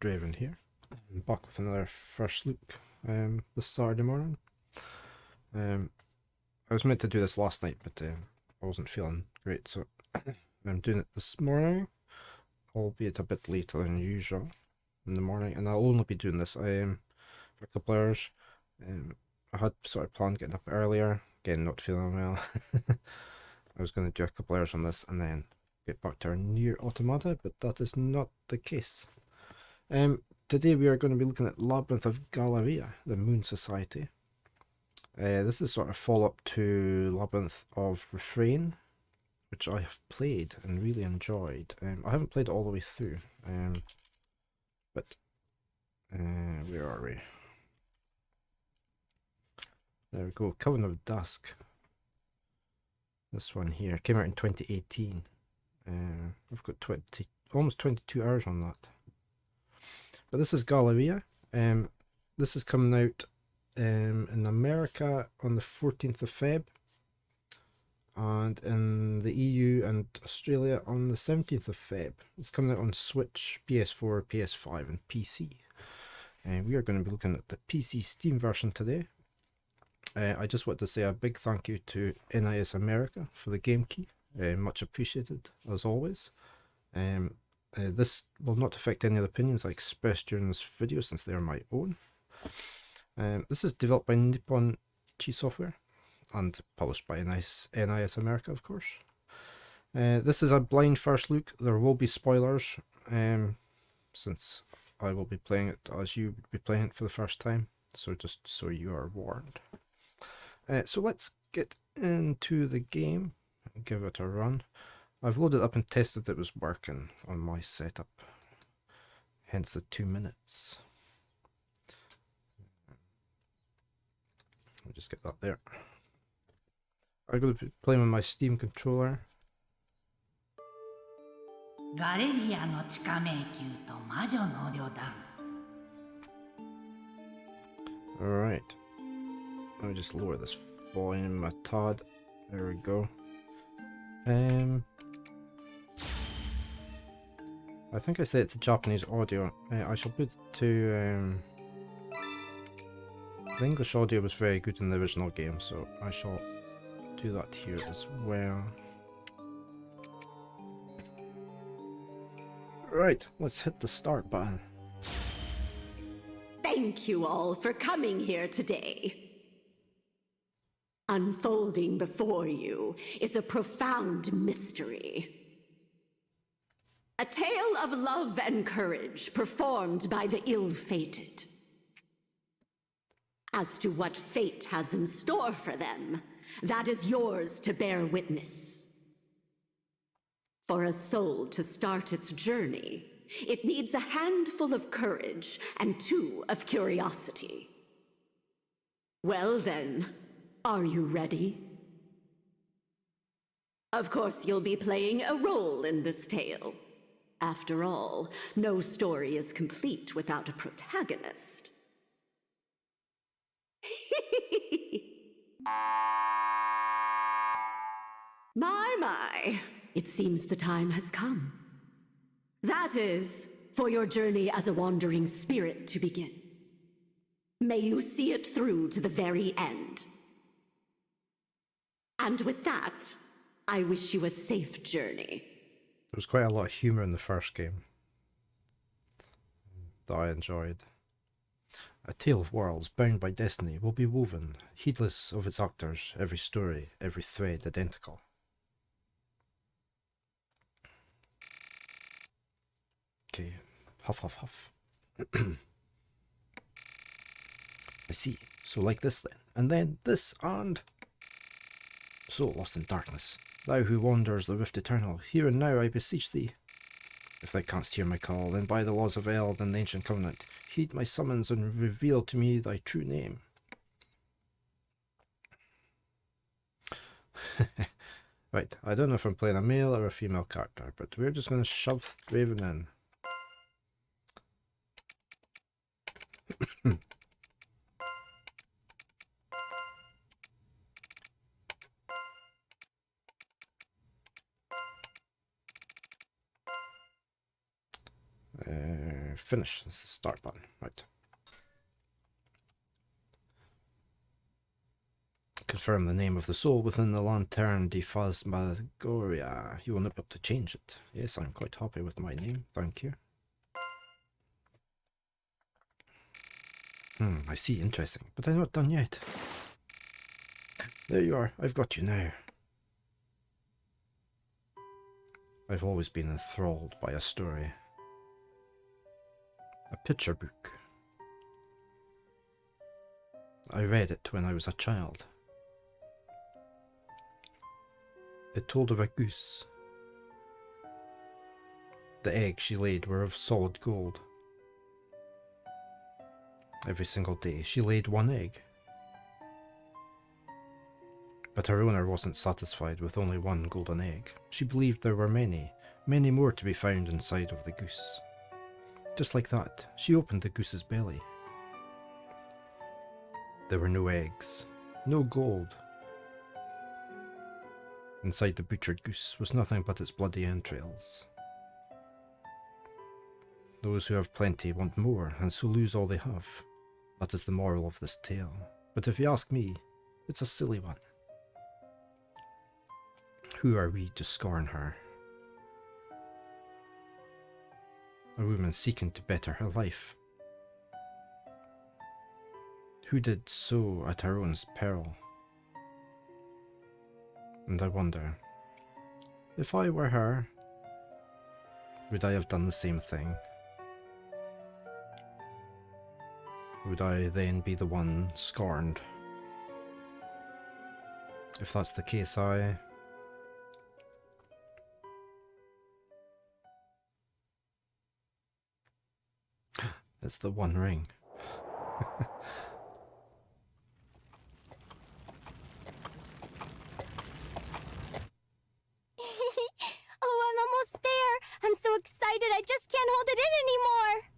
Draven here. I'm back with another first look this Saturday morning. I was meant to do this last night, but I wasn't feeling great, so I'm doing it this morning, albeit a bit later than usual in the morning, and I'll only be doing this for a couple hours. I had sort of planned getting up earlier, again not feeling well. I was going to do a couple hours on this and then get back to our Nier Automata, but that is not the case. Today we are going to be looking at Labyrinth of Galleria, the Moon Society. This is sort of follow-up to Labyrinth of Refrain, which I have played and really enjoyed. I haven't played it all the way through, but where are we? There we go, Coven of Dusk. This one here came out in 2018. I've got almost 22 hours on that. But this is Galleria. This is coming out in America on the 14th of Feb, and in the EU and Australia on the 17th of Feb. It's coming out on Switch, PS4, PS5 and PC. We are going to be looking at the PC Steam version today. I just want to say a big thank you to NIS America for the game key. Much appreciated, as always. This will not affect any of the opinions I expressed during this video, since they are my own. This is developed by Nippon Ichi Software and published by NIS America, of course. This is a blind first look. There will be spoilers, since I will be playing it as you would be playing it for the first time, so just so you are warned. So let's get into the game and give it a run. I've loaded it up and tested it was working on my setup, hence the 2 minutes. I'll just get that there. I'm going to be playing with my Steam controller. Galleria no chikameikyu to majo no ryodan. Alright. Let me just lower this volume a tad. There we go. I think I set it to Japanese audio. I shall put it to the English audio was very good in the original game, so I shall do that here as well. Right, let's hit the start button. Thank you all for coming here today. Unfolding before you is a profound mystery. A tale of love and courage performed by the ill-fated. As to what fate has in store for them, that is yours to bear witness. For a soul to start its journey, it needs a handful of courage and 2 of curiosity. Well then, are you ready? Of course, you'll be playing a role in this tale. After all, no story is complete without a protagonist. My, it seems the time has come. That is, for your journey as a wandering spirit to begin. May you see it through to the very end. And with that, I wish you a safe journey. There was quite a lot of humour in the first game that I enjoyed. A tale of worlds bound by destiny will be woven, heedless of its actors, every story, every thread identical. Okay, huff huff huff. I see, so like this then, and then this, and... Soul lost in darkness, thou who wanders the rift eternal, here and now I beseech thee. If thou canst hear my call, then by the laws of Eld and the ancient covenant, heed my summons and reveal to me thy true name. Right, I don't know if I'm playing a male or a female character, but we're just going to shove Draven in. Finish. This is the start button. Right. Confirm the name of the soul within the Lanterne de Phasmagoria. You will not be able to change it. Yes, I'm quite happy with my name. Thank you. I see. Interesting. But I'm not done yet. There you are. I've got you now. I've always been enthralled by a story. A picture book. I read it when I was a child. It told of a goose. The eggs she laid were of solid gold. Every single day she laid one egg. But her owner wasn't satisfied with only one golden egg. She believed there were many, many more to be found inside of the goose. Just like that, she opened the goose's belly. There were no eggs, no gold. Inside the butchered goose was nothing but its bloody entrails. Those who have plenty want more, and so lose all they have. That is the moral of this tale. But if you ask me, it's a silly one. Who are we to scorn her? A woman seeking to better her life. Who did so at her own peril? And I wonder, if I were her, would I have done the same thing? Would I then be the one scorned? If that's the case, it's the One Ring. Oh, I'm almost there. I'm so excited, I just can't hold it in anymore.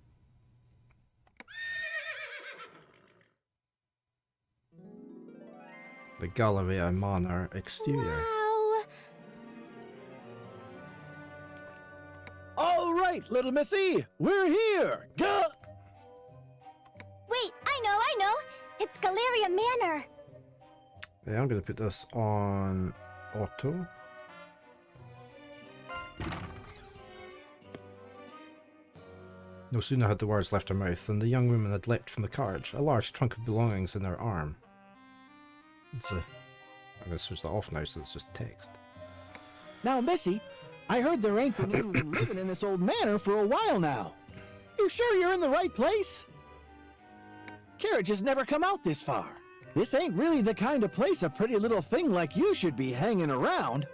The Galleria Manor exterior. Wow. All right, little missy, we're here. Wait, I know. It's Galleria Manor. Yeah, I'm going to put this on auto. No sooner had the words left her mouth than the young woman had leapt from the carriage, a large trunk of belongings in her arm. I'm going to switch that off now so it's just text. Now, missy, I heard there ain't been anyone living in this old manor for a while now. You sure you're in the right place? Carriages never come out this far. This ain't really the kind of place a pretty little thing like you should be hanging around.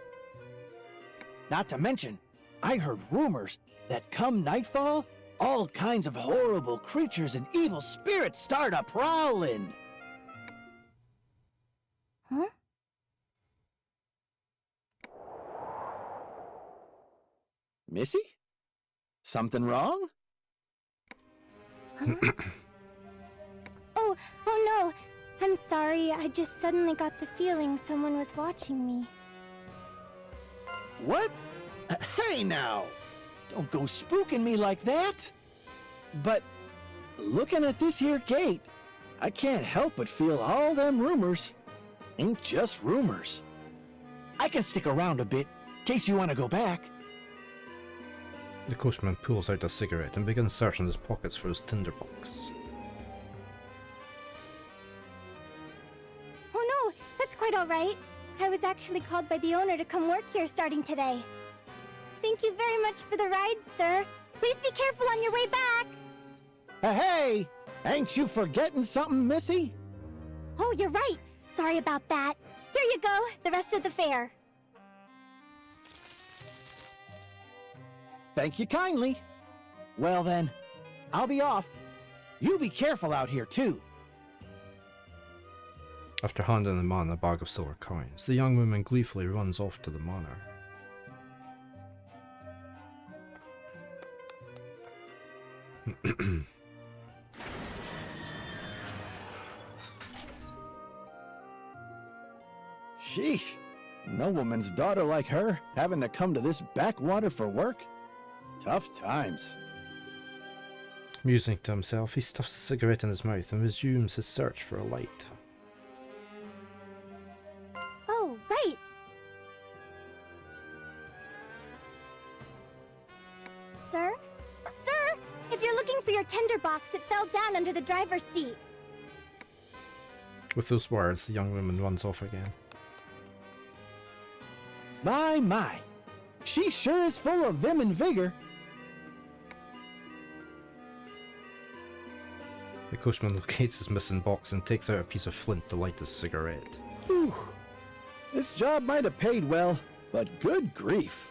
Not to mention, I heard rumors that come nightfall, all kinds of horrible creatures and evil spirits start a prowling. Huh? Missy? Something wrong? Oh no. I'm sorry, I just suddenly got the feeling someone was watching me. What? Hey now! Don't go spooking me like that! But, looking at this here gate, I can't help but feel all them rumors ain't just rumors. I can stick around a bit, in case you want to go back. The coachman pulls out a cigarette and begins searching his pockets for his tinderbox. Oh no, that's quite alright. I was actually called by the owner to come work here starting today. Thank you very much for the ride, sir. Please be careful on your way back. Hey! Ain't you forgetting something, Missy? Oh, you're right. Sorry about that. Here you go, the rest of the fare. Thank you kindly. Well then, I'll be off. You be careful out here too. After handing the man a bag of silver coins, the young woman gleefully runs off to the manor. Sheesh. No woman's daughter like her having to come to this backwater for work? Tough times. Musing to himself, he stuffs a cigarette in his mouth and resumes his search for a light. Oh, right. Sir? Sir! If you're looking for your tinderbox, it fell down under the driver's seat. With those words, the young woman runs off again. My. She sure is full of vim and vigor. The coachman locates his missing box and takes out a piece of flint to light his cigarette. Whew. This job might have paid well, but good grief.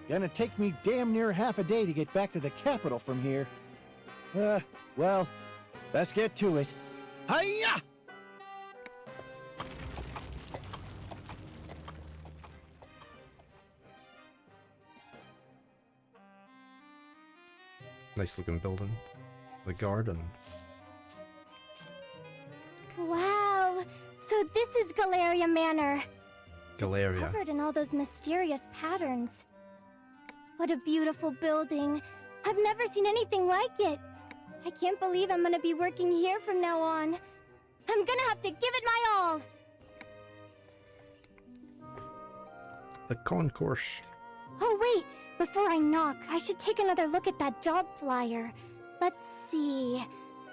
Gonna take me damn near half a day to get back to the capital from here. Well, let's get to it. Hiya! Nice looking building. The garden. Wow! So this is Galleria Manor. Galleria. Covered in all those mysterious patterns. What a beautiful building. I've never seen anything like it. I can't believe I'm gonna be working here from now on. I'm gonna have to give it my all. The concourse. Oh wait, before I knock, I should take another look at that job flyer. Let's see.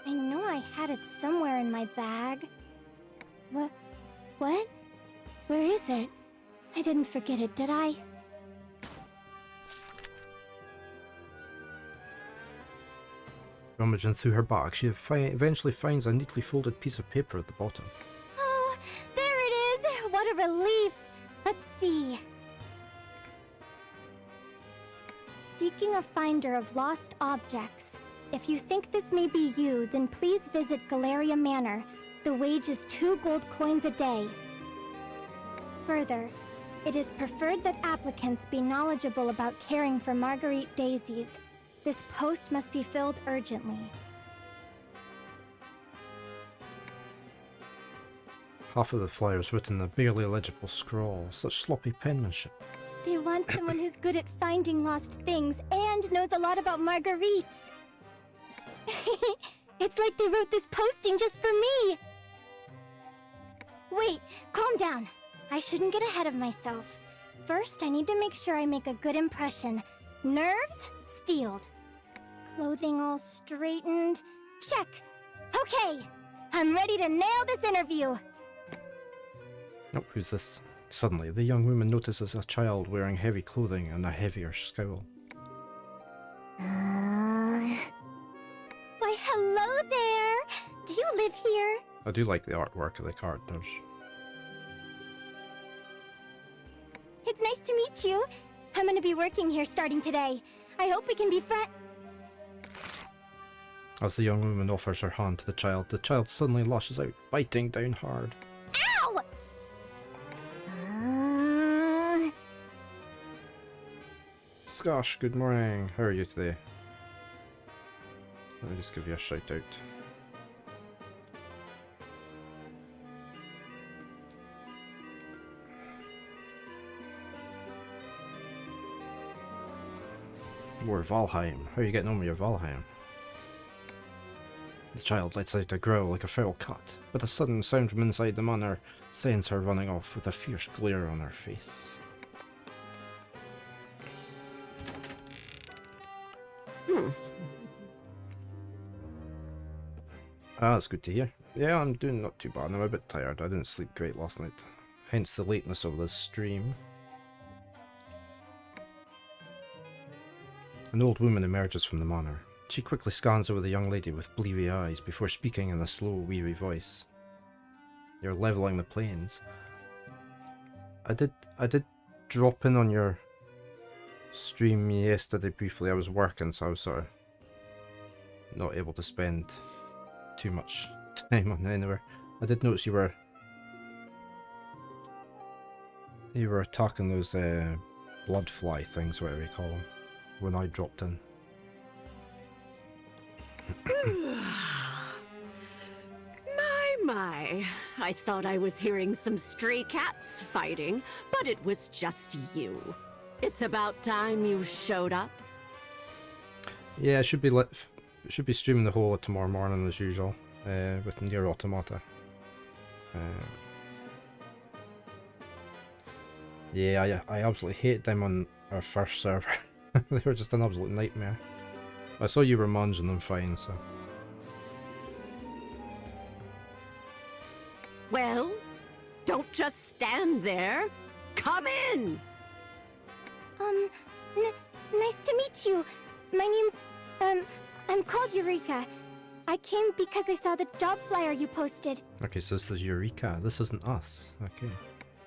I know I had it somewhere in my bag. What? Where is it? I didn't forget it, did I? Rummaging through her bag, she eventually finds a neatly folded piece of paper at the bottom. Oh, there it is! What a relief! Let's see. Seeking a finder of lost objects. If you think this may be you, then please visit Galleria Manor. The wage is 2 gold coins a day. Further, it is preferred that applicants be knowledgeable about caring for Marguerite daisies. This post must be filled urgently. Half of the flyer is written in a barely legible scrawl, such sloppy penmanship. They want someone who's good at finding lost things and knows a lot about Marguerites. It's like they wrote this posting just for me. Wait, calm down. I shouldn't get ahead of myself. First, I need to make sure I make a good impression. Nerves steeled. Clothing all straightened. Check. Okay, I'm ready to nail this interview. Oh, who's this? Suddenly, the young woman notices a child wearing heavy clothing and a heavier scowl. Why, hello there. Do you live here? I do like the artwork of the characters. It's nice to meet you. I'm gonna be working here starting today. I hope we can be friends. As the young woman offers her hand to the child suddenly lashes out, biting down hard. Ow! Skosh, good morning. How are you today? Let me just give you a shout out. More Valheim. How are you getting on with your Valheim? The child lets out a growl like a feral cat, but a sudden sound from inside the manor sends her running off with a fierce glare on her face. Ah, that's good to hear. Yeah, I'm doing not too bad. I'm a bit tired. I didn't sleep great last night. Hence the lateness of this stream. An old woman emerges from the manor. She quickly scans over the young lady with bleary eyes before speaking in a slow, weary voice. You're leveling the plains. I did drop in on your stream yesterday briefly. I was working, so I was sort of not able to spend too much time on anywhere. I did notice you were attacking those blood fly things, whatever you call them, when I dropped in. My. I thought I was hearing some stray cats fighting, but it was just you. It's about time you showed up. Yeah, it should be lit. Should be streaming the whole of tomorrow morning as usual, with Nier Automata. Yeah, I absolutely hate them on our first server. They were just an absolute nightmare. I saw you were managing them fine, so. Well, don't just stand there. Come in! Nice to meet you. My name's, I'm called Eureka. I came because I saw the job flyer you posted. Okay, so this is Eureka. This isn't us. Okay.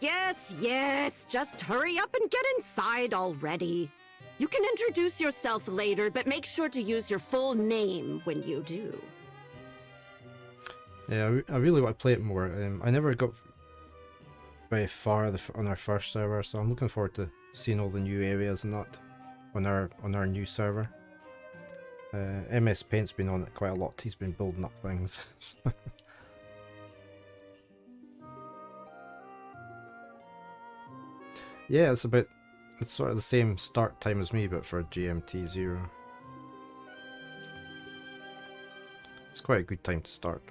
Yes, just hurry up and get inside already. You can introduce yourself later, but make sure to use your full name when you do. Yeah, I really want to play it more. I never got very far on our first server, so I'm looking forward to seeing all the new areas and that on our new server. MS Paint's been on it quite a lot. He's been building up things. Yeah, it's sort of the same start time as me, but for GMT 0. It's quite a good time to start.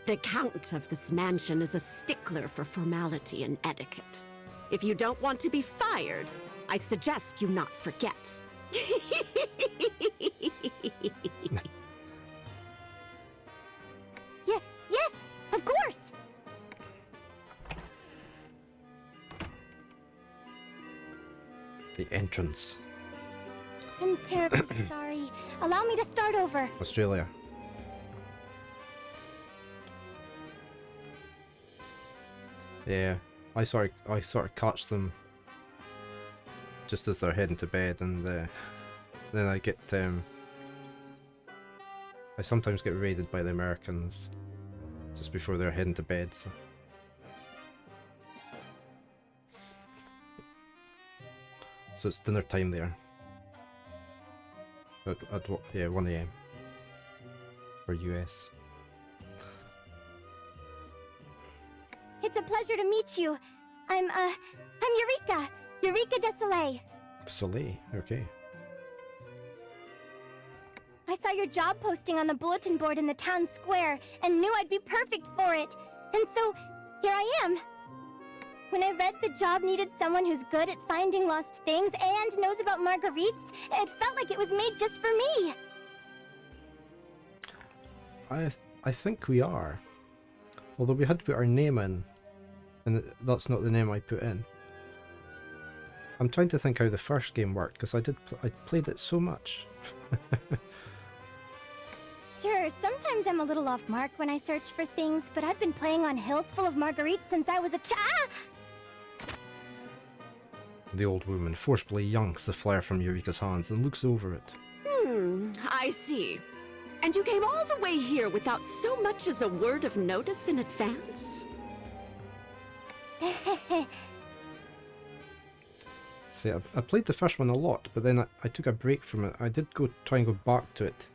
The Count of this mansion is a stickler for formality and etiquette. If you don't want to be fired, I suggest you not forget. Yes, of course. The entrance. I'm terribly sorry. Allow me to start over. Australia. Yeah, I sort of catch them just as they're heading to bed, and then I get I sometimes get raided by the Americans just before they're heading to bed. So it's dinner time there. Yeah, 1 AM for US. It's a pleasure to meet you. I'm Eureka. Eureka de Soleil. Soleil, okay. I saw your job posting on the bulletin board in the town square and knew I'd be perfect for it. And so, here I am. When I read the job needed someone who's good at finding lost things and knows about marguerites, it felt like it was made just for me. I think we are. Although we had to put our name in, and that's not the name I put in. I'm trying to think how the first game worked, because I played it so much. Sure, sometimes I'm a little off mark when I search for things, but I've been playing on hills full of marguerites since I was a The old woman forcibly yanks the flare from Eureka's hands and looks over it. I see. And you came all the way here without so much as a word of notice in advance? See, I played the first one a lot, but then I took a break from it. I did try and go back to it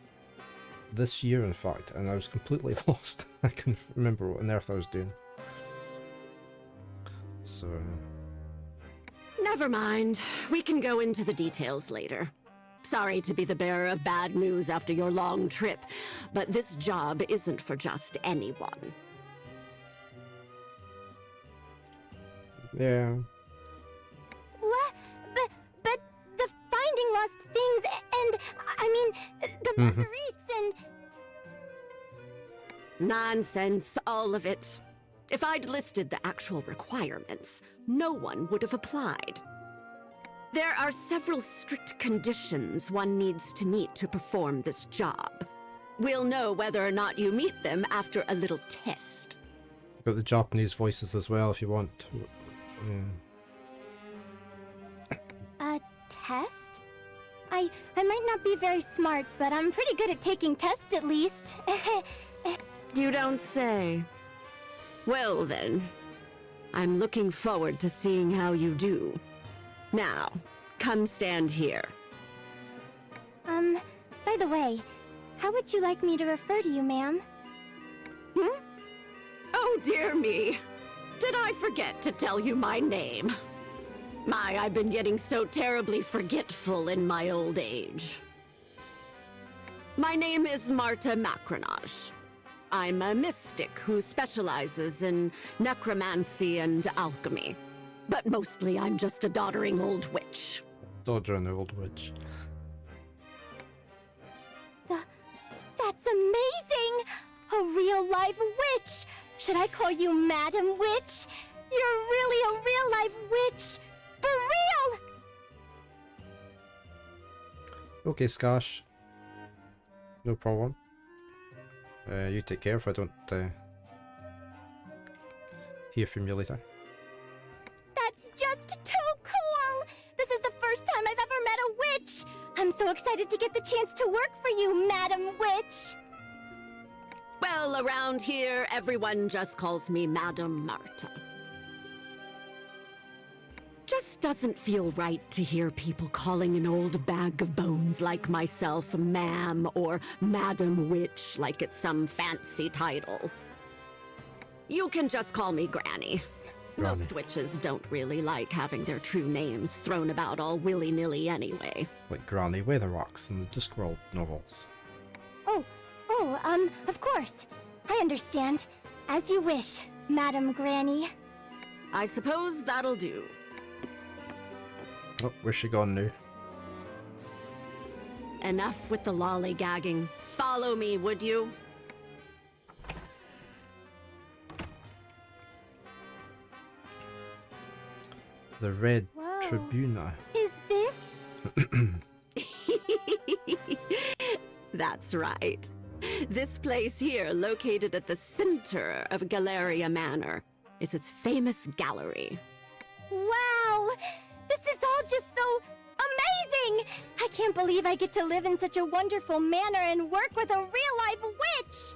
this year, in fact, and I was completely lost. I couldn't remember what on earth I was doing. So... Never mind. We can go into the details later. Sorry to be the bearer of bad news after your long trip, but this job isn't for just anyone. Yeah. What? But the finding lost things and, I mean, the marguerites and... Nonsense, all of it. If I'd listed the actual requirements, no one would have applied. There are several strict conditions one needs to meet to perform this job. We'll know whether or not you meet them after a little test. Got the Japanese voices as well if you want. Yeah. A test? I might not be very smart, but I'm pretty good at taking tests at least. You don't say. Well then, I'm looking forward to seeing how you do. Now, come stand here. By the way, how would you like me to refer to you, ma'am? Oh dear me. Did I forget to tell you my name? I've been getting so terribly forgetful in my old age. My name is Marta Macronage. I'm a mystic who specializes in necromancy and alchemy. But mostly I'm just a doddering old witch. Doddering old witch. That's amazing! A real-life witch! Should I call you Madam Witch? You're really a real-life witch! For real! Okay, Skash. No problem. You take care if I don't hear from you later. That's just too cool! This is the first time I've ever met a witch! I'm so excited to get the chance to work for you, Madam Witch! Well, around here, everyone just calls me Madam Marta. Just doesn't feel right to hear people calling an old bag of bones like myself ma'am or Madam Witch like it's some fancy title. You can just call me Granny. Granny. Most witches don't really like having their true names thrown about all willy-nilly anyway. Like Granny Weatherwax in the Discworld novels. Of course. I understand. As you wish, Madam Granny. I suppose that'll do. Oh, where's she gone now? Enough with the lollygagging. Follow me, would you? The Red Whoa. Tribuna. Is this? That's right. This place here, located at the center of Galleria Manor, is its famous gallery. Wow! This is all just so amazing! I can't believe I get to live in such a wonderful manor and work with a real-life witch!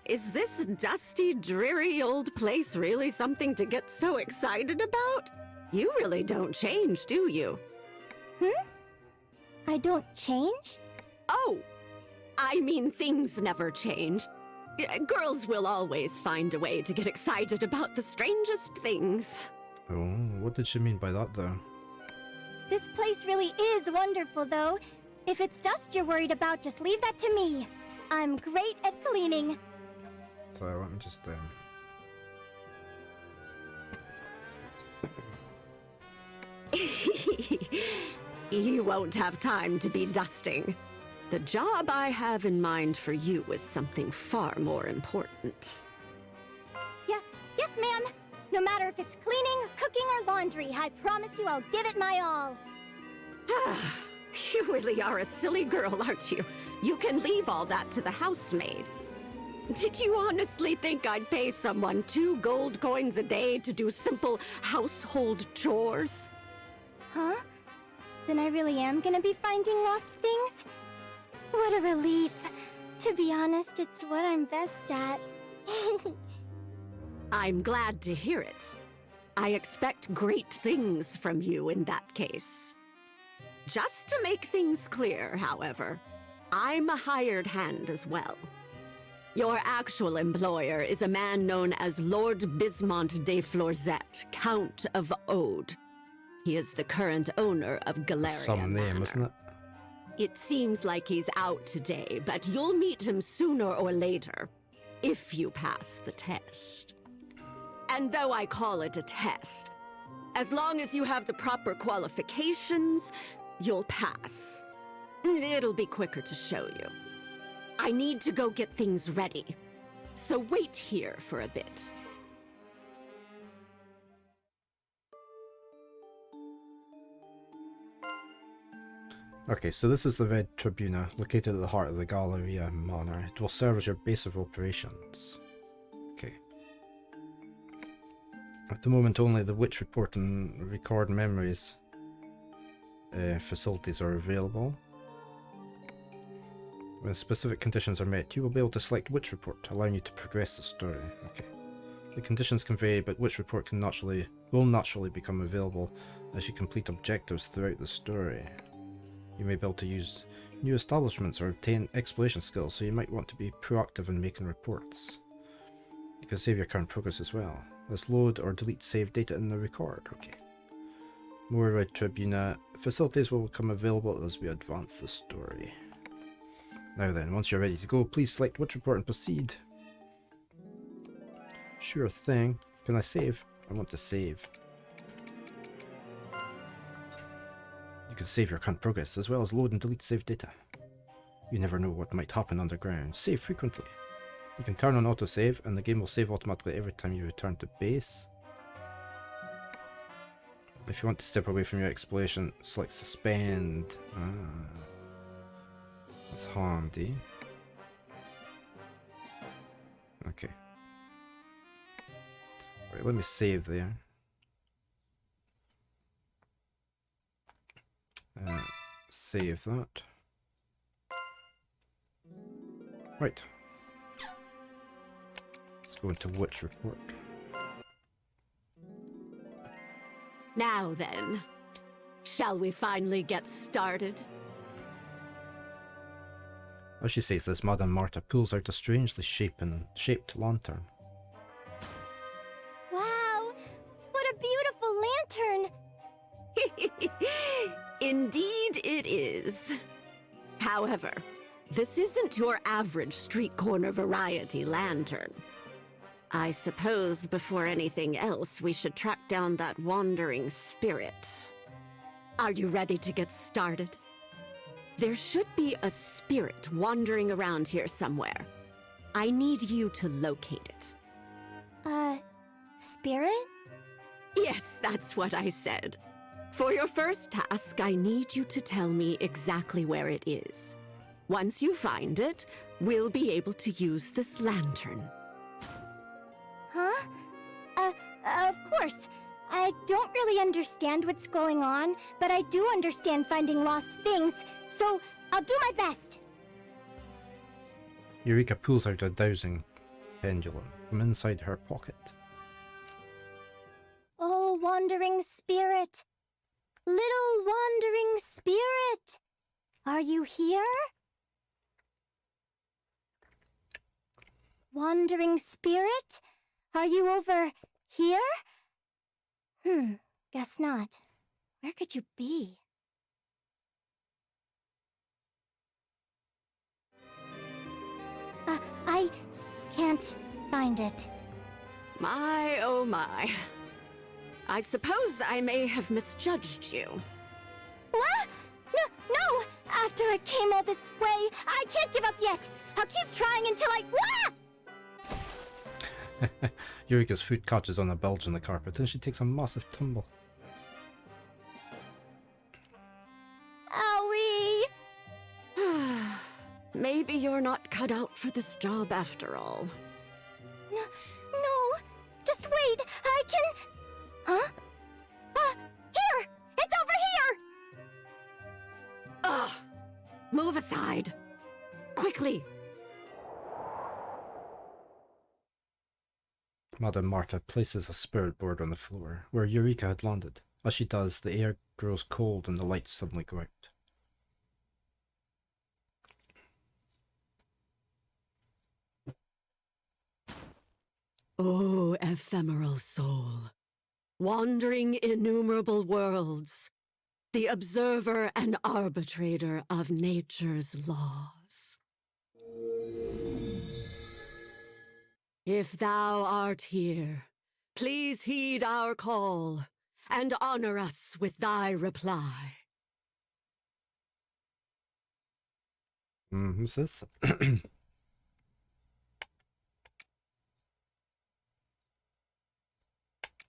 Is this dusty, dreary old place really something to get so excited about? You really don't change, do you? I don't change? Oh, I mean things never change. Girls will always find a way to get excited about the strangest things. Oh, what did she mean by that though? This place really is wonderful, though. If it's dust you're worried about, just leave that to me. I'm great at cleaning. So let me just You won't have time to be dusting. The job I have in mind for you is something far more important. Yes, ma'am. No matter if it's cleaning, cooking, or laundry, I promise you I'll give it my all. You really are a silly girl, aren't you? You can leave all that to the housemaid. Did you honestly think I'd pay someone 2 gold coins a day to do simple household chores? Huh? Then I really am gonna be finding lost things? What a relief. To be honest, it's what I'm best at. I'm glad to hear it. I expect great things from you in that case. Just to make things clear, however, I'm a hired hand as well. Your actual employer is a man known as Lord Bismont de Florzette, Count of Ode. He is the current owner of Galleria some name, Manor. isn't it? It seems like he's out today, but you'll meet him sooner or later, if you pass the test. And though I call it a test, as long as you have the proper qualifications, you'll pass. It'll be quicker to show you. I need to go get things ready, so wait here for a bit. Okay, so this is the Red Tribuna, located at the heart of the Galleria Manor. It will serve as your base of operations. Okay. At the moment, only the Witch Report and Record Memories facilities are available. When specific conditions are met, you will be able to select Witch Report, allowing you to progress the story. Okay. The conditions can vary, but Witch Report will naturally become available as you complete objectives throughout the story. You may be able to use new establishments or obtain exploration skills, so you might want to be proactive in making reports. You can save your current progress as well. Let's load or delete save data in the record. Okay. More Red Tribuna facilities will become available as we advance the story. Now then, once you're ready to go, please select which report and proceed. Sure thing. Can I save? I want to save. You can save your current progress as well as load and delete save data. You never know what might happen underground. Save frequently. You can turn on autosave and the game will save automatically every time you return to base. If you want to step away from your exploration, select suspend. That's handy. Okay. Right, let me save there. Save that. Right. Let's go into Witch Report. Now then, shall we finally get started? As she says this, Madame Marta pulls out a strangely shaped lantern. Wow! What a beautiful lantern! Indeed it is. However, this isn't your average street corner variety lantern. I suppose before anything else, we should track down that wandering spirit. Are you ready to get started? There should be a spirit wandering around here somewhere. I need you to locate it. Spirit? Yes, that's what I said. For your first task, I need you to tell me exactly where it is. Once you find it, we'll be able to use this lantern. Huh? Of course. I don't really understand what's going on, but I do understand finding lost things, so I'll do my best. Eureka pulls out a dowsing pendulum from inside her pocket. Oh, wandering spirit. Little wandering spirit. Are you here? Wandering spirit? Are you over here? Guess not. Where could you be? I can't find it. My, oh my. I suppose I may have misjudged you. What? No! After I came all this way, I can't give up yet! I'll keep trying until I... Eureka's foot catches on a bulge in the carpet and she takes a massive tumble. Owie! Maybe you're not cut out for this job after all. No, just wait, I can... Huh? Here! It's over here! Ugh! Move aside! Quickly! Madame Marta places a spirit board on the floor, where Eureka had landed. As she does, the air grows cold and the lights suddenly go out. Oh, ephemeral soul, wandering innumerable worlds, the observer and arbitrator of nature's laws. If thou art here, please heed our call and honor us with thy reply. Who's this?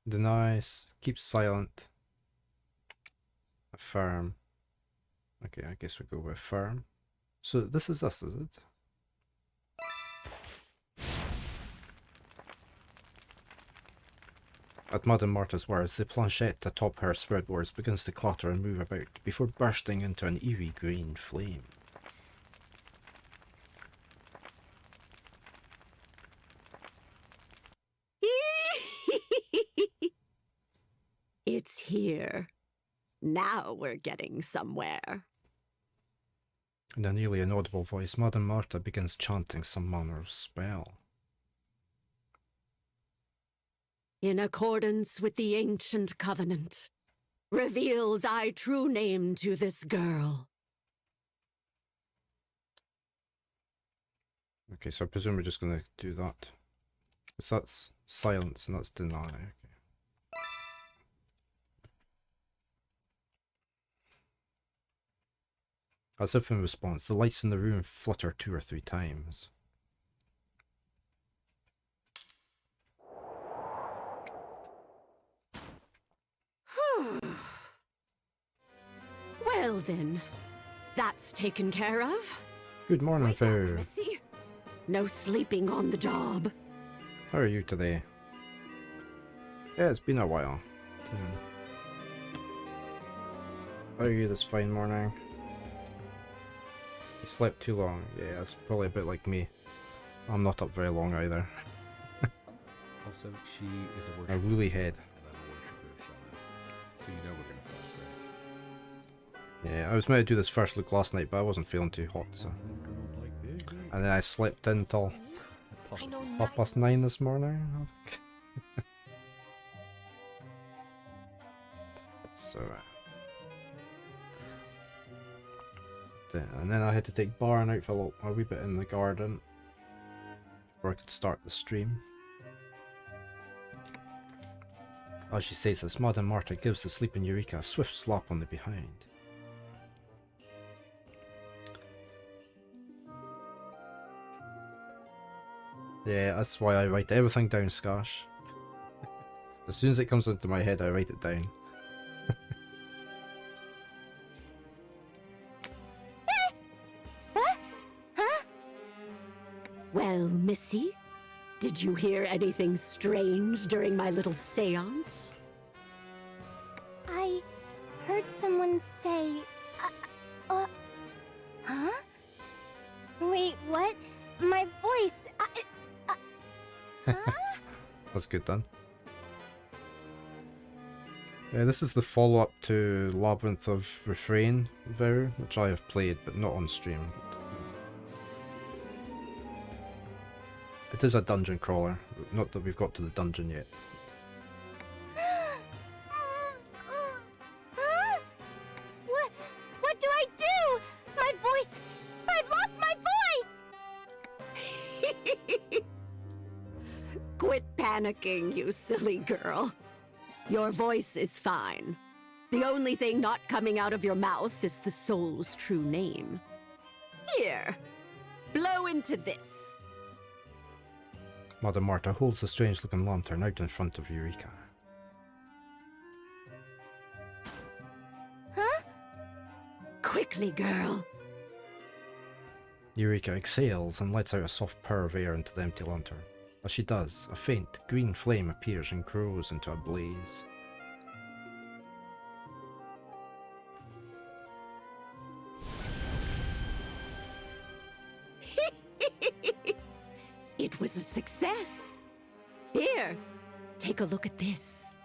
Denies, keep silent, affirm. Okay, I guess we go with affirm. So this is us, is it? At Madame Marta's words, the planchette atop her spreadboards begins to clatter and move about before bursting into an eerie green flame. It's here. Now we're getting somewhere. In a nearly inaudible voice, Madame Marta begins chanting some manner of spell. In accordance with the ancient covenant, reveal thy true name to this girl. Okay, so I presume we're just going to do that. So that's silence and that's deny. Okay. As if in response, the lights in the room flutter 2 or 3 times. Well then, that's taken care of. Good morning, Wake up, Foo. Missy. No sleeping on the job. How are you today? Yeah, it's been a while. How are you this fine morning? You slept too long. Yeah, it's probably a bit like me. I'm not up very long either. Also, she is a A worshiper. woolly head. And I'm a worshiper of Shaman. So you know we're gonna fall for it. Yeah, I was meant to do this first look last night, but I wasn't feeling too hot, so. Girls like this. And then I slept in till I know 9:30 this morning. So, and then I had to take Baron out for a wee bit in the garden before I could start the stream. As she says this, Madame Marta gives the sleeping Eureka a swift slap on the behind. Yeah, that's why I write everything down, Skash. As soon as it comes into my head, I write it down. Well, Missy, did you hear anything strange during my little seance? I heard someone say, huh? Wait, what? My voice, huh? That's good then. Yeah, this is the follow-up to Labyrinth of Refrain, Veru, which I have played, but not on stream. It is a dungeon crawler, not that we've got to the dungeon yet. What do I do? My voice! I've lost my voice! Quit panicking, you silly girl. Your voice is fine. The only thing not coming out of your mouth is the soul's true name. Here, blow into this. Madame Marta holds the strange-looking lantern out in front of Eureka. Huh? Quickly, girl. Eureka exhales and lets out a soft purr of air into the empty lantern. As she does, a faint green flame appears and grows into a blaze. It was a success. Here, take a look at this.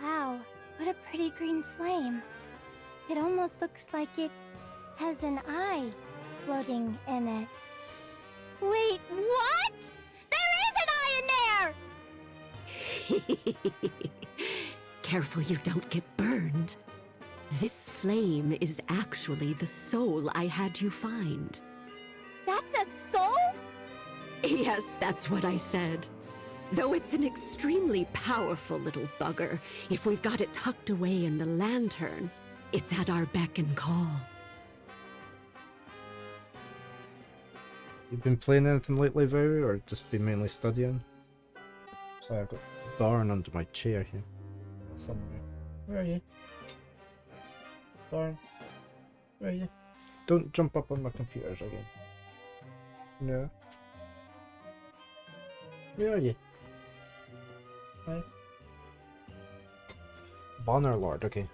Wow, what a pretty green flame. It almost looks like it has an eye floating in it. Wait, what? There is an eye in there! Careful you don't get burned. This flame is actually the soul I had you find. That's a soul? Yes, that's what I said. Though it's an extremely powerful little bugger, if we've got it tucked away in the lantern, it's at our beck and call. You've been playing anything lately, Veru, or just been mainly studying? Sorry, I've got Baron under my chair here. Somewhere. Where are you? Baron? Where are you? Don't jump up on my computers again. No. Where are you? Hi. Banner Lord, okay.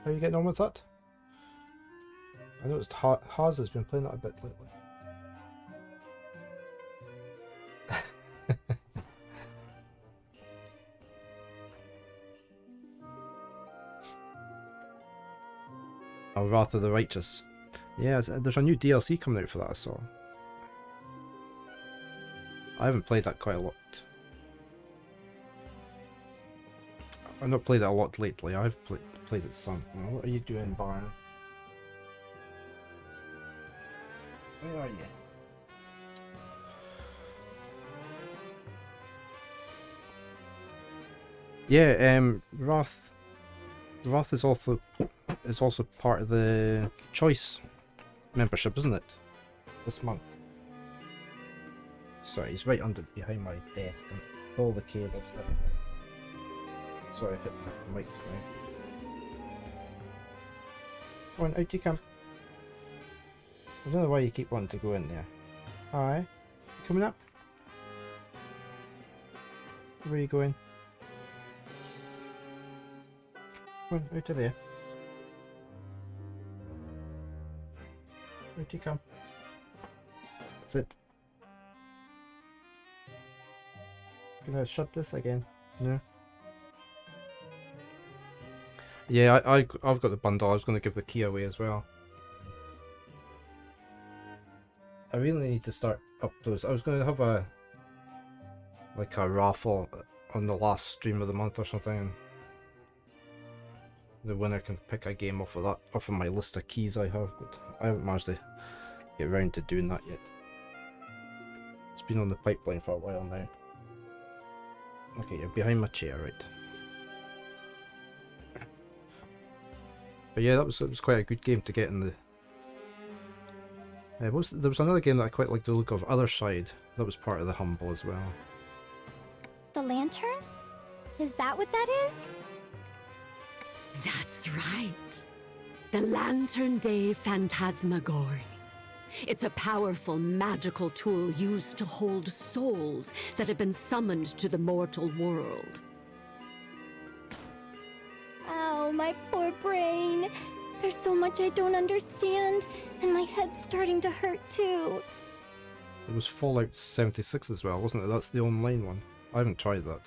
How are you getting on with that? I noticed Haz has been playing that a bit lately. Oh, Wrath of the Righteous. Yeah, there's a new DLC coming out for that, I saw. I haven't played that quite a lot. I've not played it a lot lately. I've played it some. What are you doing, Baron? Where are you? Yeah, Wrath is also part of the choice membership, isn't it? This month. Sorry, he's right behind my desk and all the cables there. Sorry, I hit the mic now. Come on, out you come. I don't know why you keep wanting to go in there. Hi. Coming up? Where are you going? Come on, out of there. Out you come. Sit. Can I shut this again? No. Yeah, I've got the bundle. I was going to give the key away as well. I really need to start up those. I was going to have a raffle on the last stream of the month or something. The winner can pick a game off of my list of keys I have, but I haven't managed to get around to doing that yet. It's been on the pipeline for a while now. Okay, you're behind my chair, right? But yeah, it was quite a good game to get in the. There was another game that I quite liked the look of, Other Side. That was part of the Humble as well. The lantern? Is that what that is? That's right. The Lantern Day Phantasmagory. It's a powerful magical tool used to hold souls that have been summoned to the mortal world. Ow, my poor brain. There's so much I don't understand, and my head's starting to hurt too. It was Fallout 76 as well, wasn't it? That's the online one. I haven't tried that.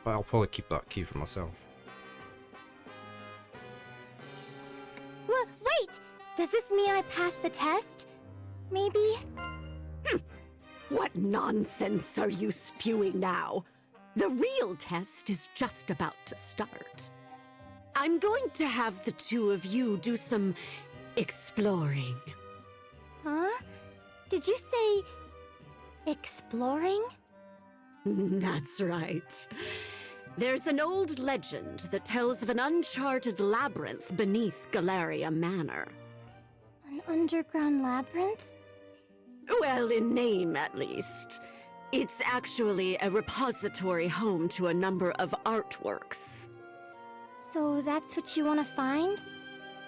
But I'll probably keep that key for myself. Wait! Does this mean I passed the test? Maybe? What nonsense are you spewing now? The real test is just about to start. I'm going to have the two of you do some exploring. Huh? Did you say exploring? That's right. There's an old legend that tells of an uncharted labyrinth beneath Galleria Manor. An underground labyrinth? Well, in name at least. It's actually a repository home to a number of artworks. So that's what you want to find?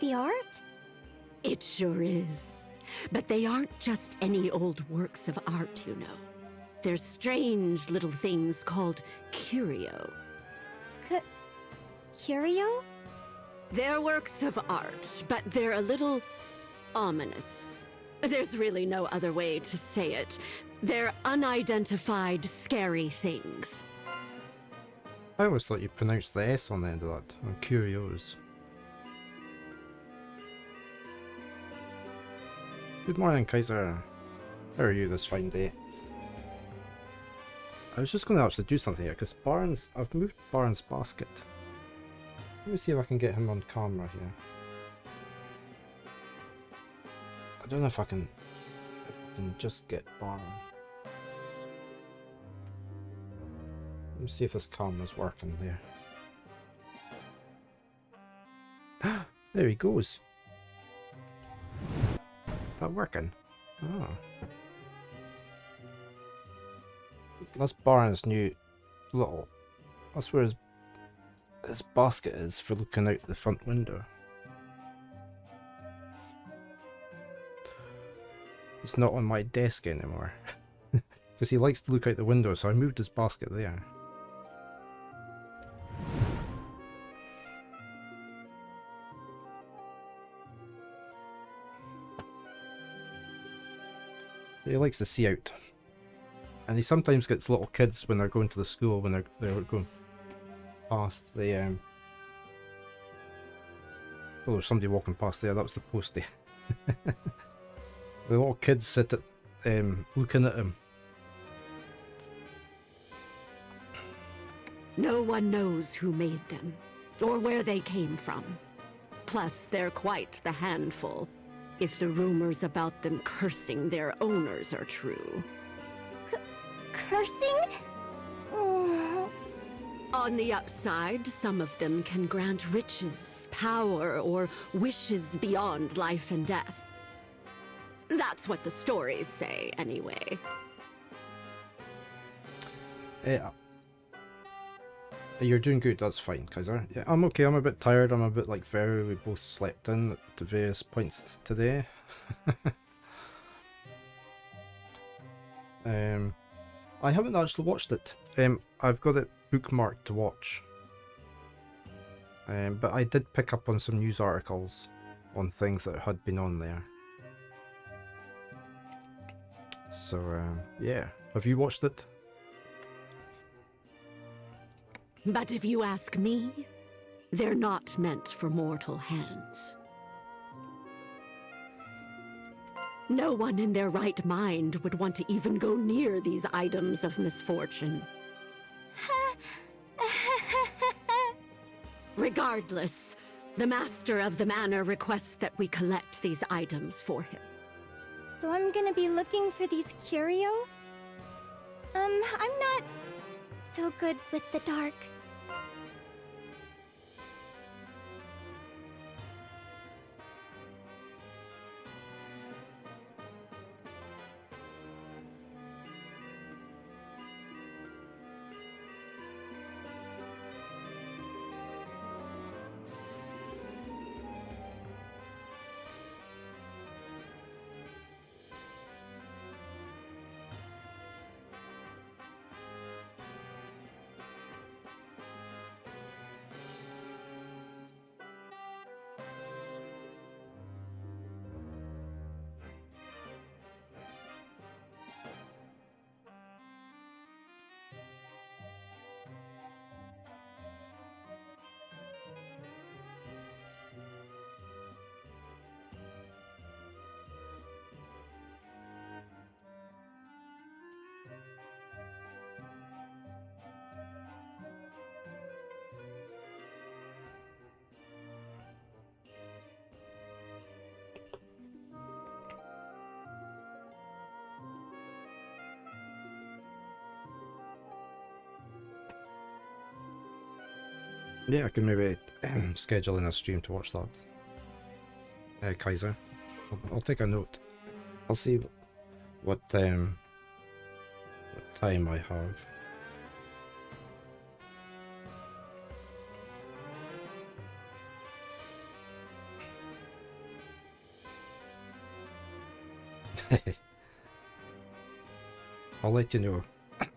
The art? It sure is. But they aren't just any old works of art, you know. They're strange little things called curio. Curio? They're works of art, but they're a little ominous. There's really no other way to say it. They're unidentified, scary things. I always thought you pronounced the S on the end of that, on curios. Good morning, Kaiser. How are you this fine day? I was just going to actually do something here, because I've moved Baron's basket. Let me see if I can get him on camera here. I don't know if I can just get Baron. Let me see if this camera's working there. There he goes. That working? Oh. That's Baron's new little. That's where his basket is for looking out the front window. It's not on my desk anymore. Because he likes to look out the window, so I moved his basket there. He likes to see out. And he sometimes gets little kids when they're going to the school, when they're going past the oh, there's somebody walking past there, that was the postie. The little kids sit at looking at him. No one knows who made them, or where they came from. Plus, they're quite the handful, if the rumors about them cursing their owners are true. Cursing? Oh. On the upside, some of them can grant riches, power, or wishes beyond life and death. That's what the stories say, anyway. You're doing good, that's fine, Kaiser. Yeah, I'm okay, I'm a bit tired, I'm a bit like Very, we both slept in at various points today. I haven't actually watched it. I've got it bookmarked to watch. But I did pick up on some news articles on things that had been on there. So, yeah. Have you watched it? But if you ask me, they're not meant for mortal hands. No one in their right mind would want to even go near these items of misfortune. Regardless, the master of the manor requests that we collect these items for him. So I'm gonna be looking for these curio? I'm not so good with the dark. Yeah, I can maybe schedule in a stream to watch that. Kaiser. I'll take a note. I'll see what time I have. I'll let you know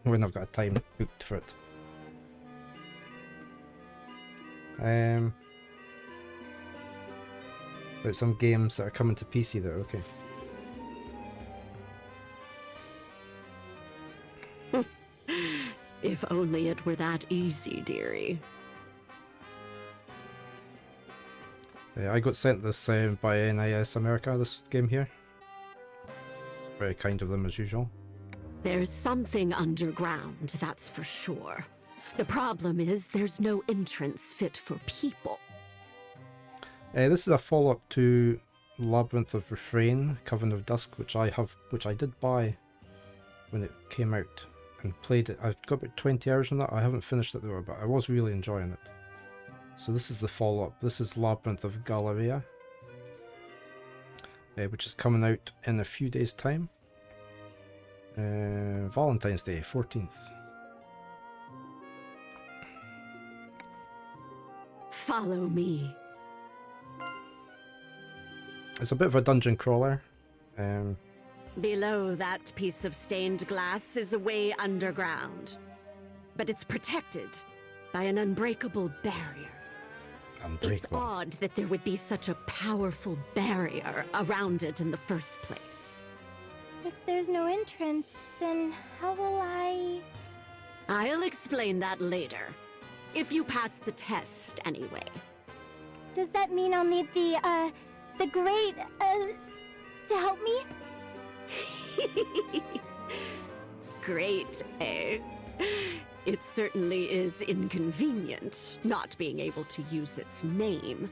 when I've got a time booked for it. There's some games that are coming to PC that are okay. If only it were that easy, dearie. I got sent this by NIS America, this game here. Very kind of them as usual. There's something underground, that's for sure. The problem is there's no entrance fit for people. This is a follow-up to Labyrinth of Refrain, Coven of Dusk, which I did buy when it came out and played it. I've got about 20 hours on that. I haven't finished it though, but I was really enjoying it. So this is the follow-up. This is Labyrinth of Galleria, which is coming out in a few days' time. Valentine's Day, 14th. Follow me. It's a bit of a dungeon crawler. Below that piece of stained glass is a way underground. But it's protected by an unbreakable barrier. Unbreakable. It's odd that there would be such a powerful barrier around it in the first place. If there's no entrance, then how will I... I'll explain that later. If you pass the test, anyway. Does that mean I'll need the great, to help me? Great, eh? It certainly is inconvenient not being able to use its name.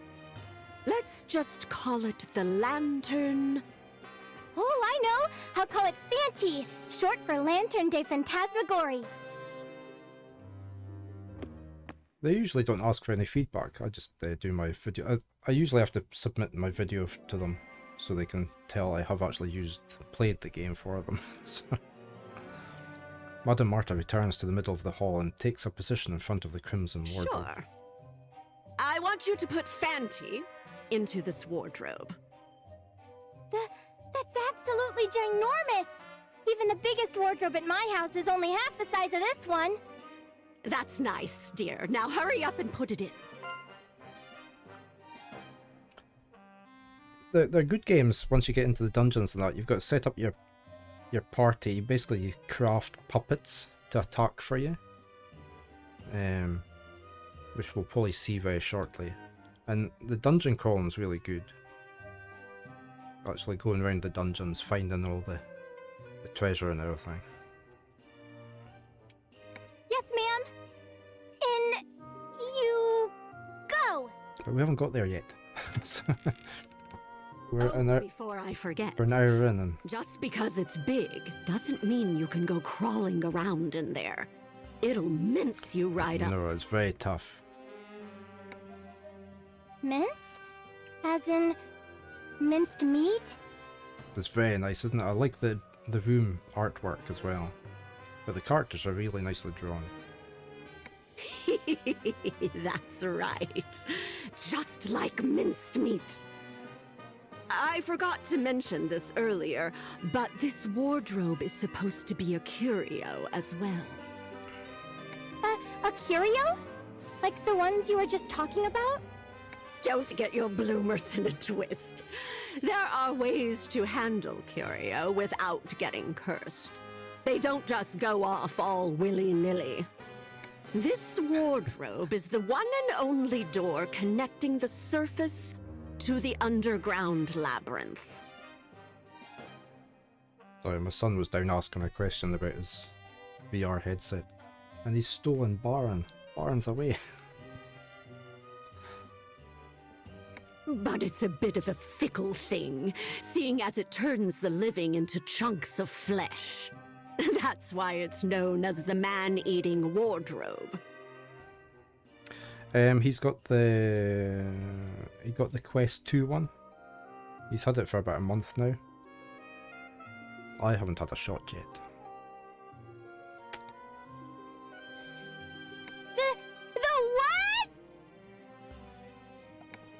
Let's just call it the Lantern. Oh, I know! I'll call it Fanti, short for Lantern de Phantasmagorie. They usually don't ask for any feedback. I just do my video. I usually have to submit my video to them so they can tell I have actually played the game for them. So. Madame Marta returns to the middle of the hall and takes a position in front of the Crimson Wardrobe. Sure. I want you to put Fanti into this wardrobe. That's absolutely ginormous! Even the biggest wardrobe at my house is only half the size of this one. That's nice, dear. Now hurry up and put it in. They're good games once you get into the dungeons and that. You've got to set up your party. Basically, you craft puppets to attack for you. Which we'll probably see very shortly. And the dungeon crawling's really good. Actually going around the dungeons, finding all the treasure and everything. Yes, ma'am. In you go. But we haven't got there yet. So, Before I forget. we're now in and Just because it's big doesn't mean you can go crawling around in there. It'll mince you right up. no, it's very tough. Mince? As in minced meat? It's very nice, isn't it? I like the room artwork as well. But the characters are really nicely drawn. That's right. Just like minced meat. I forgot to mention this earlier, but this wardrobe is supposed to be a curio as well. A curio? Like the ones you were just talking about? Don't get your bloomers in a twist. There are ways to handle curio without getting cursed. They don't just go off all willy-nilly. This wardrobe is the one and only door connecting the surface to the underground labyrinth. Sorry, my son was down asking a question about his VR headset. And he's stolen Baron. Baron's away. But it's a bit of a fickle thing, seeing as it turns the living into chunks of flesh. That's why it's known as the man-eating wardrobe. He got the Quest 2 one. He's had it for about a month now. I haven't had a shot yet. The what?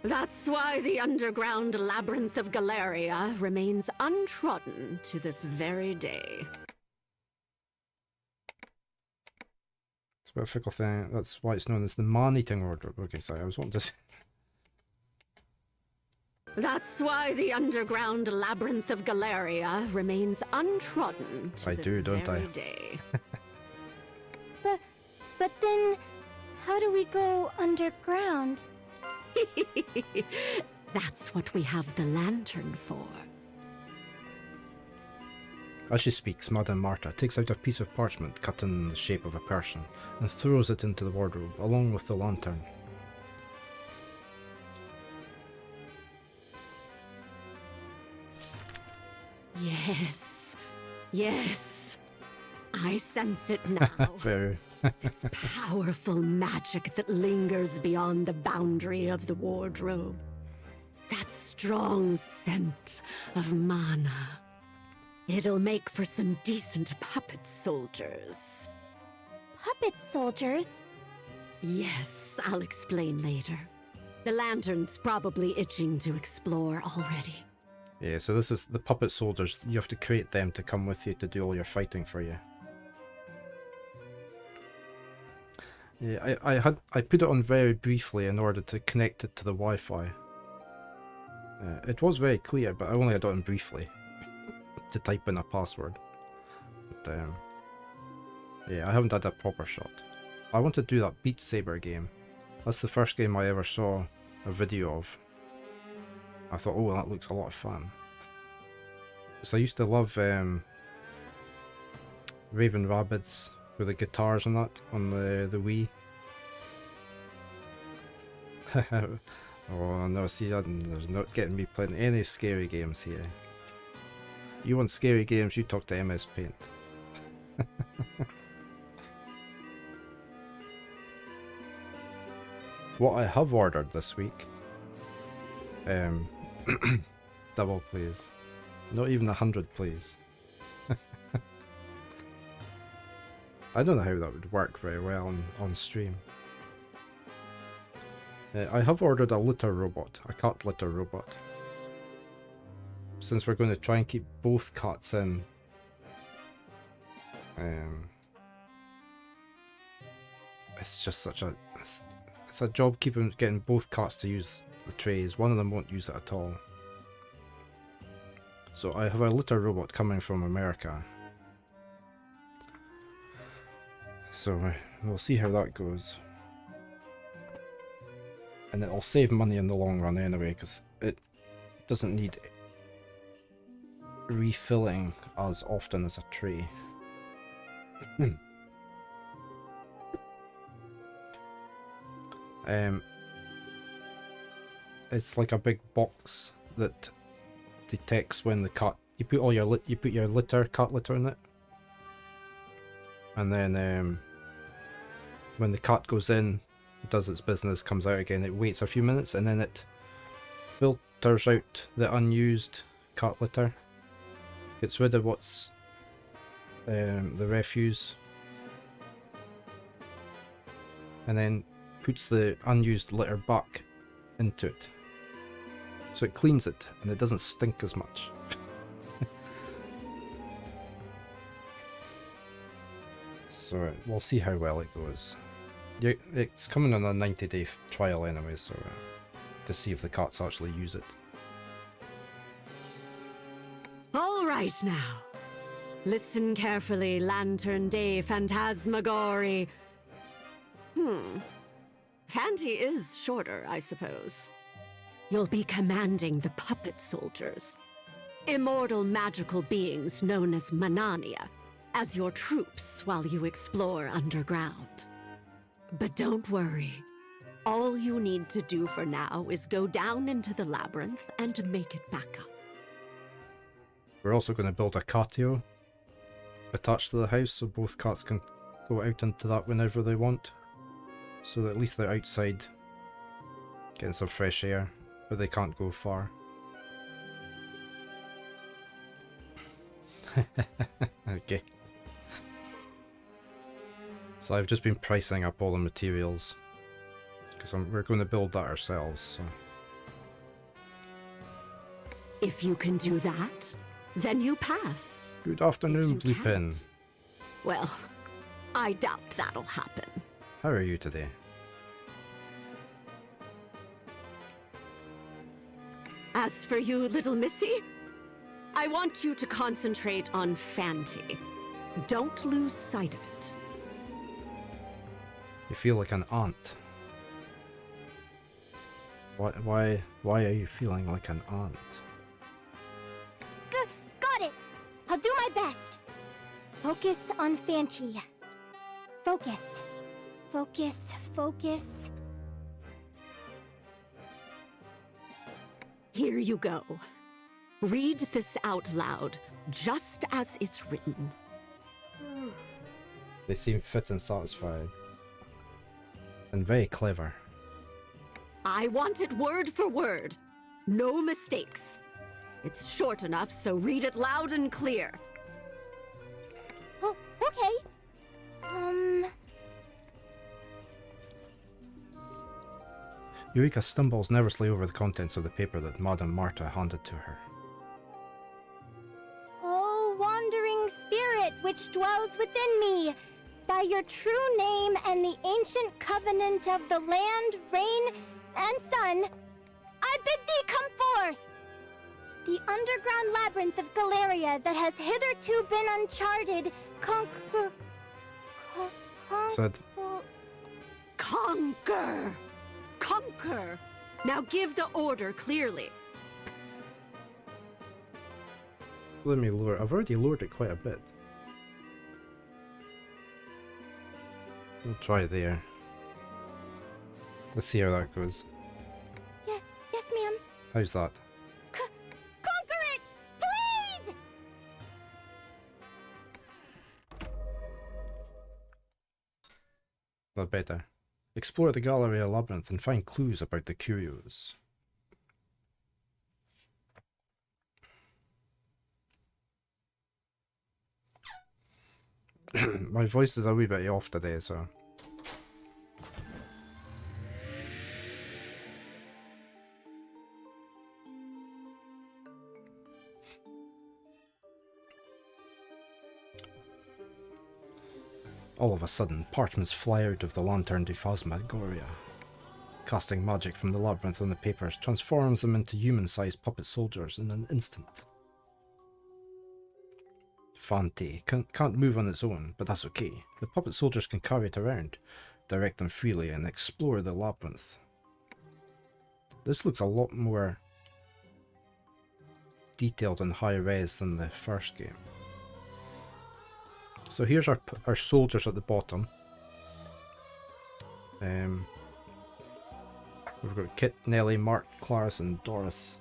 That's why the underground labyrinth of Galleria remains untrodden to this very day. It's a bit of a fickle thing. That's why it's known as the man-eating wardrobe. Okay, sorry, I was wanting to say. That's why the underground labyrinth of Galleria remains untrodden to I this do, don't very I? day. But then, how do we go underground? That's what we have the lantern for. As she speaks, Madame Marta takes out a piece of parchment cut in the shape of a person and throws it into the wardrobe, along with the lantern. Yes, yes, I sense it now. Very. This powerful magic that lingers beyond the boundary of the wardrobe. That strong scent of mana. It'll make for some decent puppet soldiers. Puppet soldiers? Yes, I'll explain later. The lantern's probably itching to explore already. Yeah, so this is the puppet soldiers. You have to create them to come with you to do all your fighting for you. Yeah, I put it on very briefly in order to connect it to the Wi-Fi. It was very clear, but I only had it on briefly to type in a password. But yeah, I haven't had a proper shot. I want to do that Beat Saber game. That's the first game I ever saw a video of. I thought, oh, that looks a lot of fun. Because I used to love Raven Rabbids with the guitars and that on the Wii. Oh no, see, they're not getting me playing any scary games here. You want scary games, you talk to MS Paint. What I have ordered this week, double please, not even 100 please. I don't know how that would work very well on stream. I have ordered a litter robot, a cat litter robot. Since we're going to try and keep both cats in. It's just such a... It's a job getting both cats to use the trays. One of them won't use it at all. So I have a litter robot coming from America. So we'll see how that goes. And it'll save money in the long run anyway, because it doesn't need refilling as often as a tray. It's like a big box that detects when the cat... You put your litter, cat litter in it. And then when the cat goes in, does its business, comes out again, it waits a few minutes and then it filters out the unused cat litter, gets rid of what's the refuse, and then puts the unused litter back into it. So it cleans it and it doesn't stink as much. So we'll see how well it goes. Yeah, it's coming on a 90-day trial anyway, so to see if the cats actually use it. All right now. Listen carefully, Lantern Day Phantasmagory. Fanty is shorter, I suppose. You'll be commanding the puppet soldiers, immortal magical beings known as Manania, as your troops while you explore underground. But don't worry. All you need to do for now is go down into the labyrinth and make it back up. We're also going to build a catio attached to the house so both cats can go out into that whenever they want. So that at least they're outside getting some fresh air, but they can't go far. Okay. So I've just been pricing up all the materials because we're going to build that ourselves. So. If you can do that, then you pass. Good afternoon, If you Bleepin. can't, well, I doubt that'll happen. How are you today? As for you, little missy, I want you to concentrate on Fanty. Don't lose sight of it. You feel like an aunt. Why are you feeling like an aunt? Got it! I'll do my best. Focus on Fanty. Focus. Focus, focus. Here you go. Read this out loud, just as it's written. They seem fit and satisfied. And very clever. I want it word for word. No mistakes. It's short enough, so read it loud and clear. Oh, okay. Eureka stumbles nervously over the contents of the paper that Madame Marta handed to her. Oh, wandering spirit which dwells within me, by your true name and the ancient covenant of the land, rain, and sun, I bid thee come forth! The underground labyrinth of Galleria that has hitherto been uncharted, Said, Conquer! Conquer! Now give the order clearly. let me lower. I've already lowered it quite a bit. We'll try there. Let's see how that goes. Yes, ma'am. How's that? Conquer it! Please! A lot better. Explore the Galleria Labyrinth and find clues about the curios. My voice is a wee bit off today, so... All of a sudden, parchments fly out of the lantern de Phasmagoria. Casting magic from the labyrinth on the papers transforms them into human-sized puppet soldiers in an instant. Fante can't move on its own, but that's okay. The puppet soldiers can carry it around, direct them freely, and explore the labyrinth. This looks a lot more detailed and high-res than the first game. So here's our soldiers at the bottom. We've got Kit, Nellie, Mark, Clarice, and Doris.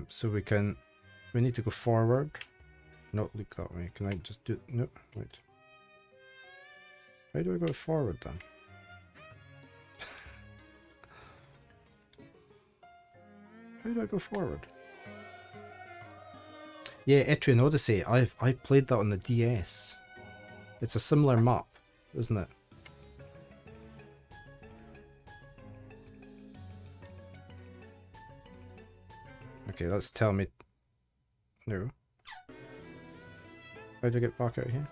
So we need to go forward. Not look that way. Can I just do, no, wait. How do I go forward then? How do I go forward? Yeah, Etrian Odyssey. I played that on the DS. It's a similar map, isn't it? Okay, that's telling me... No. How do I get back out here?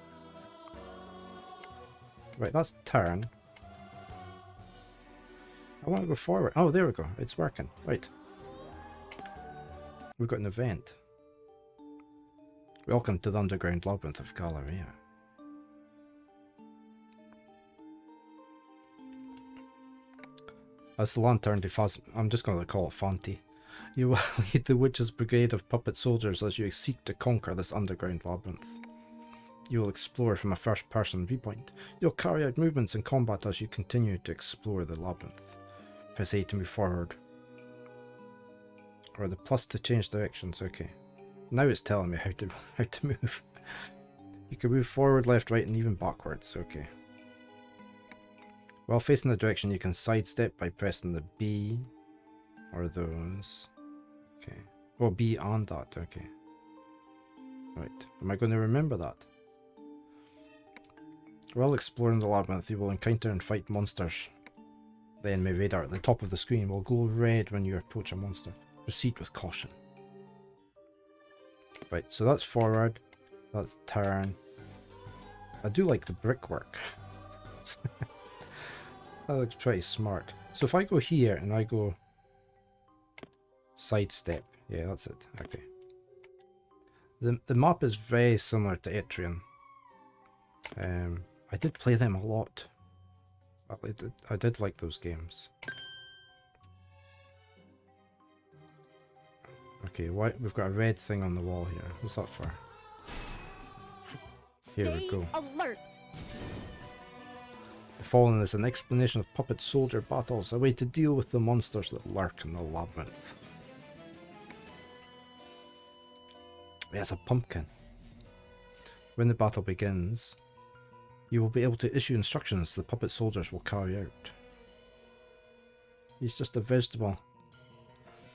Right, that's turn. I want to go forward. Oh, there we go. It's working. Right. We've got an event. Welcome to the underground labyrinth of Galleria. As the lantern defaults, I'm just going to call it Fanti. You will lead the witch's brigade of puppet soldiers as you seek to conquer this underground labyrinth. You will explore from a first-person viewpoint. You'll carry out movements in combat as you continue to explore the labyrinth. Press A to move forward. Or the plus to change directions, okay. Now it's telling me how to move. You can move forward, left, right, and even backwards, okay. While facing the direction, you can sidestep by pressing the B or those. Okay. Oh, B and that, okay. Right. Am I going to remember that? While exploring the labyrinth, you will encounter and fight monsters. The enemy radar at the top of the screen will glow red when you approach a monster. Proceed with caution. Right, so that's forward. That's turn. I do like the brickwork. That looks pretty smart. So if I go here and I go sidestep, yeah, that's it. Okay. The map is very similar to Etrian. I did play them a lot. I did like those games. Okay, we've got a red thing on the wall here. What's that for? Here we go. Alert. The following is an explanation of puppet soldier battles, a way to deal with the monsters that lurk in the labyrinth. There's a pumpkin. When the battle begins, you will be able to issue instructions the puppet soldiers will carry out. He's just a vegetable.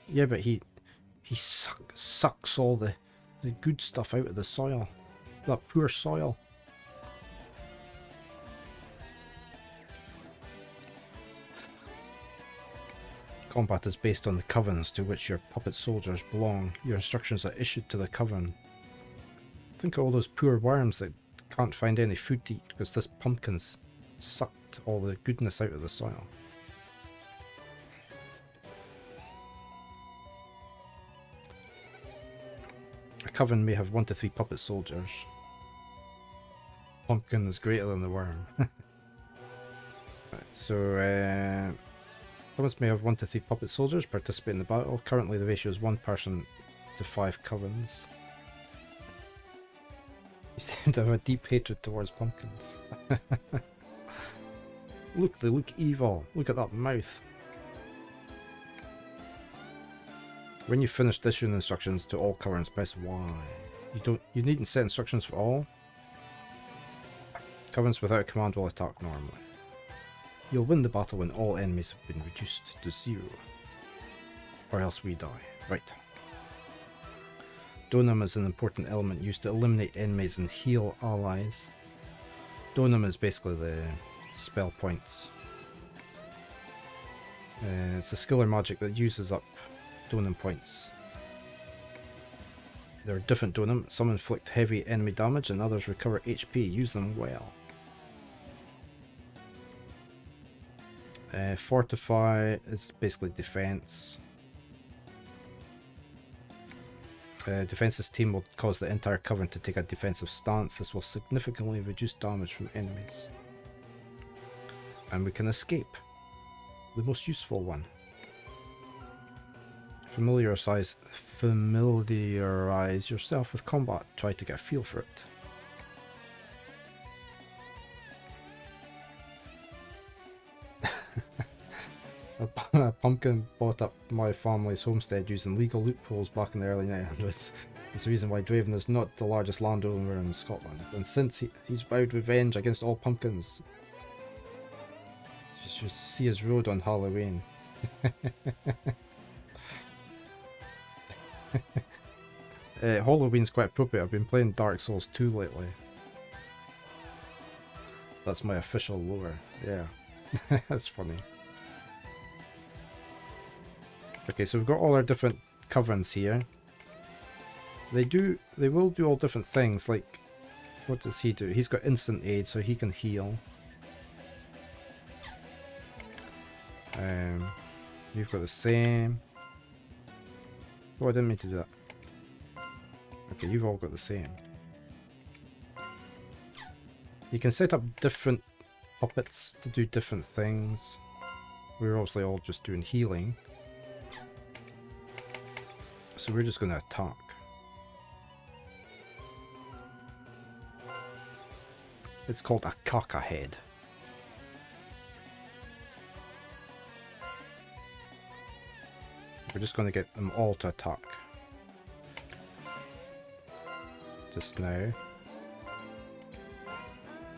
Yeah, but he sucks all the good stuff out of the soil. That poor soil. Combat is based on the covens to which your puppet soldiers belong. Your instructions are issued to the coven. Think of all those poor worms that can't find any food to eat because this pumpkin's sucked all the goodness out of the soil. A coven may have 1 to 3 puppet soldiers. Pumpkin is greater than the worm. Right, so, covens may have 1 to 3 puppet soldiers participate in the battle. Currently the ratio is 1 person to 5 covens. You seem to have a deep hatred towards pumpkins. Look, they look evil. Look at that mouth. When you finish issuing instructions to all currents, press Y. You needn't set instructions for all. Currents without a command will attack normally. You'll win the battle when all enemies have been reduced to 0. Or else we die. Right. Donum is an important element used to eliminate enemies and heal allies. Donum is basically the spell points. It's a skill or magic that uses up Donum points. There are different Donum. Some inflict heavy enemy damage and others recover HP. Use them well. Fortify is basically defense. Defense's team will cause the entire coven to take a defensive stance. This will significantly reduce damage from enemies. And we can escape. The most useful one. Familiarize yourself with combat. Try to get a feel for it. A pumpkin bought up my family's homestead using legal loopholes back in the early 900s. It's the reason why Draven is not the largest landowner in Scotland. And since he's vowed revenge against all pumpkins, you should see his road on Halloween. Halloween's quite appropriate. I've been playing Dark Souls 2 lately. That's my official lore. Yeah. That's funny. Okay, so we've got all our different coverings here. They will do all different things, like, what does he do? He's got instant aid, so he can heal. You've got the same. Oh, I didn't mean to do that. Okay, you've all got the same. You can set up different puppets to do different things. We're obviously all just doing healing. So we're just going to attack. It's called a caca head. We're just going to get them all to attack. Just now.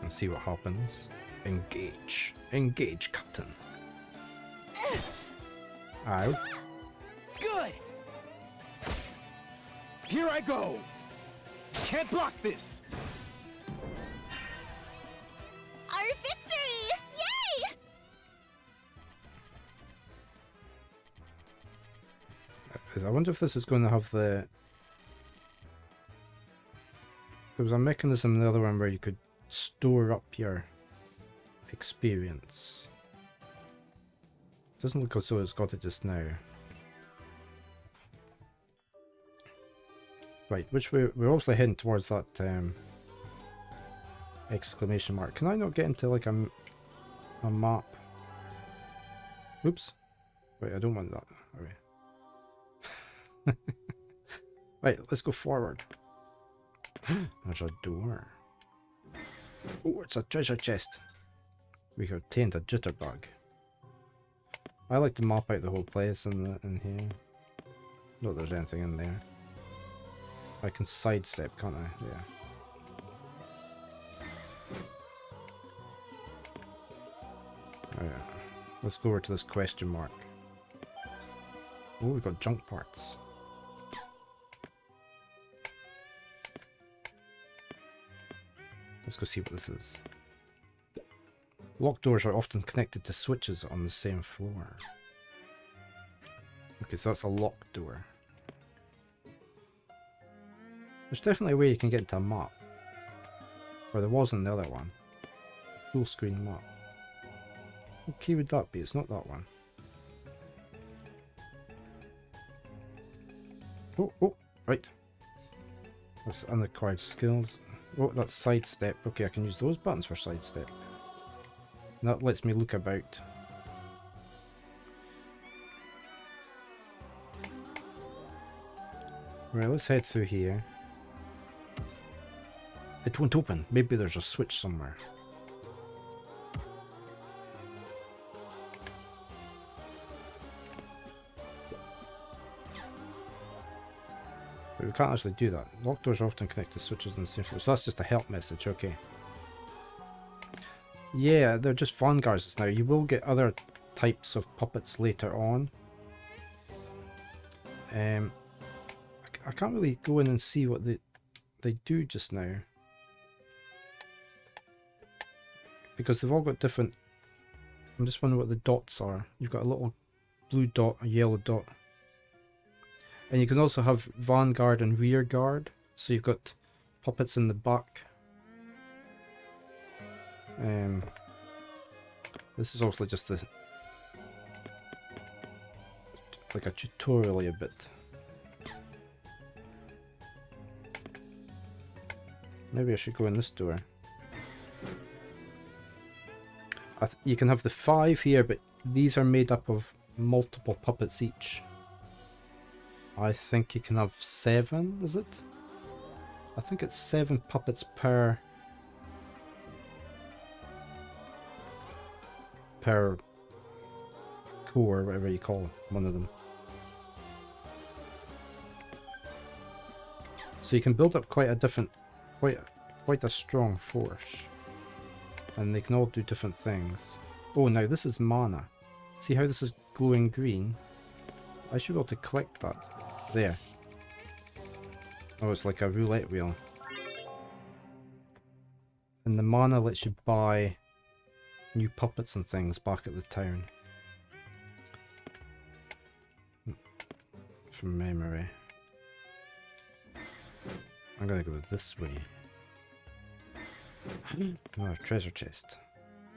And see what happens. Engage. Engage, Captain. Ow. Good! Here I go! Can't block this! Our victory! Yay! I wonder if this is going to have the... There was a mechanism in the other one where you could store up your experience. Doesn't look as though it's got it just now. Right, which way? We're obviously heading towards that exclamation mark. Can I not get into like a map? Oops. Wait, I don't want that. Okay. Right, let's go forward. There's a door. Oh, it's a treasure chest. We have obtained a jitterbug. I like to map out the whole place in here. Not that there's anything in there. I can sidestep, can't I? Yeah. Oh yeah. Let's go over to this question mark. Oh, we've got junk parts. Let's go see what this is. Locked doors are often connected to switches on the same floor. Okay, so that's a locked door. There's definitely a way you can get into a map. Or there was in the other one. Full screen map. What key would that be? It's not that one. Oh, right. That's unacquired skills. Oh, that's sidestep. Okay, I can use those buttons for sidestep. And that lets me look about. Right, let's head through here. It won't open. Maybe there's a switch somewhere. But we can't actually do that. Locked doors are often connect to switches in the same floor. So that's just a help message, okay. Yeah, they're just vanguards now. You will get other types of puppets later on. I can't really go in and see what they do just now. Because they've all got different... I'm just wondering what the dots are. You've got a little blue dot, a yellow dot. And you can also have vanguard and rear guard. So you've got puppets in the back. This is obviously just like a tutorial a bit. Maybe I should go in this door. You can have the 5 here, but these are made up of multiple puppets each. I think you can have 7, is it? I think it's 7 puppets per core, whatever you call one of them. So you can build up quite a different, quite a strong force. And they can all do different things. Oh, now this is mana. See how this is glowing green? I should be able to collect that. There. Oh, it's like a roulette wheel. And the mana lets you buy new puppets and things back at the town. From memory. I'm gonna go this way. Oh, a treasure chest.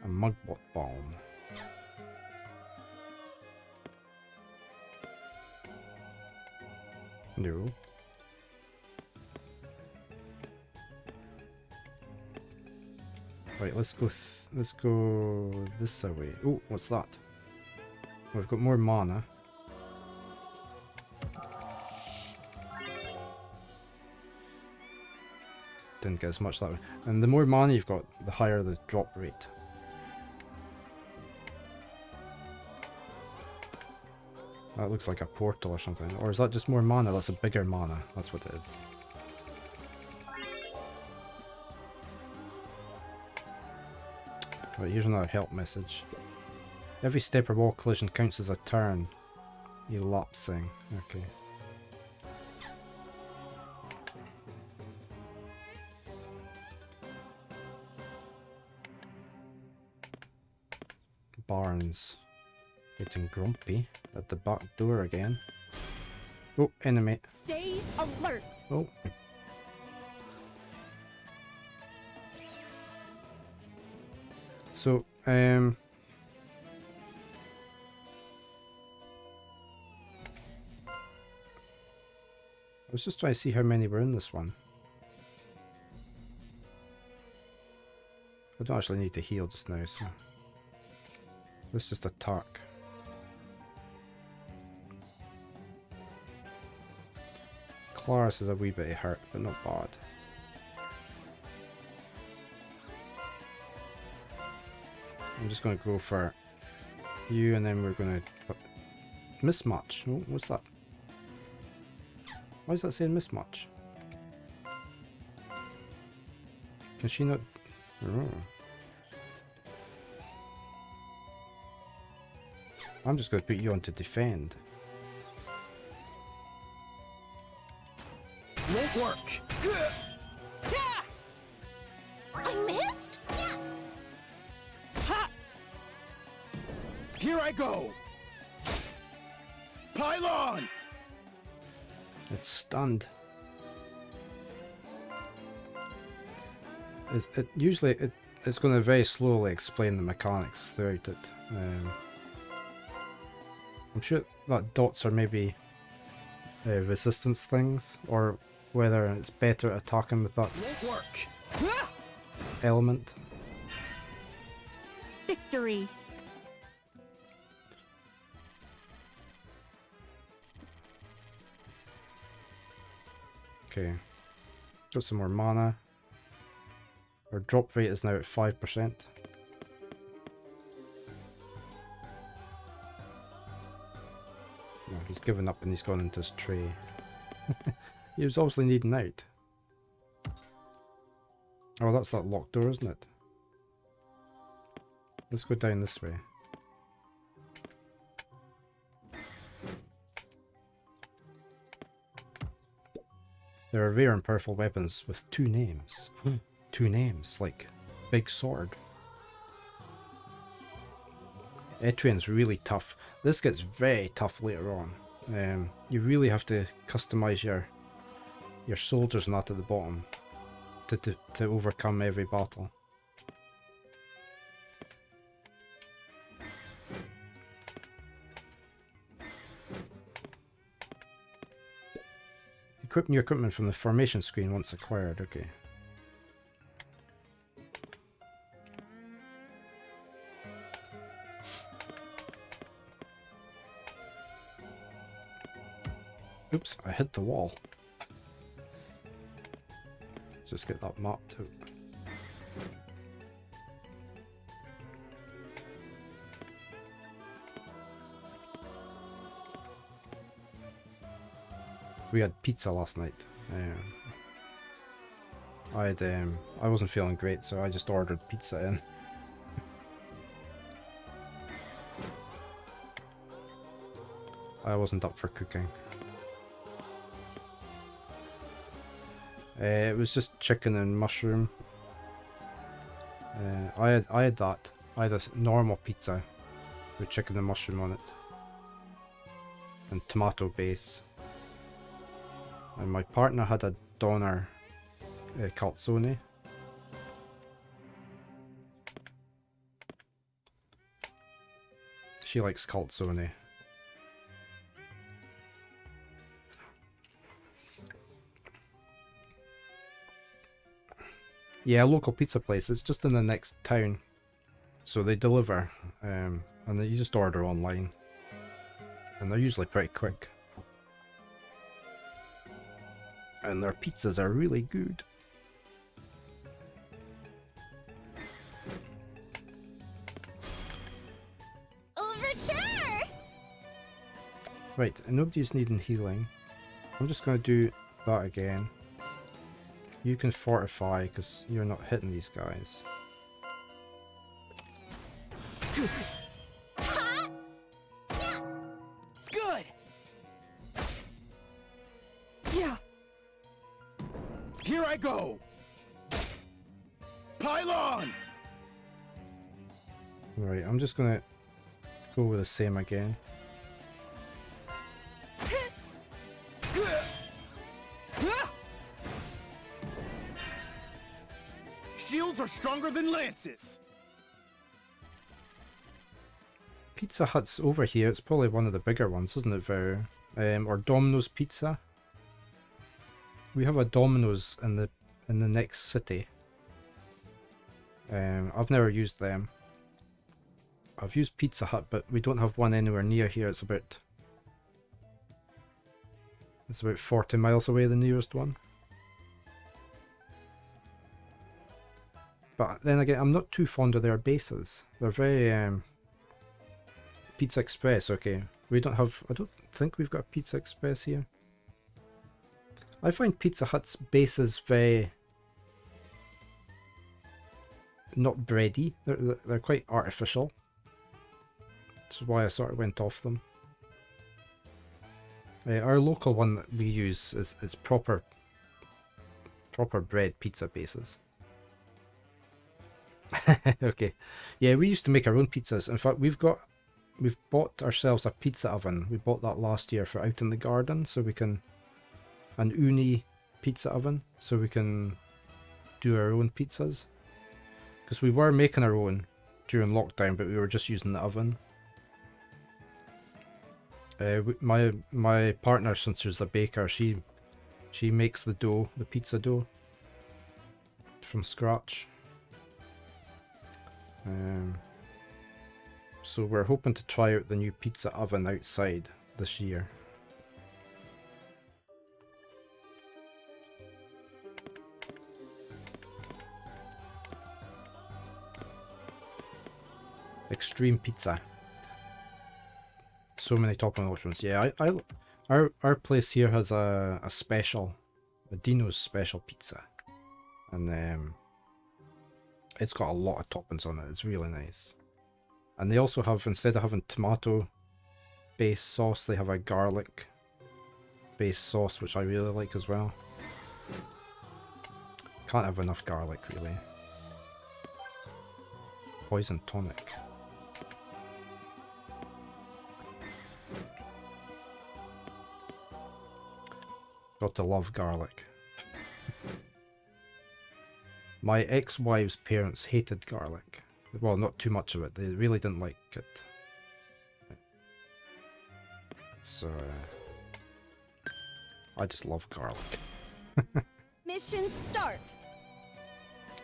A mugwort balm. No. Right, let's go this way. Oh, what's that? We've got more mana. Didn't get as much that way. And the more mana you've got, the higher the drop rate. That looks like a portal or something. Or is that just more mana? That's a bigger mana. That's what it is. Right, here's another help message. Every step or wall collision counts as a turn. Elapsing. Okay. Barnes. Getting grumpy at the back door again. Oh, enemy. Stay alert. Oh. So, I was just trying to see how many were in this one. I don't actually need to heal just now, so let's just attack. Claris is a wee bit hurt, but not bad. I'm just going to go for you, and then we're going to mismatch. Oh, what's that? Why is that saying mismatch? Can she not? Oh. I'm just going to put you on to defend. Won't work. I missed? Yeah. Ha! Here I go. Pylon. It's stunned. Usually it's going to very slowly explain the mechanics throughout it. I'm sure that dots are maybe resistance things, or whether it's better attacking with that Won't work. element. Victory. Okay, got some more mana. Our drop rate is now at 5%. No, he's given up and he's gone into his tray. He was obviously needing out. Oh, that's that locked door, isn't it? Let's go down this way. There are rare and powerful weapons with 2 names. 2 names, like big sword. Etrian's really tough. This gets very tough later on. You really have to customize your soldiers and that at the bottom to overcome every battle. Equip new equipment from the formation screen once acquired. Okay. Oops, I hit the wall. Let's just get that mapped out. We had pizza last night. I wasn't feeling great, so I just ordered pizza in. I wasn't up for cooking. It was just chicken and mushroom. I had that. I had a normal pizza with chicken and mushroom on it, and tomato base. And my partner had a doner calzone. She likes calzone. Yeah, local pizza place. It's just in the next town, so they deliver, and you just order online, and they're usually pretty quick. And their pizzas are really good. Overture! Right, and nobody's needing healing. I'm just going to do that again. You can fortify because you're not hitting these guys. Good! Yeah! Here I go! Pylon! Right, I'm just going to go with the same again. Shields are stronger than lances! Pizza Hut's over here. It's probably one of the bigger ones, isn't it, Vero? Or Domino's Pizza. We have a Domino's in the next city. I've never used them. I've used Pizza Hut, but we don't have one anywhere near here. It's about 40 miles away, the nearest one. But then again, I'm not too fond of their bases. They're very Pizza Express. Okay, we don't have. I don't think we've got a Pizza Express here. I find Pizza Hut's bases very not bready. They're quite artificial. That's why I sort of went off them. Our local one that we use is proper bread pizza bases. Okay, yeah, we used to make our own pizzas. In fact, we've bought ourselves a pizza oven. We bought that last year for out in the garden, so we can an uni pizza oven, so we can do our own pizzas. Because we were making our own during lockdown, but we were just using the oven. My partner, since she's a baker, she makes the dough, the pizza dough, from scratch. So we're hoping to try out the new pizza oven outside this year. extreme pizza. So many topping options. Yeah, our place here has a special, a Dino's special pizza, and it's got a lot of toppings on it. It's really nice. And they also have, instead of having tomato based sauce, they have a garlic based sauce, which I really like as well. Can't have enough garlic, really. Poison tonic. Got to love garlic. My ex-wife's parents hated garlic. Well, not too much of it. They really didn't like it. So, I just love garlic. Mission start.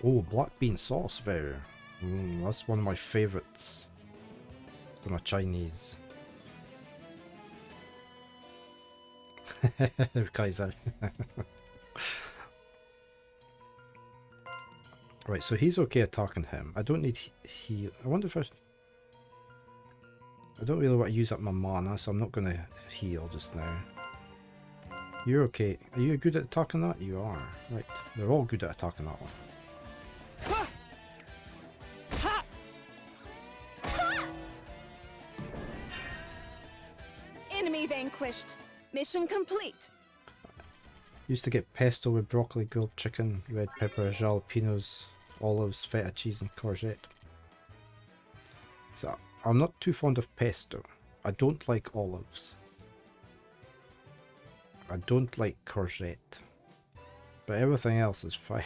Oh, black bean sauce, very. That's one of my favorites. For my Chinese. Kaiser. Right, so he's okay attacking him. I don't need heal. I wonder if I don't really want to use up my mana, so I'm not going to heal just now. You're okay. Are you good at attacking that? You are. Right. They're all good at attacking that one. Enemy vanquished. Mission complete. Used to get pesto with broccoli, grilled chicken, red pepper, jalapenos, olives, feta cheese and courgette. So I'm not too fond of pesto. I don't like olives. I don't like courgette. But everything else is fine.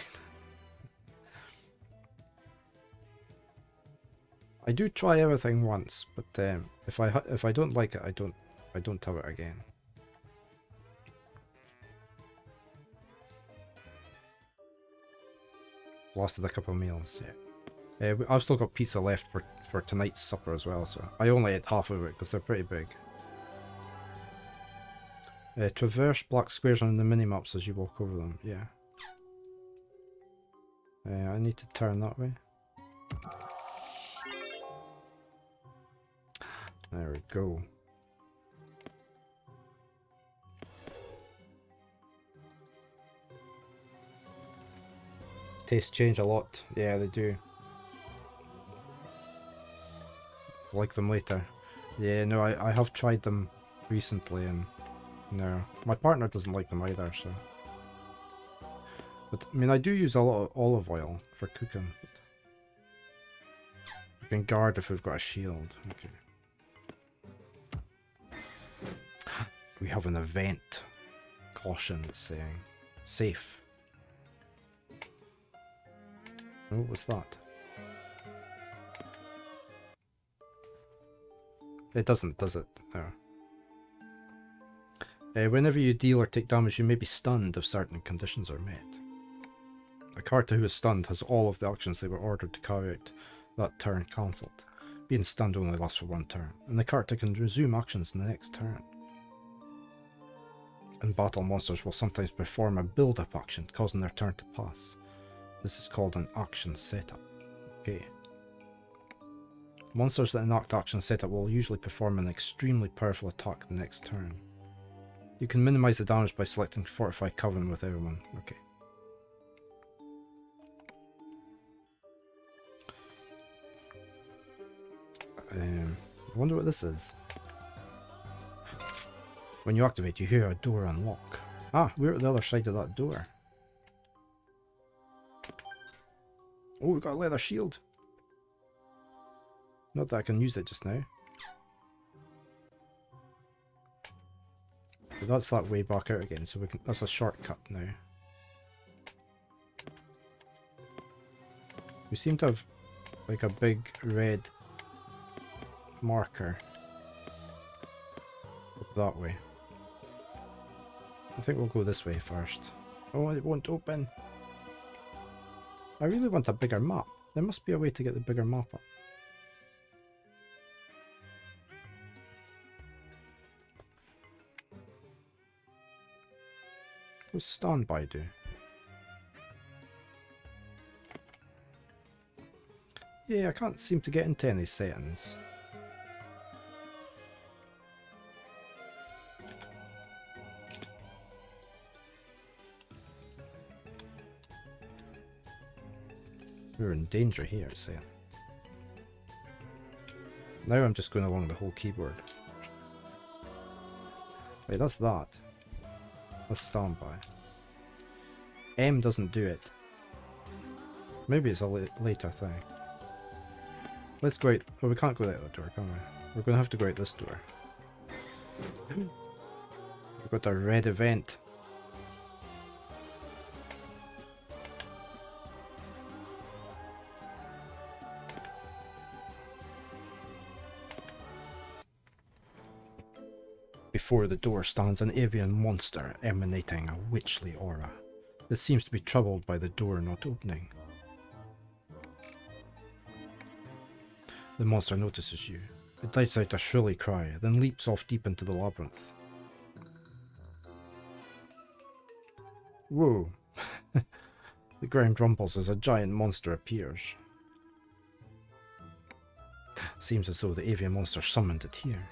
I do try everything once, but if I don't like it, I don't have it again. Lasted a couple of meals, yeah. I've still got pizza left for tonight's supper as well, so I only ate half of it because they're pretty big. Traverse black squares on the mini-maps as you walk over them, yeah. I need to turn that way. There we go. Tastes change a lot. Yeah, they do. Like them later. Yeah, no, I have tried them recently and no. My partner doesn't like them either, so. But, I mean, I do use a lot of olive oil for cooking. But you can guard if we've got a shield. Okay. We have an event. Caution, it's saying. Safe. Oh, what was that? It doesn't, does it? No. Whenever you deal or take damage, you may be stunned if certain conditions are met. A character who is stunned has all of the actions they were ordered to carry out that turn cancelled. Being stunned only lasts for one turn, and the character can resume actions in the next turn. In battle, monsters will sometimes perform a build-up action, causing their turn to pass. This is called an action setup. Okay. Monsters that enact action setup will usually perform an extremely powerful attack the next turn. You can minimize the damage by selecting Fortify Coven with everyone. Okay. I wonder what this is. When you activate, you hear a door unlock. Ah, we're at the other side of that door. Oh, we got a leather shield. Not that I can use it just now. But that's that way back out again, so we can. That's a shortcut now. We seem to have like a big red marker up that way. I think we'll go this way first. Oh, it won't open. I really want a bigger map. There must be a way to get the bigger map up. What's standby do? Yeah, I can't seem to get into any settings. We're in danger here, it's saying. Now I'm just going along the whole keyboard. Wait, that's that. That's standby. M doesn't do it. Maybe it's a later thing. Let's go out. Oh, we can't go out that door, can we? We're going to have to go out this door. We've got a red event. Before the door stands an avian monster emanating a witchly aura. It seems to be troubled by the door not opening. The monster notices you. It lets out a shrilly cry, then leaps off deep into the labyrinth. Whoa! The ground rumbles as a giant monster appears. Seems as though the avian monster summoned it here.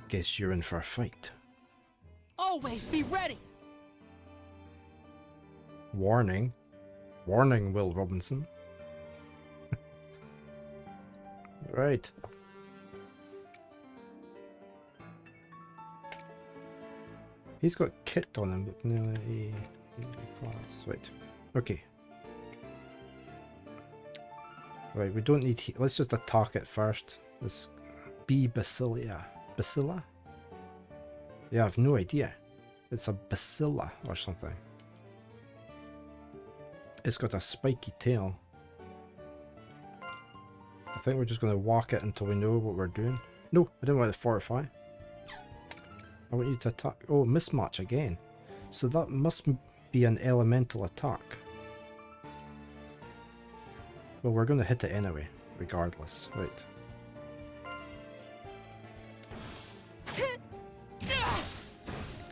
Guess you're in for a fight. Always be ready! Warning. Warning, Will Robinson. Right. He's got kit on him, but no a class. Right. Okay. Right, we don't need... Let's just attack it first. This B Basilia. Bacilla? Yeah, I've no idea. It's a bacilla or something. It's got a spiky tail. I think we're just going to walk it until we know what we're doing. No, I don't want to fortify. I want you to attack. Oh, mismatch again. So that must be an elemental attack. Well, we're going to hit it anyway, regardless. Right.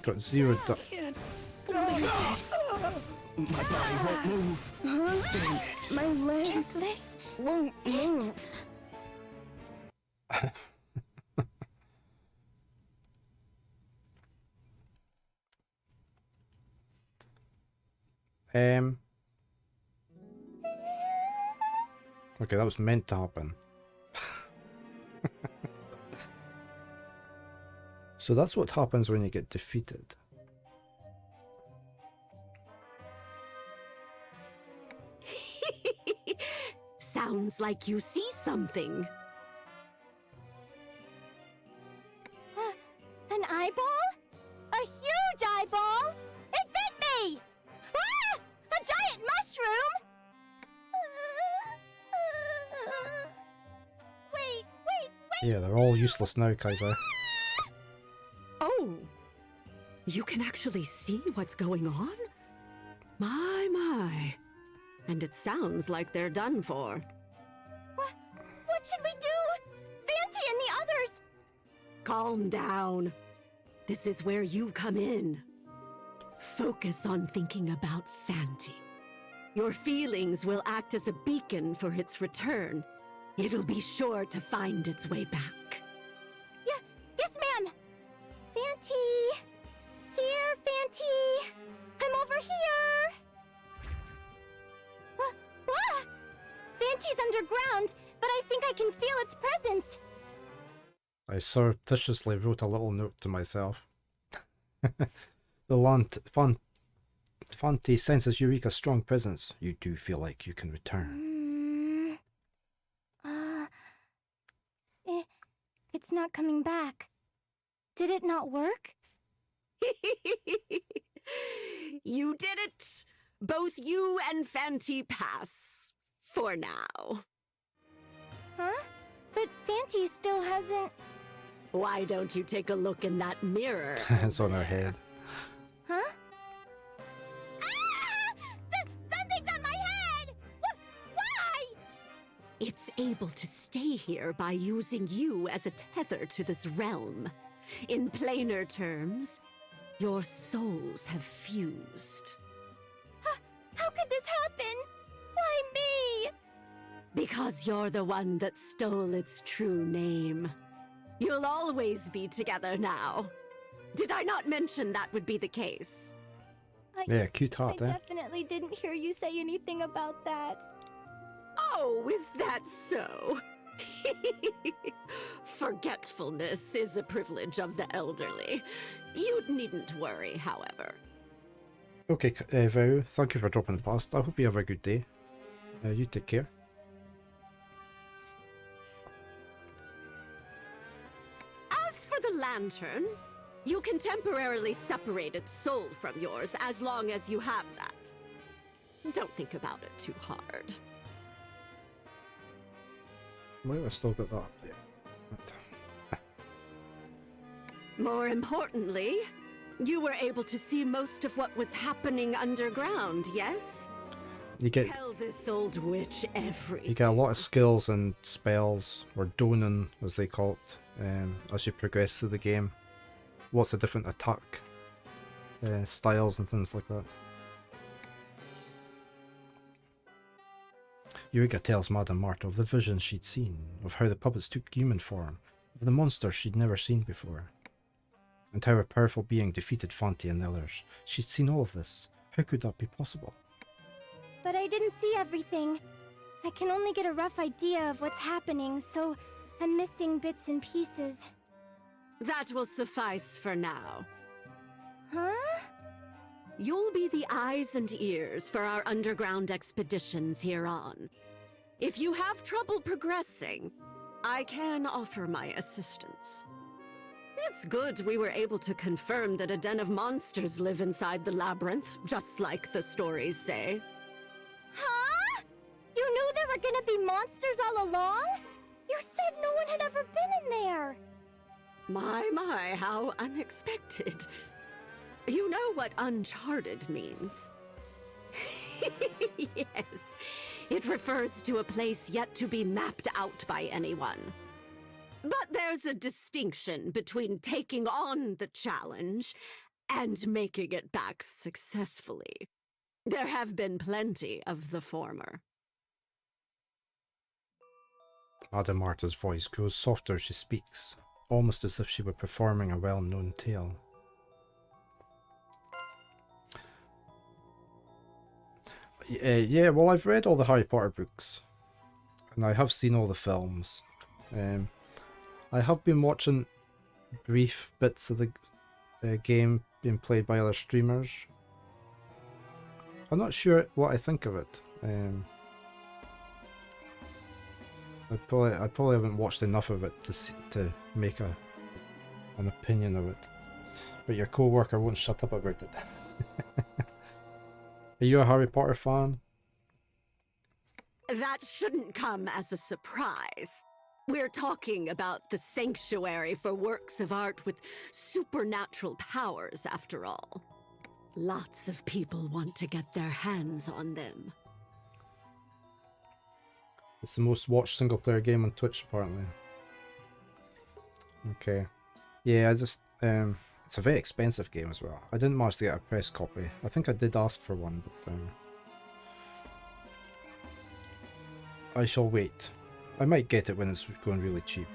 Got zero. My body won't move. Dang it. My legs won't move. Okay, that was meant to happen. So that's what happens when you get defeated. Sounds like you see something. An eyeball? A huge eyeball? It bit me! Ah! A giant mushroom? Wait. Yeah, they're all useless now, Kaiser. Oh, you can actually see what's going on? My. And it sounds like they're done for. What should we do? Vanty and the others! Calm down. This is where you come in. Focus on thinking about Fanti. Your feelings will act as a beacon for its return. It'll be sure to find its way back. Yes, ma'am! Vanty! Here, Vanty! I'm over here! Vanty's underground, but I think I can feel its presence. I surreptitiously wrote a little note to myself. Fanti senses Eureka's strong presence. You do feel like you can return. It's not coming back. Did it not work? You did it! Both you and Fanti pass. For now. Huh? But Fanty still hasn't... Why don't you take a look in that mirror? It's on her head. Huh? Something's on my head! Why? It's able to stay here by using you as a tether to this realm. In plainer terms, your souls have fused. How could this happen? Why me? Because you're the one that stole its true name. You'll always be together now. Did I not mention that would be the case? Yeah, cute I heart, eh? definitely didn't hear you say anything about that. Oh, is that so? Forgetfulness is a privilege of the elderly. You needn't worry, however. Okay, Vau, thank you for dropping past. I hope you have a good day. You take care. As for the lantern, you can temporarily separate its soul from yours as long as you have that. Don't think about it too hard. Well, I still got that up there. But, More importantly, you were able to see most of what was happening underground, yes? you get Tell this old witch everything. you get a lot of skills and spells, or donin as they call it, as you progress through the game. Lots of different attack styles and things like that. Eureka tells Madame Marta of the visions she'd seen, of how the puppets took human form, of the monsters she'd never seen before, and how a powerful being defeated Fanti and the others. She'd seen all of this. How could that be possible? But I didn't see everything. I can only get a rough idea of what's happening, so I'm missing bits and pieces. That will suffice for now. Huh? You'll be the eyes and ears for our underground expeditions here on. If you have trouble progressing, I can offer my assistance. It's good we were able to confirm that a den of monsters live inside the labyrinth, just like the stories say. Huh? You knew there were gonna be monsters all along? You said no one had ever been in there. My, how unexpected. You know what uncharted means? Yes, it refers to a place yet to be mapped out by anyone. But there's a distinction between taking on the challenge and making it back successfully. There have been plenty of the former. Madame Marta's voice grows softer as she speaks, almost as if she were performing a well-known tale. Yeah, well, I've read all the Harry Potter books, and I have seen all the films. I have been watching brief bits of the game being played by other streamers. I'm not sure what I think of it. I probably haven't watched enough of it to make an opinion of it. But your co-worker won't shut up about it. Are you a Harry Potter fan? That shouldn't come as a surprise. We're talking about the sanctuary for works of art with supernatural powers, after all. Lots of people want to get their hands on them. It's the most watched single-player game on Twitch, apparently. Okay. Yeah, it's a very expensive game as well. I didn't manage to get a press copy. I think I did ask for one, but I shall wait. I might get it when it's going really cheap.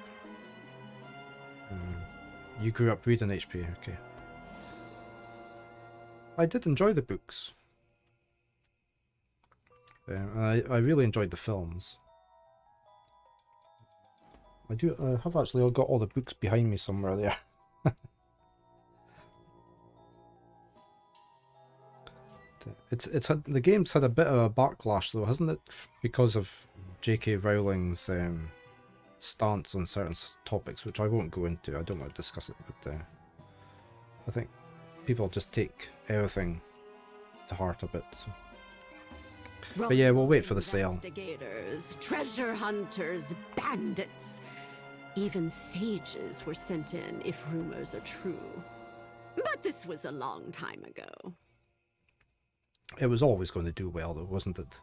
You grew up reading HP, okay. I did enjoy the books. I really enjoyed the films. I have actually got all the books behind me somewhere there. The game's had a bit of a backlash though, hasn't it? Because of J.K. Rowling's stance on certain topics, which I won't go into. I don't want to discuss it, but I think people just take everything to heart a bit. So. But yeah, we'll wait for the sale. Investigators, treasure hunters, bandits. Even sages were sent in if rumors are true. But this was a long time ago. It was always going to do well though, wasn't it?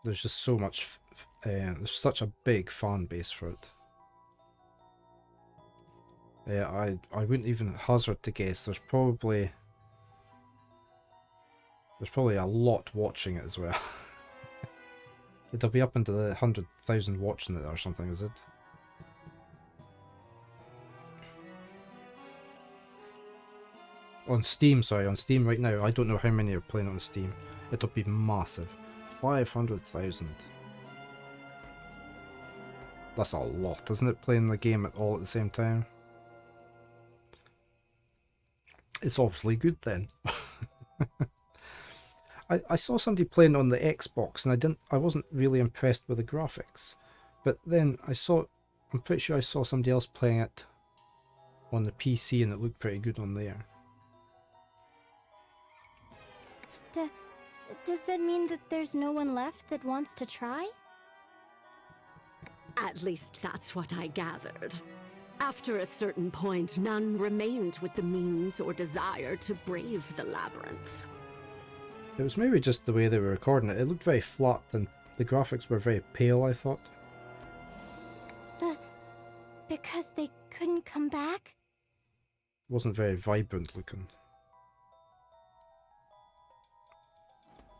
There's just so much, there's such a big fan base for it. I wouldn't even hazard to guess. There's probably a lot watching it as well. It'll be up into the 100,000 watching it or something, is it? On Steam, sorry, on Steam right now. I don't know how many are playing on Steam. It'll be massive. 500,000. That's a lot, isn't it, playing the game at all at the same time? It's obviously good then. I saw somebody playing on the Xbox and I wasn't really impressed with the graphics. But then I'm pretty sure I saw somebody else playing it on the PC and it looked pretty good on there. Does that mean that there's no one left that wants to try? At least that's what I gathered. After a certain point, none remained with the means or desire to brave the labyrinth. It was maybe just the way they were recording it. It looked very flat and the graphics were very pale, I thought. Because they couldn't come back? It wasn't very vibrant looking.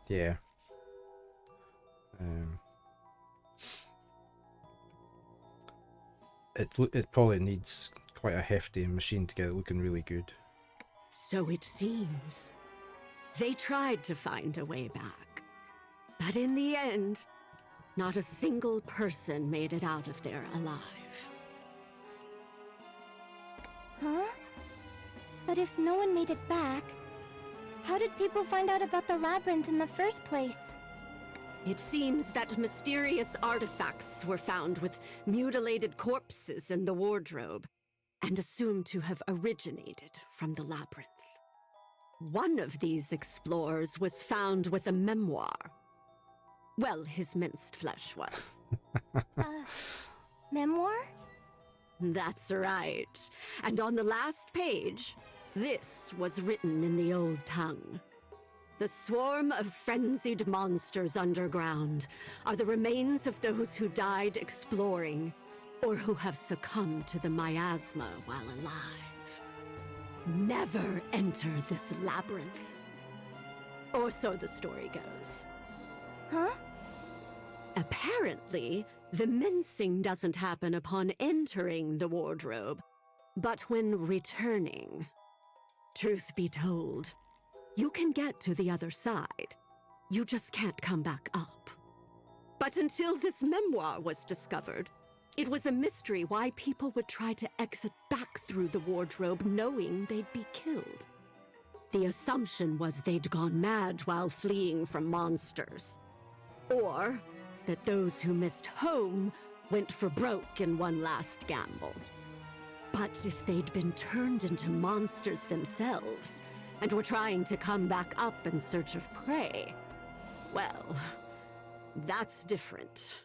Yeah. It probably needs quite a hefty machine to get it looking really good. So it seems. They tried to find a way back. But in the end, not a single person made it out of there alive. Huh? But if no one made it back, how did people find out about the labyrinth in the first place? It seems that mysterious artifacts were found with mutilated corpses in the wardrobe, and assumed to have originated from the labyrinth. One of these explorers was found with a memoir. Well, his minced flesh was. Memoir? That's right. And on the last page, this was written in the old tongue. The swarm of frenzied monsters underground are the remains of those who died exploring, or who have succumbed to the miasma while alive. Never enter this labyrinth. Or so the story goes. Huh? Apparently, the mincing doesn't happen upon entering the wardrobe, but when returning. Truth be told, you can get to the other side. You just can't come back up. But until this memoir was discovered, it was a mystery why people would try to exit back through the wardrobe knowing they'd be killed. The assumption was they'd gone mad while fleeing from monsters. Or that those who missed home went for broke in one last gamble. But if they'd been turned into monsters themselves, and were trying to come back up in search of prey, well, that's different.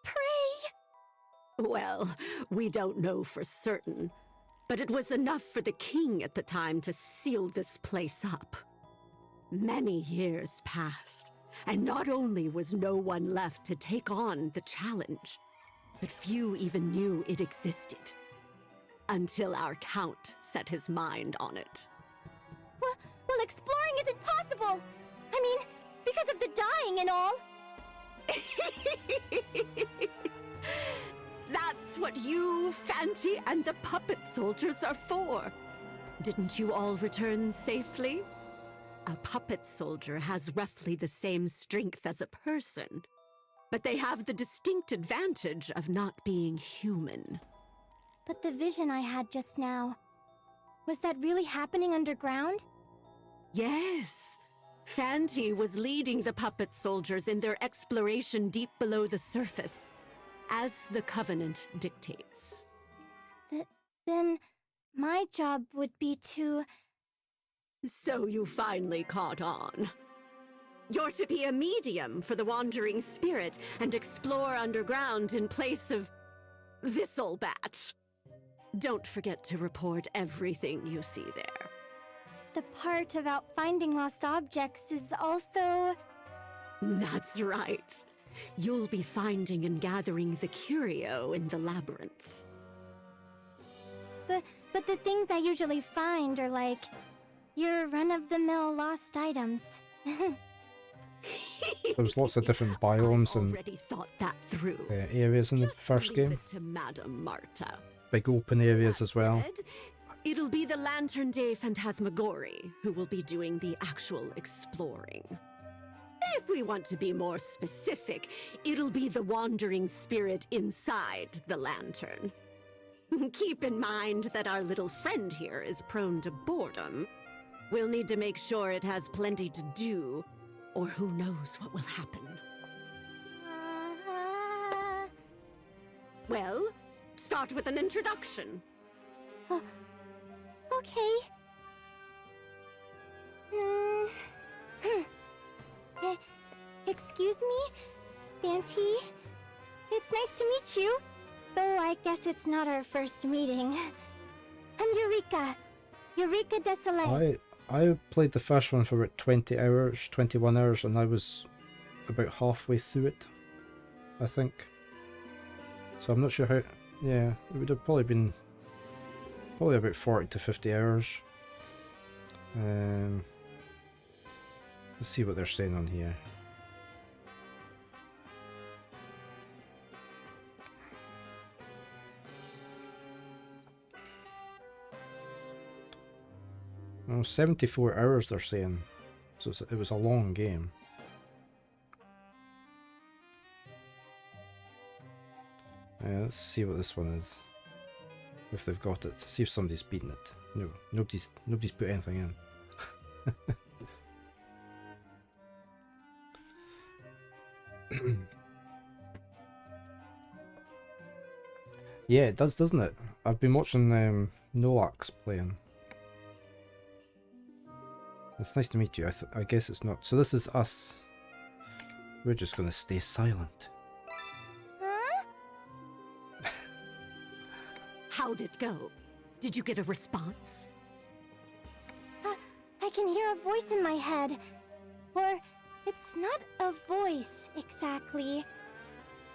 Prey? Well, we don't know for certain, but it was enough for the king at the time to seal this place up. Many years passed, and not only was no one left to take on the challenge, but few even knew it existed. Until our count set his mind on it. Well, exploring isn't possible! I mean, because of the dying and all! That's what you, Fanty, and the puppet soldiers are for. Didn't you all return safely? A puppet soldier has roughly the same strength as a person, but they have the distinct advantage of not being human. But the vision I had just now, was that really happening underground? Yes. Fanty was leading the puppet soldiers in their exploration deep below the surface, as the Covenant dictates. Then my job would be to... So you finally caught on. You're to be a medium for the wandering spirit and explore underground in place of this old bat. Don't forget to report everything you see there. The part about finding lost objects is also... That's right. You'll be finding and gathering the curio in the labyrinth. But the things I usually find are like... your run-of-the-mill lost items. There was lots of different biomes and already thought that through. areas in the Just first leave game. it to Madame Marta. Big open areas That as well. said, it'll be the Lantern Day Phantasmagorie who will be doing the actual exploring. If we want to be more specific, it'll be the wandering spirit inside the lantern. Keep in mind that our little friend here is prone to boredom. We'll need to make sure it has plenty to do, or who knows what will happen. Well, start with an introduction. Okay. Excuse me? Fanty? It's nice to meet you. Though I guess it's not our first meeting. I'm Eureka. Eureka Desolé. I played the first one for about 20 hours, 21 hours, and I was about halfway through it, I think. So I'm not sure how... Yeah, it would have probably been... Probably about 40 to 50 hours. Let's see what they're saying on here. Oh, 74 hours they're saying. So it was a long game. Let's see what this one is. If they've got it. See if somebody's beaten it. No, nobody's put anything in. Yeah, it does, doesn't it? I've been watching Noax playing. It's nice to meet you. I guess it's not. So this is us. We're just gonna stay silent. Huh? How'd it go? Did you get a response? I can hear a voice in my head. Or, it's not a voice, exactly.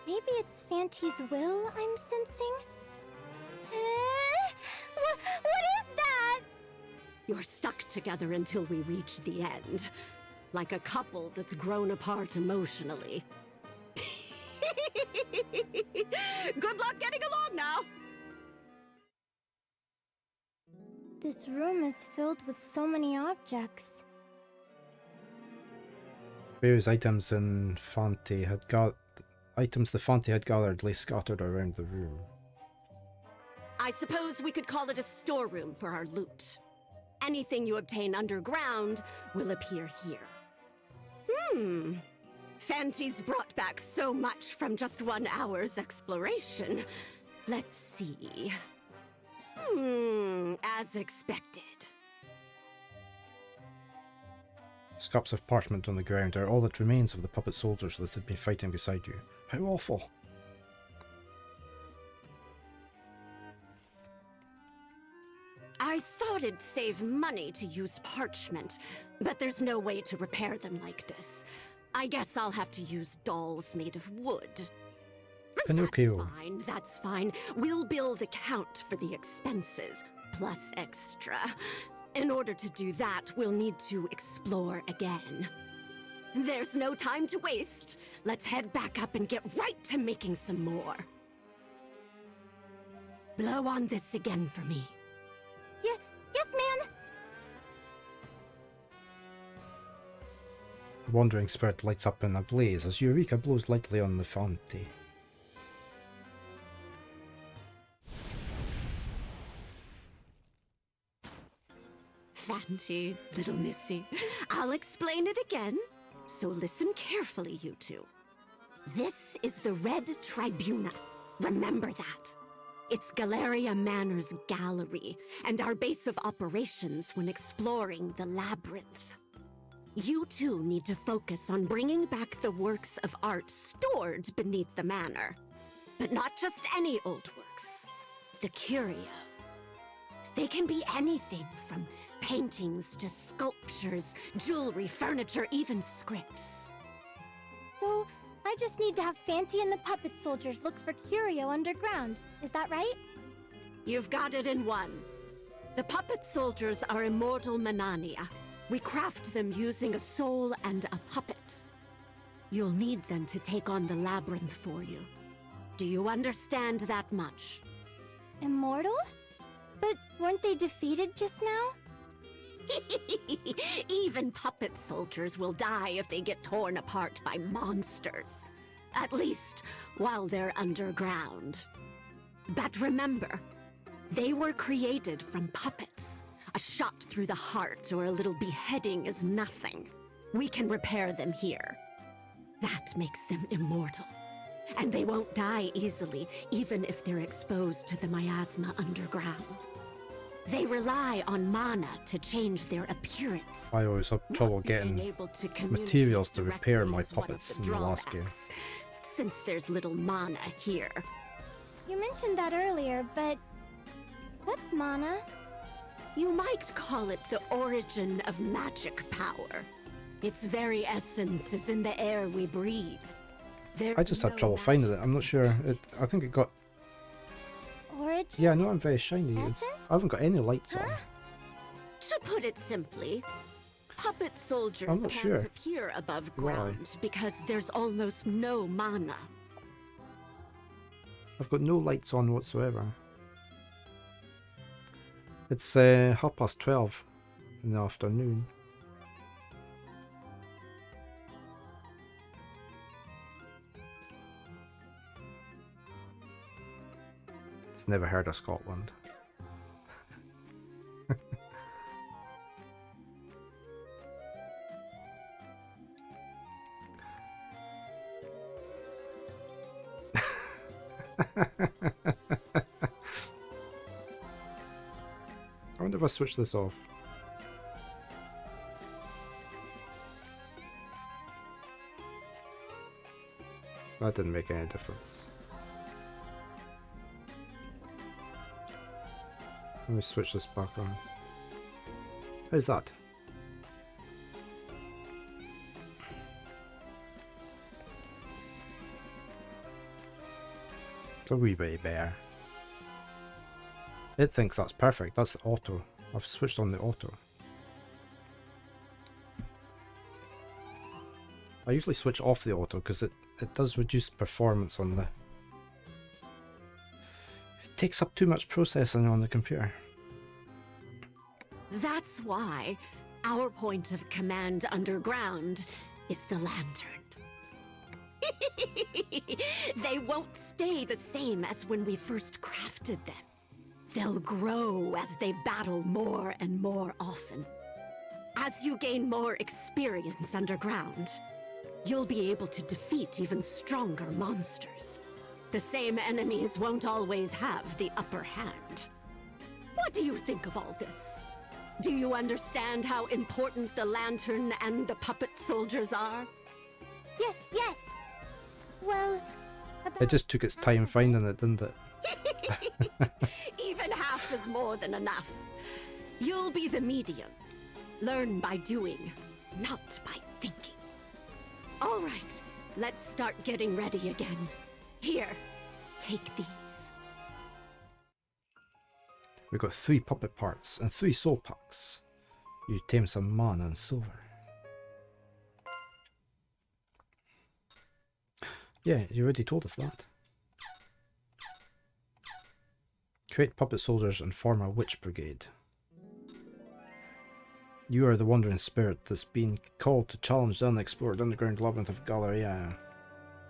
Maybe it's Fanty's will I'm sensing? What is that? You're stuck together until we reach the end. Like a couple that's grown apart emotionally. Good luck getting along now! This room is filled with so many objects. Various items in Fanty had got items the Fanty had gathered lay scattered around the room. I suppose we could call it a storeroom for our loot. Anything you obtain underground will appear here. Fanty's brought back so much from just 1 hour's exploration. Let's see. As expected. Scraps of parchment on the ground are all that remains of the puppet soldiers that had been fighting beside you. How awful! I thought it'd save money to use parchment, but there's no way to repair them like this. I guess I'll have to use dolls made of wood. Pinocchio. That's fine. We'll bill the count for the expenses, plus extra. In order to do that, we'll need to explore again. There's no time to waste. Let's head back up and get right to making some more. Blow on this again for me. Yes, ma'am. The wandering spirit lights up in a blaze as Eureka blows lightly on the Fanty. Fanty, little missy. I'll explain it again, so listen carefully, you two. This is the Red Tribuna. Remember that. It's Galleria Manor's gallery, and our base of operations when exploring the Labyrinth. You two need to focus on bringing back the works of art stored beneath the manor. But not just any old works. The curio. They can be anything from paintings to sculptures, jewelry, furniture, even scripts. So, I just need to have Fanty and the puppet soldiers look for curio underground. Is that right? You've got it in one. The puppet soldiers are immortal manania. We craft them using a soul and a puppet. You'll need them to take on the Labyrinth for you. Do you understand that much? Immortal? But weren't they defeated just now? Even puppet soldiers will die if they get torn apart by monsters. At least, while they're underground. But remember, they were created from puppets. A shot through the heart or a little beheading is nothing. We can repair them here. That makes them immortal. And they won't die easily, even if they're exposed to the miasma underground. They rely on mana to change their appearance. I always have trouble getting materials to repair my puppets in the last game. Since there's little mana here. You mentioned that earlier, but what's mana? You might call it the origin of magic power. Its very essence is in the air we breathe. I just had trouble finding it. I'm not sure. I think it got... Origin? Yeah, I know I'm very shiny. I haven't got any lights on. To put it simply, puppet soldiers I'm not can't sure appear above why. ground because there's almost no mana. I've got no lights on whatsoever. It's 12:30 in the afternoon. It's never heard of Scotland. I wonder if I switch this off. That didn't make any difference. Let me switch this back on. How's that? It's a wee bit better. It thinks that's perfect. That's the auto. I've switched on the auto. I usually switch off the auto because it does reduce performance on the... It takes up too much processing on the computer. That's why our point of command underground is the lantern. They won't stay the same as when we first crafted them. They'll grow as they battle more and more often. As you gain more experience underground, you'll be able to defeat even stronger monsters. The same enemies won't always have the upper hand. What do you think of all this? Do you understand how important the lantern and the puppet soldiers are? Yes. Well, It just took its time finding it, didn't it? Even half is more than enough. You'll be the medium. Learn by doing, not by thinking. All right, let's start getting ready again. Here, take these. We've got 3 puppet parts and 3 soul packs. You tame some mana and silver. Yeah, you already told us that. Create puppet soldiers and form a witch brigade. You are the wandering spirit that's been called to challenge the unexplored underground labyrinth of Galleria.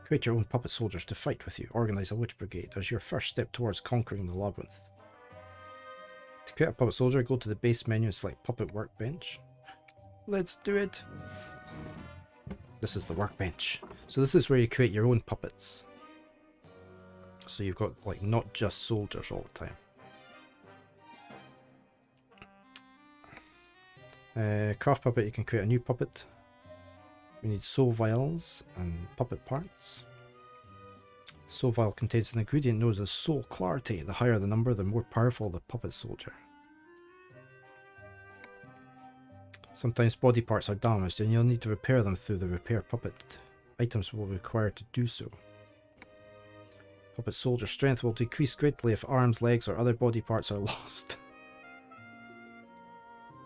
Create your own puppet soldiers to fight with you. Organize a witch brigade as your first step towards conquering the labyrinth. To create a puppet soldier, go to the base menu and select Puppet Workbench. Let's do it! This is the workbench. So this is where you create your own puppets. So you've got like not just soldiers all the time. Craft puppet, you can create a new puppet. We need soul vials and puppet parts. Soul vial contains an ingredient known as soul clarity. The higher the number, the more powerful the puppet soldier. Sometimes body parts are damaged and you'll need to repair them through the repair puppet. Items will be required to do so. Puppet soldier strength will decrease greatly if arms, legs or other body parts are lost.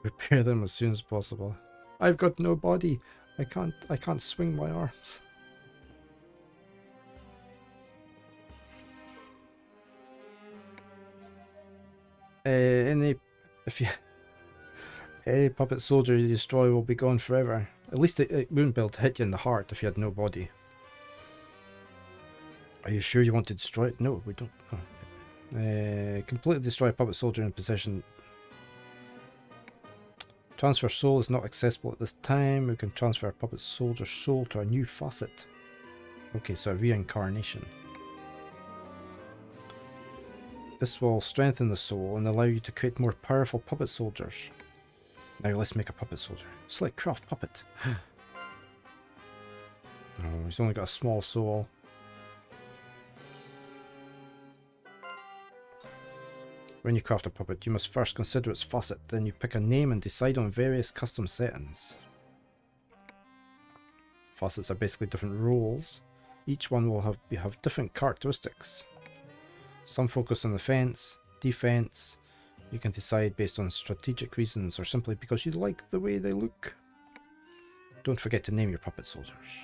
Repair them as soon as possible. I've got no body. I can't swing my arms. Any if you any puppet soldier you destroy will be gone forever. At least it wouldn't be able to hit you in the heart if you had no body. Are you sure you want to destroy it? No, we don't. Oh. Completely destroy a puppet soldier in possession. Transfer soul is not accessible at this time. We can transfer a puppet soldier's soul to a new faucet. Okay, so reincarnation. This will strengthen the soul and allow you to create more powerful puppet soldiers. Now let's make a puppet soldier. Select craft puppet. Oh, he's only got a small soul. When you craft a puppet, you must first consider its facet, then you pick a name and decide on various custom settings. Facets are basically different roles. Each one will have different characteristics. Some focus on offense, defense. You can decide based on strategic reasons or simply because you like the way they look. Don't forget to name your puppet soldiers.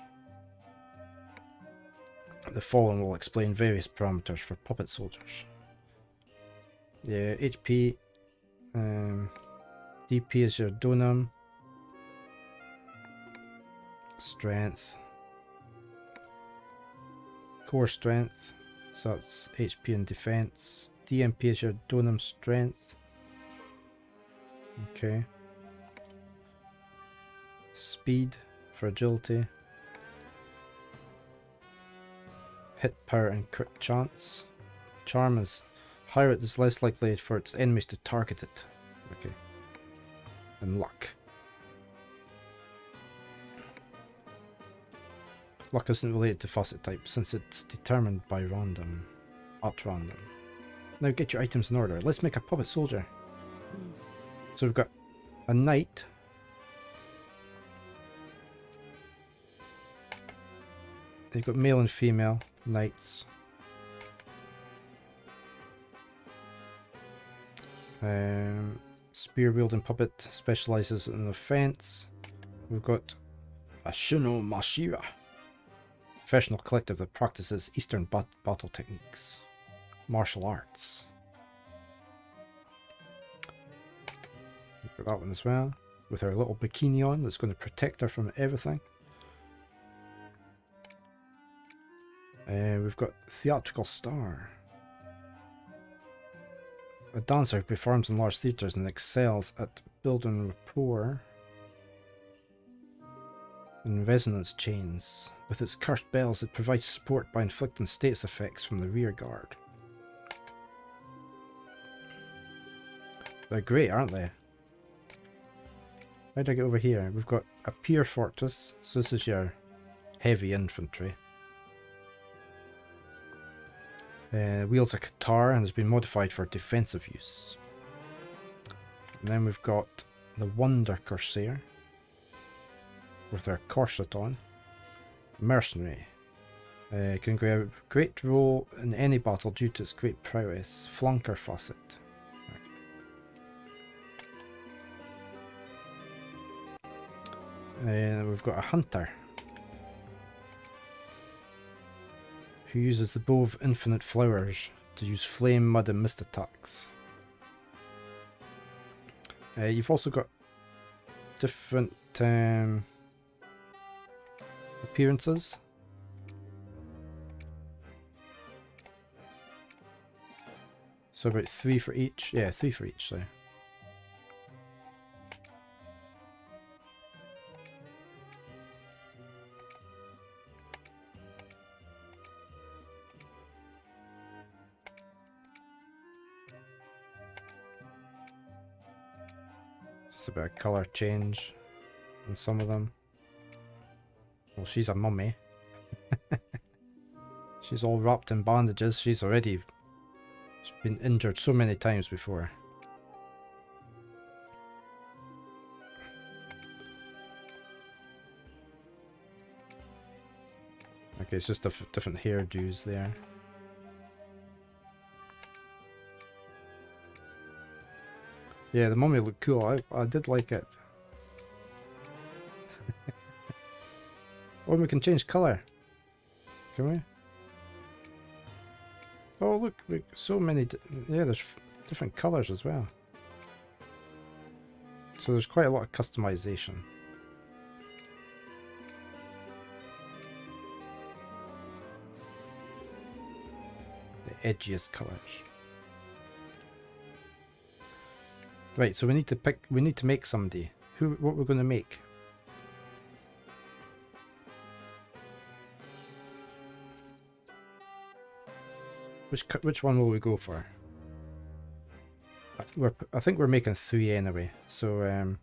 The following will explain various parameters for puppet soldiers. Yeah, HP, DP is your donum, strength, core strength, so that's HP and defense. DMP is your donum strength. Okay. Speed for agility. Hit power and crit chance. Charm is higher, it is less likely for its enemies to target it. Okay. And luck. Luck isn't related to facet type since it's determined by random. At random. Now get your items in order. Let's make a puppet soldier. So we've got a knight. You've got male and female knights. Spear wielding puppet specializes in offense. We've got a Shino Mashira, professional collective that practices Eastern battle techniques, martial arts. We've got that one as well, with her little bikini on that's going to protect her from everything. We've got theatrical star. A dancer who performs in large theatres and excels at building rapport in resonance chains. With its cursed bells, it provides support by inflicting status effects from the rear guard. They're great, aren't they? How do I get over here? We've got a pier fortress, so this is your heavy infantry. Wields a guitar and has been modified for defensive use. And then we've got the Wonder Corsair with their corset on. Mercenary. Can play a great role in any battle due to its great prowess. Flanker facet. We've got a hunter who uses the bow of infinite flowers to use flame, mud and mist attacks. You've also got different appearances. So about 3 for each. Yeah, 3 for each, so. Just a bit of colour change in some of them. Well, she's a mummy. She's all wrapped in bandages. She's been injured so many times before. Okay, it's just different hairdos there. Yeah, the mummy looked cool. I did like it. Oh, we can change colour. Can we? Oh, look, so many. Yeah, there's different colours as well. So there's quite a lot of customization. The edgiest colours. Right, so we need to make somebody. What we're going to make? Which one will we go for? I think we're making 3 anyway. So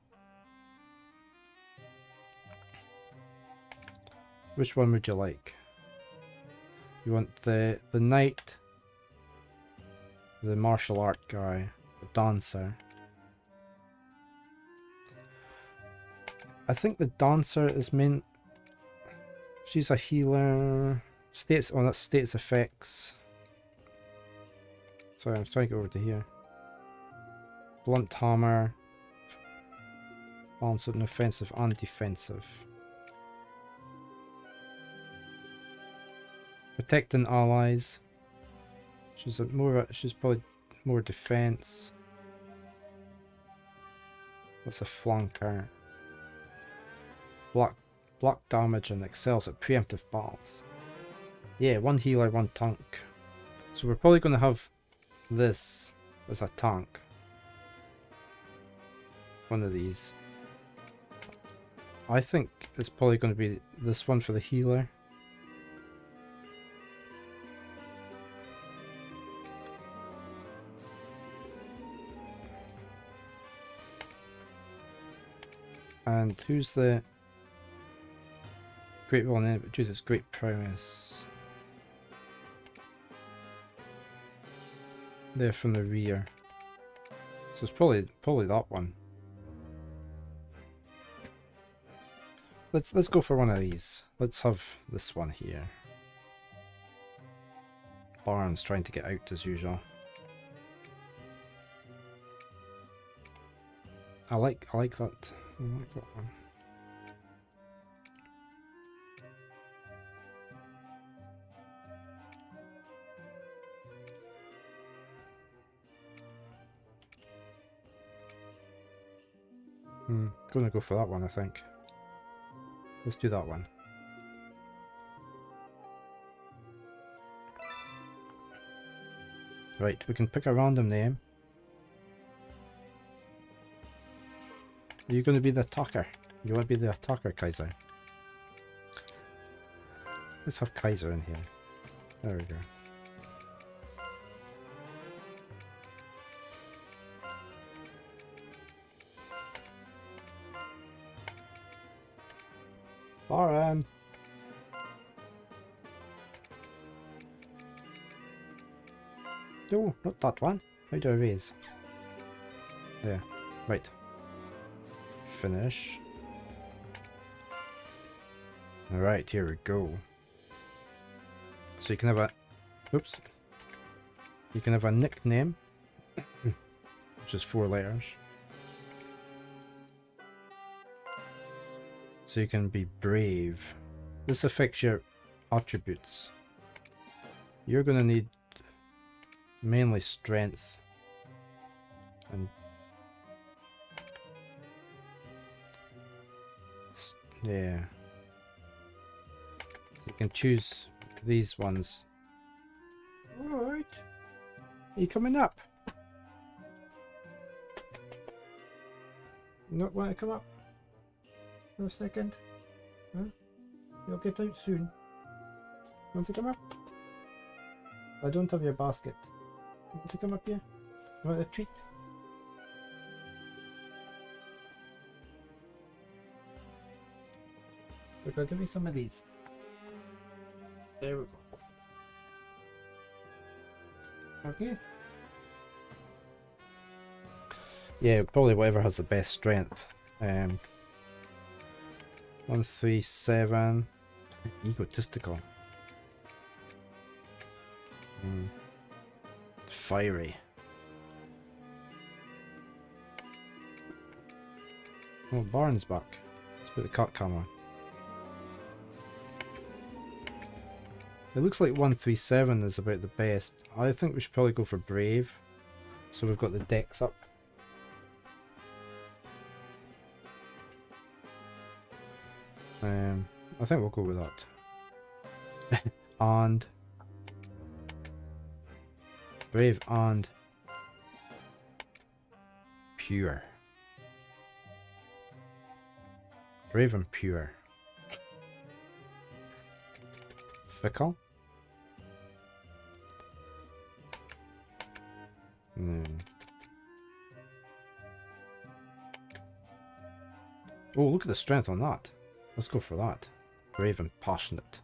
which one would you like? You want the knight, the martial art guy, the dancer. I think the dancer is main. She's a healer. States on that states effects. Sorry, I'm trying to get over to here. Blunt hammer. Balance of offensive and defensive. Protecting allies. She's probably more defense. That's a flanker. Block damage and excels at preemptive battles. Yeah, 1 healer, 1 tank. So we're probably going to have this as a tank. One of these. I think it's probably going to be this one for the healer. And who's the great one in it, but due to its great prowess. They're from the rear. So it's probably that one. Let's go for one of these. Let's have this one here. Baron's trying to get out as usual. I like that. I like that one. Gonna go for that one, I think. Let's do that one. Right, we can pick a random name. Are you going to be the attacker? You want to be the attacker, Kaiser? Let's have Kaiser in here. There we go. Baron! No, not that one. How do I raise? There. Right. Finish. Alright, here we go. So you can have a... Oops. You can have a nickname. Which is 4 letters. So you can be brave. This affects your attributes. You're going to need mainly strength. And yeah. You can choose these ones. Alright. Are you coming up? You not want to come up? For a second? Huh? You'll get out soon. Want to come up? I don't have your basket. You want to come up here? You want a treat? Look, I'll give you some of these. There we go. Okay. Yeah, probably whatever has the best strength. 137. Egotistical. Fiery. Oh, Baron's back. Let's put the cut cam on. It looks like 137 is about the best. I think we should probably go for Brave. So we've got the decks up. I think we'll go with that. And brave and pure. Brave and pure. Fickle. Oh, look at the strength on that. Let's go for that. Brave and passionate.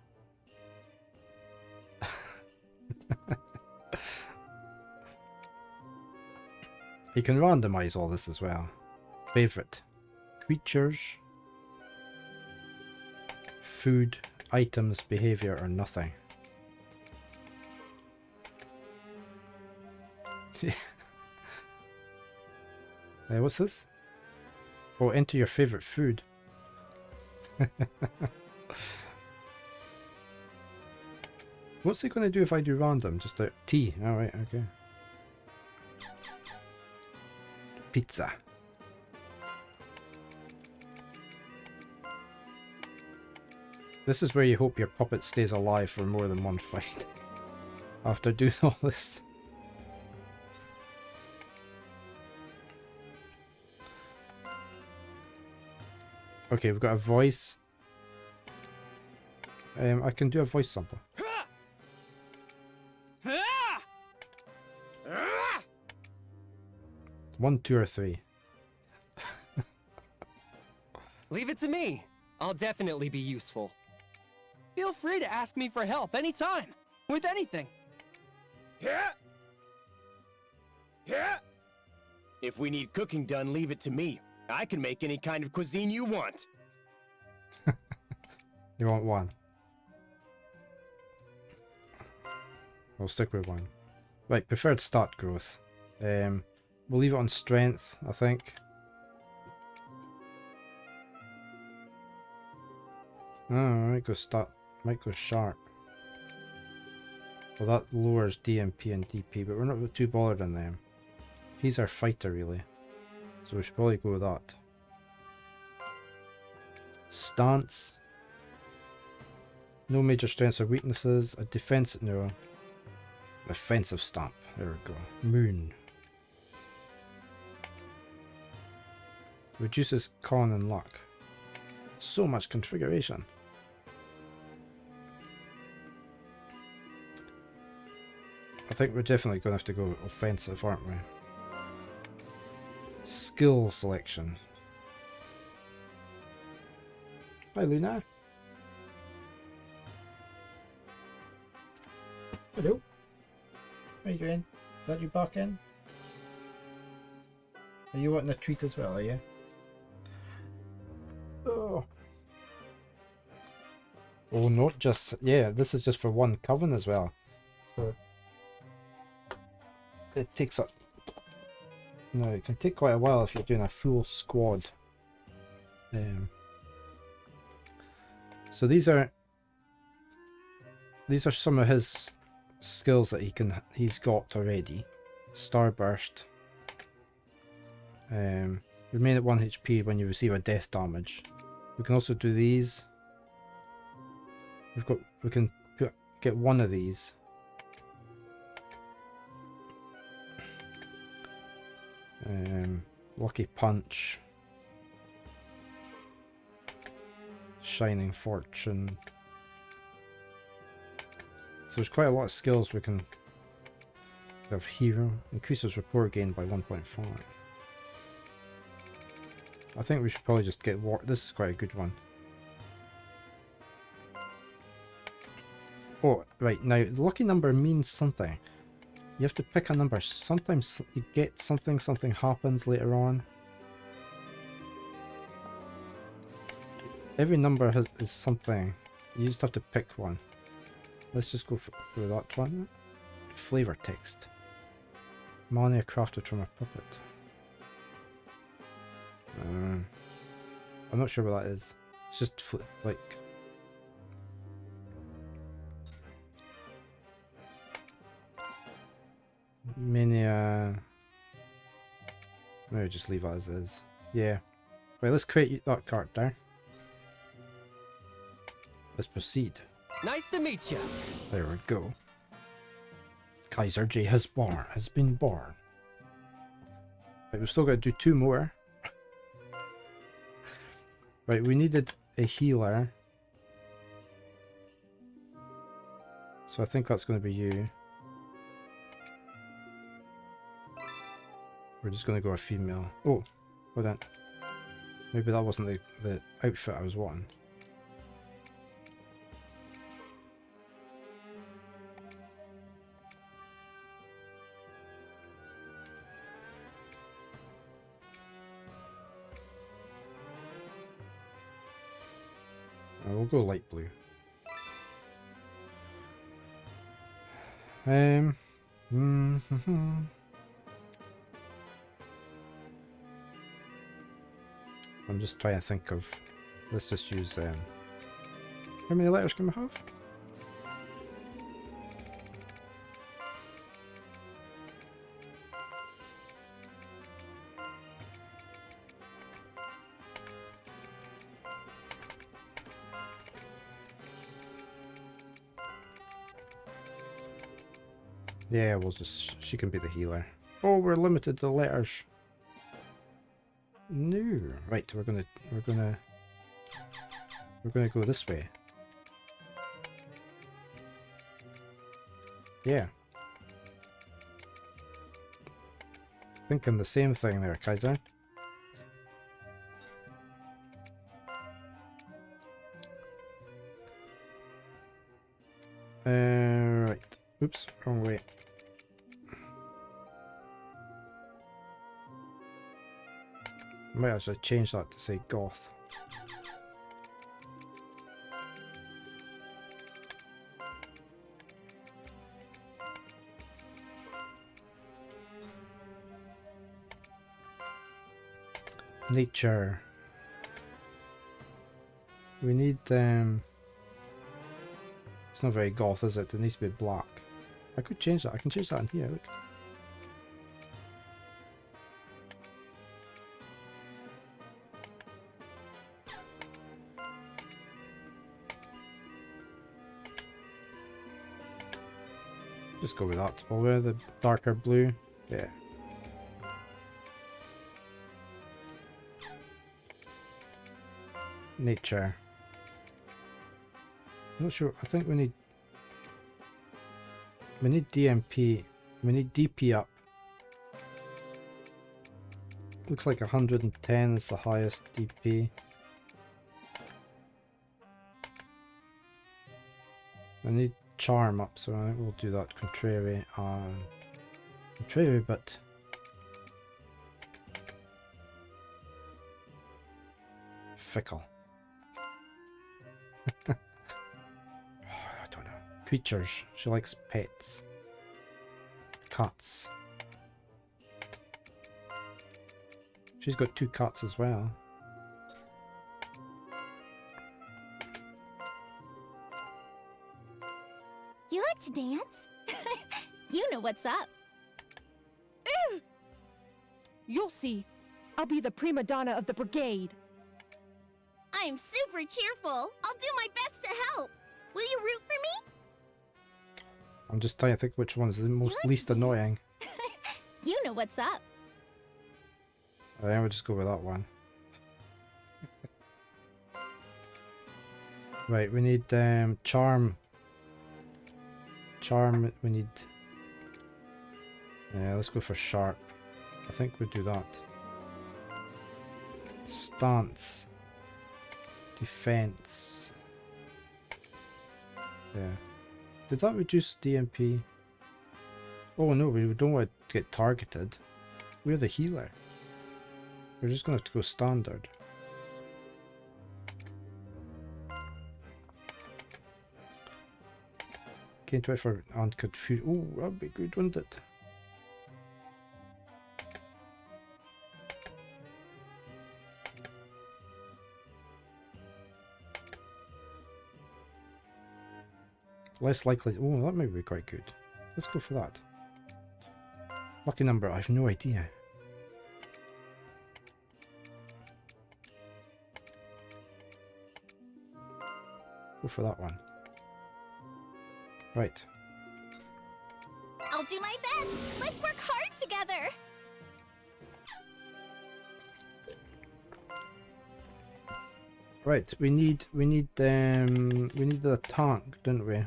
You can randomize all this as well. Favorite. Creatures. Food, items, behavior, or nothing. What's this? Oh, enter your favorite food. What's it going to do if I do random? Just a tea. Alright, okay. Pizza. This is where you hope your puppet stays alive for more than one fight. After doing all this. Okay, we've got a voice. I can do a voice sample. 1, 2, or 3. Leave it to me. I'll definitely be useful. Feel free to ask me for help anytime, with anything. Yeah. If we need cooking done, leave it to me. I can make any kind of cuisine you want. You want 1? We'll stick with 1. Right, preferred stat growth. We'll leave it on strength, I think. Oh, might go sharp. Well, that lowers DMP and DP, but we're not too bothered on them. He's our fighter, really. So we should probably go with that. Stance. No major strengths or weaknesses. A defense, no. Offensive stamp. There we go. Moon. Reduces con and luck. So much configuration. I think we're definitely going to have to go offensive, aren't we? Skill selection. Hi, Luna. Hello. How are you doing? Let you back in? Are you wanting a treat as well, are you? Oh. Oh, not just... Yeah, this is just for one coven as well. So... It takes up... No, it can take quite a while if you're doing a full squad. So these are some of his skills that he's got already. Starburst. Remain at 1 HP when you receive a death damage. We can also do these. We can get one of these. Lucky Punch. Shining Fortune. So there's quite a lot of skills we can have. Hero. Increases rapport gain by 1.5. I think we should probably just get war. This is quite a good one. Oh, right. Now, the lucky number means something. You have to pick a number. Sometimes you get something happens later on. Every number is something. You just have to pick one. Let's just go for that one. Flavor text. Mania crafted from a puppet. I'm not sure what that is. It's just like... Mania... Maybe just leave it as is. Yeah. Right, let's create that character. Let's proceed. Nice to meet you. There we go. Kaiser J has been born. Right, we've still got to do 2 more. Right, we needed a healer. So I think that's going to be you. We're just going to go a female. Oh, hold on. Maybe that wasn't the outfit I was wanting. We'll go light blue. I'm just trying to think of. Let's just use. How many letters can we have? Yeah, we'll just. She can be the healer. Oh, we're limited to letters. No. Right, we're gonna go this way. Yeah. Thinking the same thing there, Kaiser. Right. Oops, wrong way. I might actually change that to say goth. Nature. We need it's not very goth, is it? It needs to be black. I could change that. I can change that in here, look. Just go with that. We'll wear the darker blue. Yeah. Nature. I'm not sure. I think we need DMP. We need DP up. Looks like 110 is the highest DP. I need charm up, so I think we'll do that. Contrary, but fickle. I don't know. Creatures. She likes pets. Cats. She's got 2 cats as well. You like to dance? You know what's up. You'll see. I'll be the prima donna of the brigade. I'm super cheerful. I'll do my best to help. Will you root for me? I'm just trying to think which one's the most least annoying. You know what's up. I think we'll just go with that one. Right, we need charm. Charm, we need... Yeah, let's go for sharp. I think we'll do that. Stance. Defense. Yeah. Did that reduce DMP? Oh no, we don't want to get targeted. We're the healer. We're just going to have to go standard. Gain 24 and confuse. Oh, that'd be good, wouldn't it? Less likely. Oh, that might be quite good. Let's go for that. Lucky number, I have no idea. Go for that one. Right. I'll do my best. Let's work hard together. Right, we need the tank, don't we?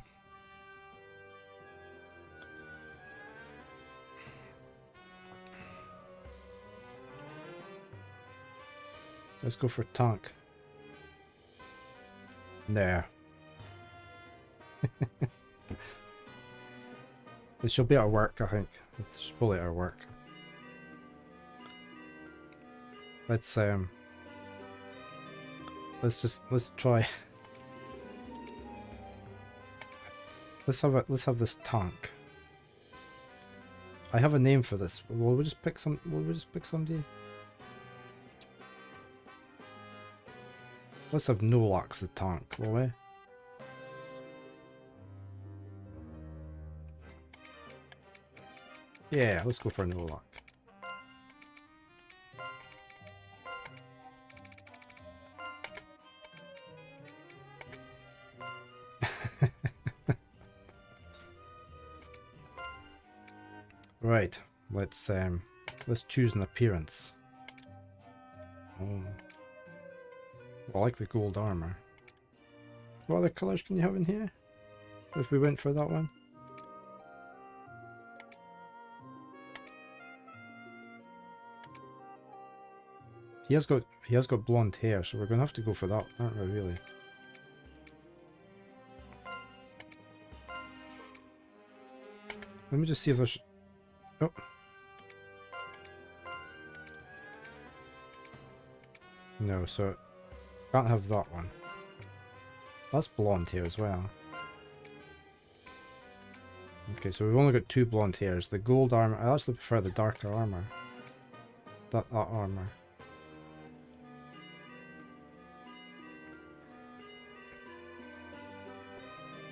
Let's go for tank. There. This should be our work, I think. This should probably our work. Let's try. Let's have this tank. I have a name for this. Will we just pick somebody? Let's have Nolax the tank, will we? Yeah, let's go for Nolak. Right, let's choose an appearance. Oh. I like the gold armor. What other colors can you have in here? If we went for that one. He has got blonde hair, so we're gonna have to go for that, aren't we, really? Let me just see if there's... Oh. No, so... Can't have that one. That's blonde hair as well. Okay, so we've only got 2 blonde hairs. The gold armor... I actually prefer the darker armor. That armor.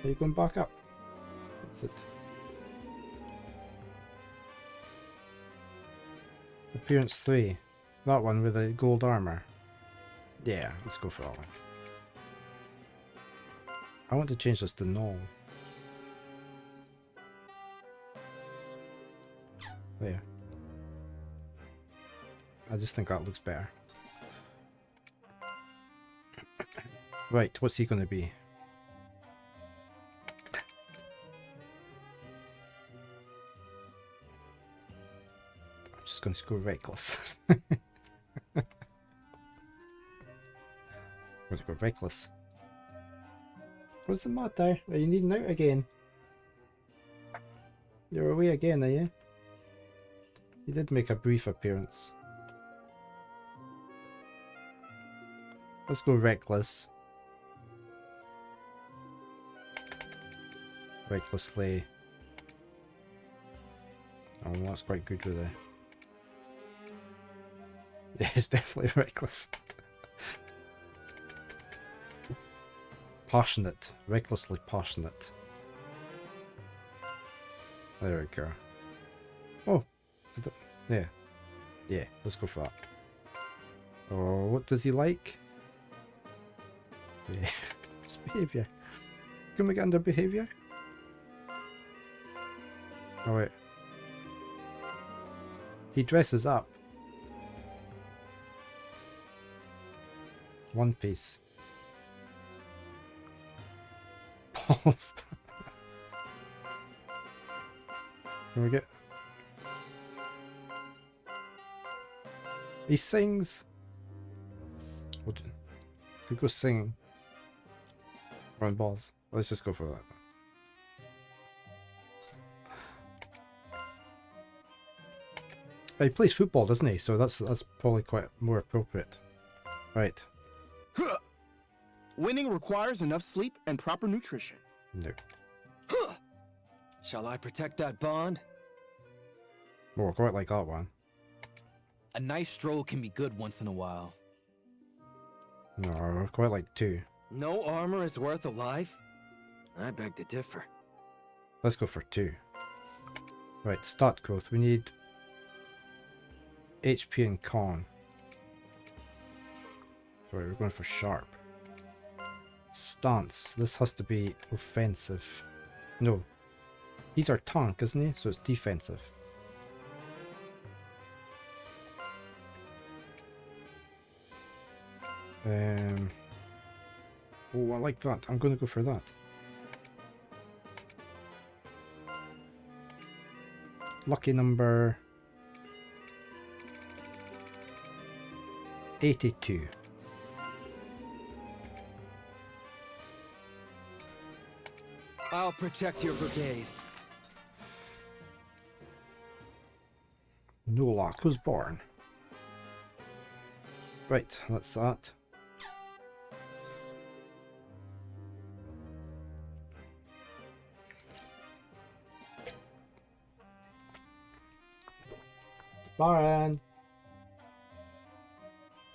Are you going back up? That's it. Appearance 3. That one with the gold armor. Yeah, let's go for that one. I want to change this to null. There. I just think that looks better. Right, what's he going to be? I'm just going to go reckless. I'm going to go reckless. What's the matter? Are you needing out again? You're away again, are you? You did make a brief appearance. Let's go reckless. Recklessly. Oh, that's quite good with it. Yeah, it's definitely reckless. Passionate. Recklessly passionate. There we go. Oh. Yeah. Yeah, let's go for that. Oh, what does he like? Yeah. It's behaviour. Can we get under behaviour? Oh wait. He dresses up. One Piece. Balls. Can we get... He sings. Could go sing. Run balls. Let's just go for that. He plays football, doesn't he? So that's probably quite more appropriate. Right. Winning requires enough sleep and proper nutrition. No. Shall I protect that bond? Oh, quite like that one. A nice stroll can be good once in a while. No, quite like 2. No armor is worth a life? I beg to differ. Let's go for 2. Right, stat growth. We need HP and con. Sorry, we're going for sharp. stance. This has to be offensive. No. He's our tank, isn't he? So it's defensive. Oh, I like that. I'm going to go for that. Lucky number 82. I'll protect your brigade. Nolak was born. Right, that's that. Baron!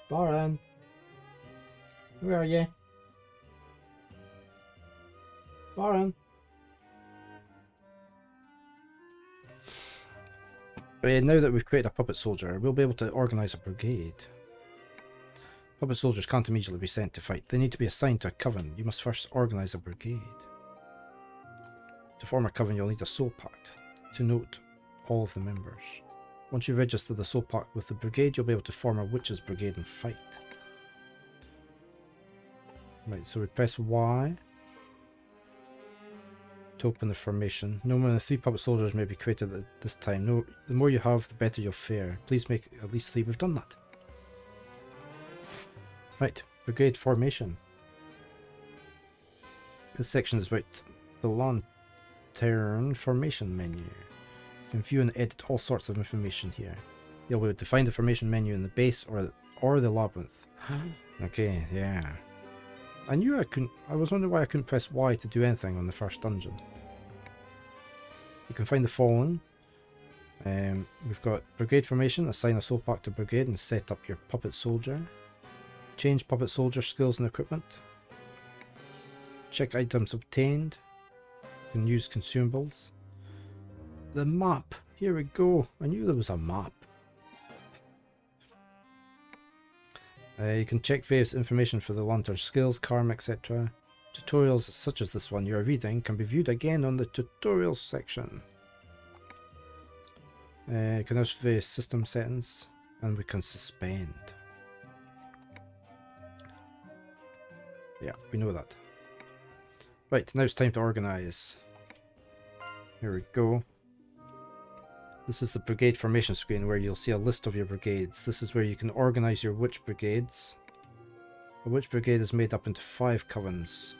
Baron! Where are you? Baron! Now that we've created a puppet soldier, we'll be able to organise a brigade. Puppet soldiers can't immediately be sent to fight. They need to be assigned to a coven. You must first organise a brigade. To form a coven, you'll need a soul pact to note all of the members. Once you register the soul pact with the brigade, you'll be able to form a witches brigade and fight. Right, so we press Y to open the formation. No more than 3 puppet soldiers may be created at this time. No, the more you have, the better you'll fare. Please make at least 3. We've done that. Right, brigade formation. This section is about the lantern formation menu. You can view and edit all sorts of information here. You'll be able to find the formation menu in the base or the labyrinth. Okay, yeah. I knew I couldn't. I was wondering why I couldn't press Y to do anything on the first dungeon. You can find the following. We've got brigade formation. Assign a soul pack to brigade and set up your puppet soldier. Change puppet soldier skills and equipment. Check items obtained. You can use consumables. The map. Here we go. I knew there was a map. You can check various information for the lantern skills, karma, etc. Tutorials such as this one you are reading can be viewed again on the tutorials section. You can have various system settings, and we can suspend. Yeah, we know that. Right, now it's time to organise. Here we go. This is the brigade formation screen where you'll see a list of your brigades. This is where you can organise your witch brigades. A witch brigade is made up into 5 covens.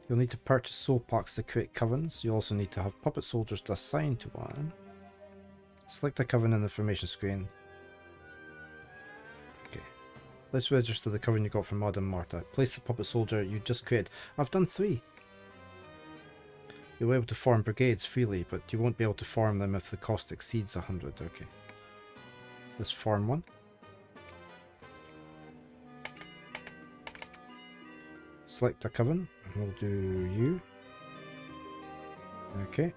You'll need to purchase soul packs to create covens. You also need to have puppet soldiers to assign to one. Select a coven in the formation screen. Okay. Let's register the coven you got from Mod and Marta. Place the puppet soldier you just created. I've done 3. You'll be able to form brigades freely, but you won't be able to form them if the cost exceeds 100. Okay. Let's form one. Select a coven. We'll do you. Okay.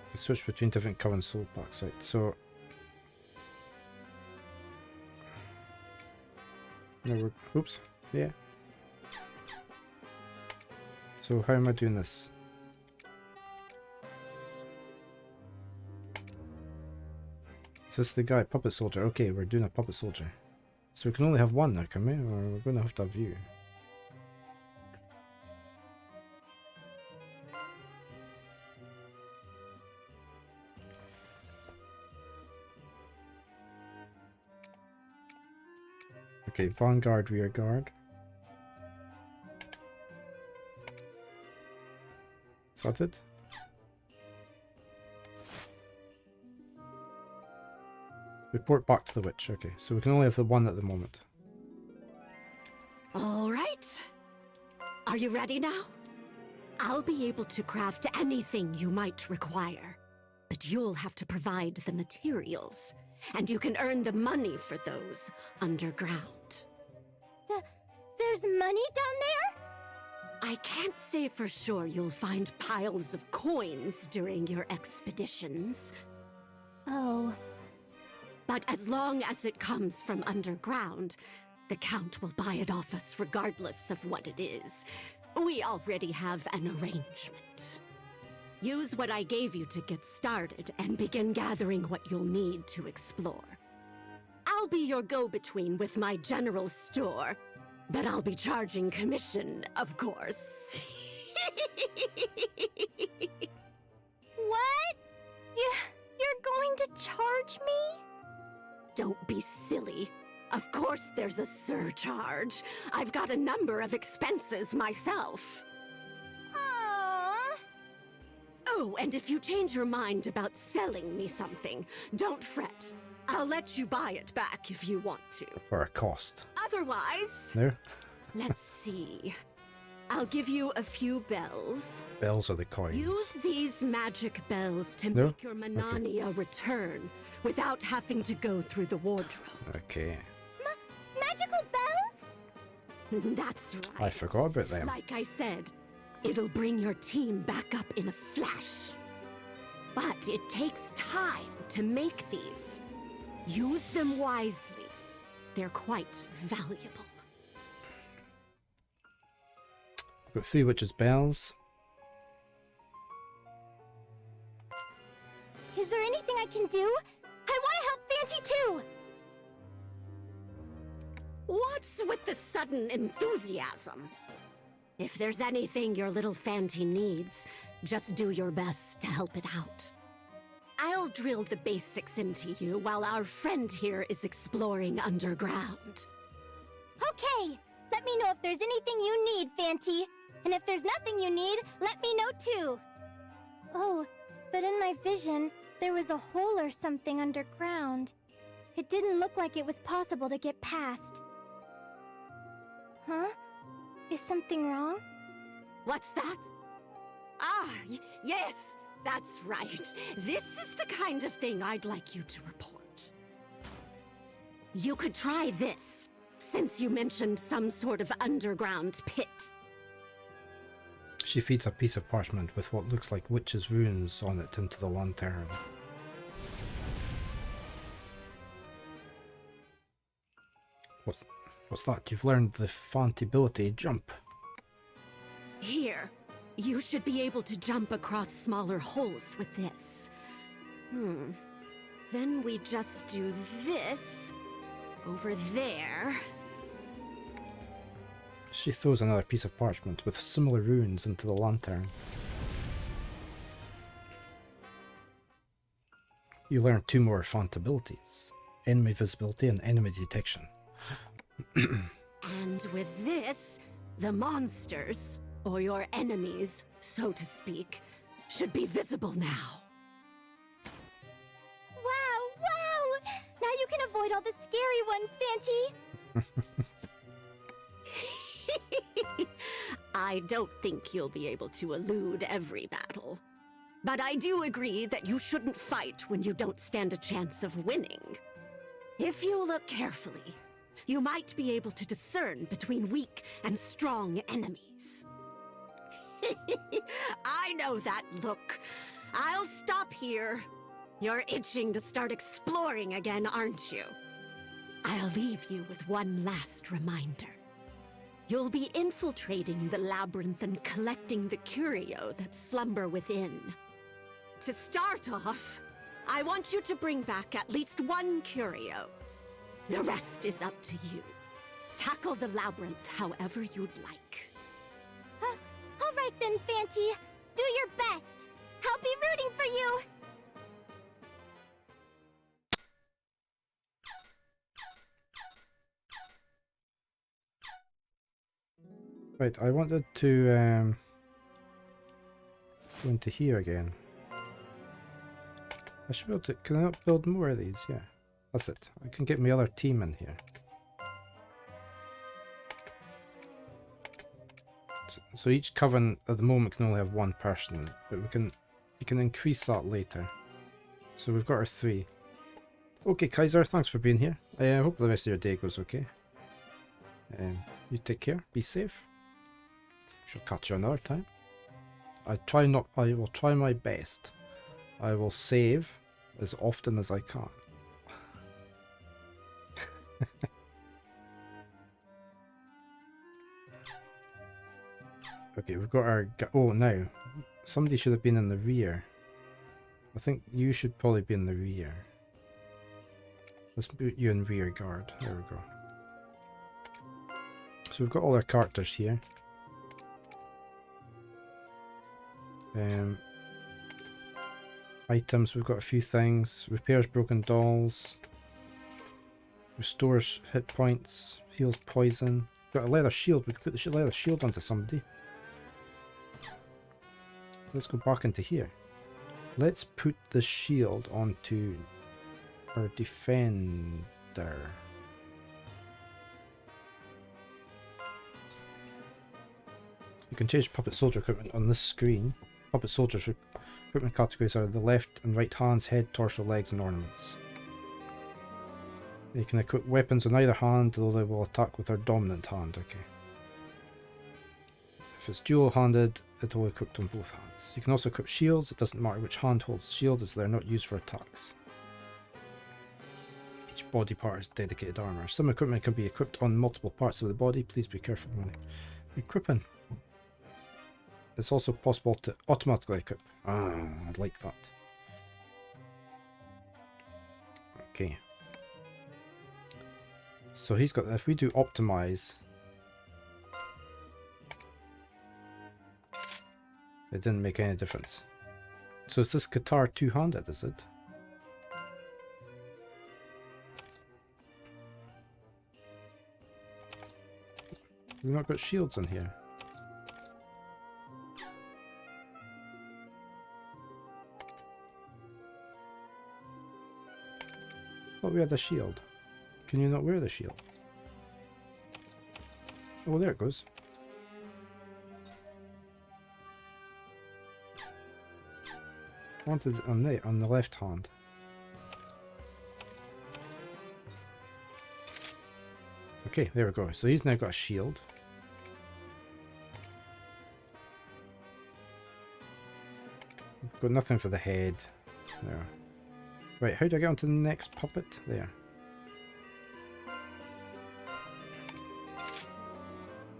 Let's switch between different coven soul packs. Right, so... No, we're... Oops. Yeah. So how am I doing this? Is this the guy? Puppet soldier. Okay, we're doing a puppet soldier. So we can only have one now, can we? Or we're going to have you. Okay, vanguard, rear guard. Is that it? Report back to the witch. Okay, so we can only have the one at the moment. All right. Are you ready now? I'll be able to craft anything you might require, but you'll have to provide the materials, and you can earn the money for those underground. There's money down there? I can't say for sure you'll find piles of coins during your expeditions. Oh. But as long as it comes from underground, the Count will buy it off us regardless of what it is. We already have an arrangement. Use what I gave you to get started and begin gathering what you'll need to explore. I'll be your go-between with my general store, but I'll be charging commission, of course. What? You're going to charge me? Don't be silly. Of course there's a surcharge. I've got a number of expenses myself. Aww. Oh, and if you change your mind about selling me something, don't fret. I'll let you buy it back if you want to. For a cost. Otherwise, No? let's see. I'll give you a few bells. Bells are the coins. Use these magic bells to No? make your Manania return without having to go through the wardrobe. Okay. Magical bells? That's right. I forgot about them. Like I said, it'll bring your team back up in a flash. But it takes time to make these. Use them wisely. They're quite valuable. Got 3 witches' bells. Is there anything I can do? I want to help Fanty too! What's with the sudden enthusiasm? If there's anything your little Fanty needs, just do your best to help it out. I'll drill the basics into you while our friend here is exploring underground. Okay, let me know if there's anything you need, Fanty. And if there's nothing you need, let me know too. Oh, but in my vision, there was a hole or something underground. It didn't look like it was possible to get past. Huh? Is something wrong? What's that? Yes, that's right. This is the kind of thing I'd like you to report. You could try this, since you mentioned some sort of underground pit. She feeds a piece of parchment with what looks like witches' runes on it into the lantern. What's that? You've learned the Fanty ability jump. Here, you should be able to jump across smaller holes with this. Then we just do this over there. She throws another piece of parchment with similar runes into the lantern. You learn 2 more Fanty abilities. Enemy visibility and enemy detection. And with this, the monsters, or your enemies, so to speak, should be visible now. Wow! Now you can avoid all the scary ones, Fanty! I don't think you'll be able to elude every battle. But I do agree that you shouldn't fight when you don't stand a chance of winning. If you look carefully, you might be able to discern between weak and strong enemies. I know that look. I'll stop here. You're itching to start exploring again, aren't you? I'll leave you with one last reminder. You'll be infiltrating the labyrinth and collecting the curio that slumber within. To start off, I want you to bring back at least 1 curio. The rest is up to you. Tackle the labyrinth however you'd like. All right then, Fanty. Do your best. I'll be rooting for you. Right, I wanted to go into here again. I should be able to. Can I not build more of these? Yeah, that's it. I can get my other team in here. So each coven at the moment can only have 1 person in it, but you can increase that later. So we've got our 3. Okay, Kaiser, thanks for being here. I hope the rest of your day goes okay. You take care. Be safe. Shall catch you another time. I will try my best. I will save as often as I can. Okay, we've got our... Oh, now. Somebody should have been in the rear. I think you should probably be in the rear. Let's put you in rear guard. There we go. So we've got all our characters here. Items, we've got a few things. Repairs broken dolls. Restores hit points. Heals poison. Got a leather shield. We could put the leather shield onto somebody. Let's go back into here. Let's put the shield onto our defender. You can change puppet soldier equipment on this screen. Puppet soldiers equipment categories are the left and right hands, head, torso, legs, and ornaments. You can equip weapons on either hand, though they will attack with their dominant hand. Okay. If it's dual-handed, it will equip on both hands. You can also equip shields. It doesn't matter which hand holds the shield, as they're not used for attacks. Each body part is dedicated armor. Some equipment can be equipped on multiple parts of the body. Please be careful when equipping. It's also possible to automatically equip. Ah, I'd like that. Okay. So he's got, if we do optimize, it didn't make any difference. So is this guitar two-handed, is it? We've not got shields on here. Thought we had a shield. Can you not wear the shield? Oh, there it goes. I wanted it on the left hand. Okay, there we go. So he's now got a shield. We've got nothing for the head. There. Right, how do I get onto the next puppet? There.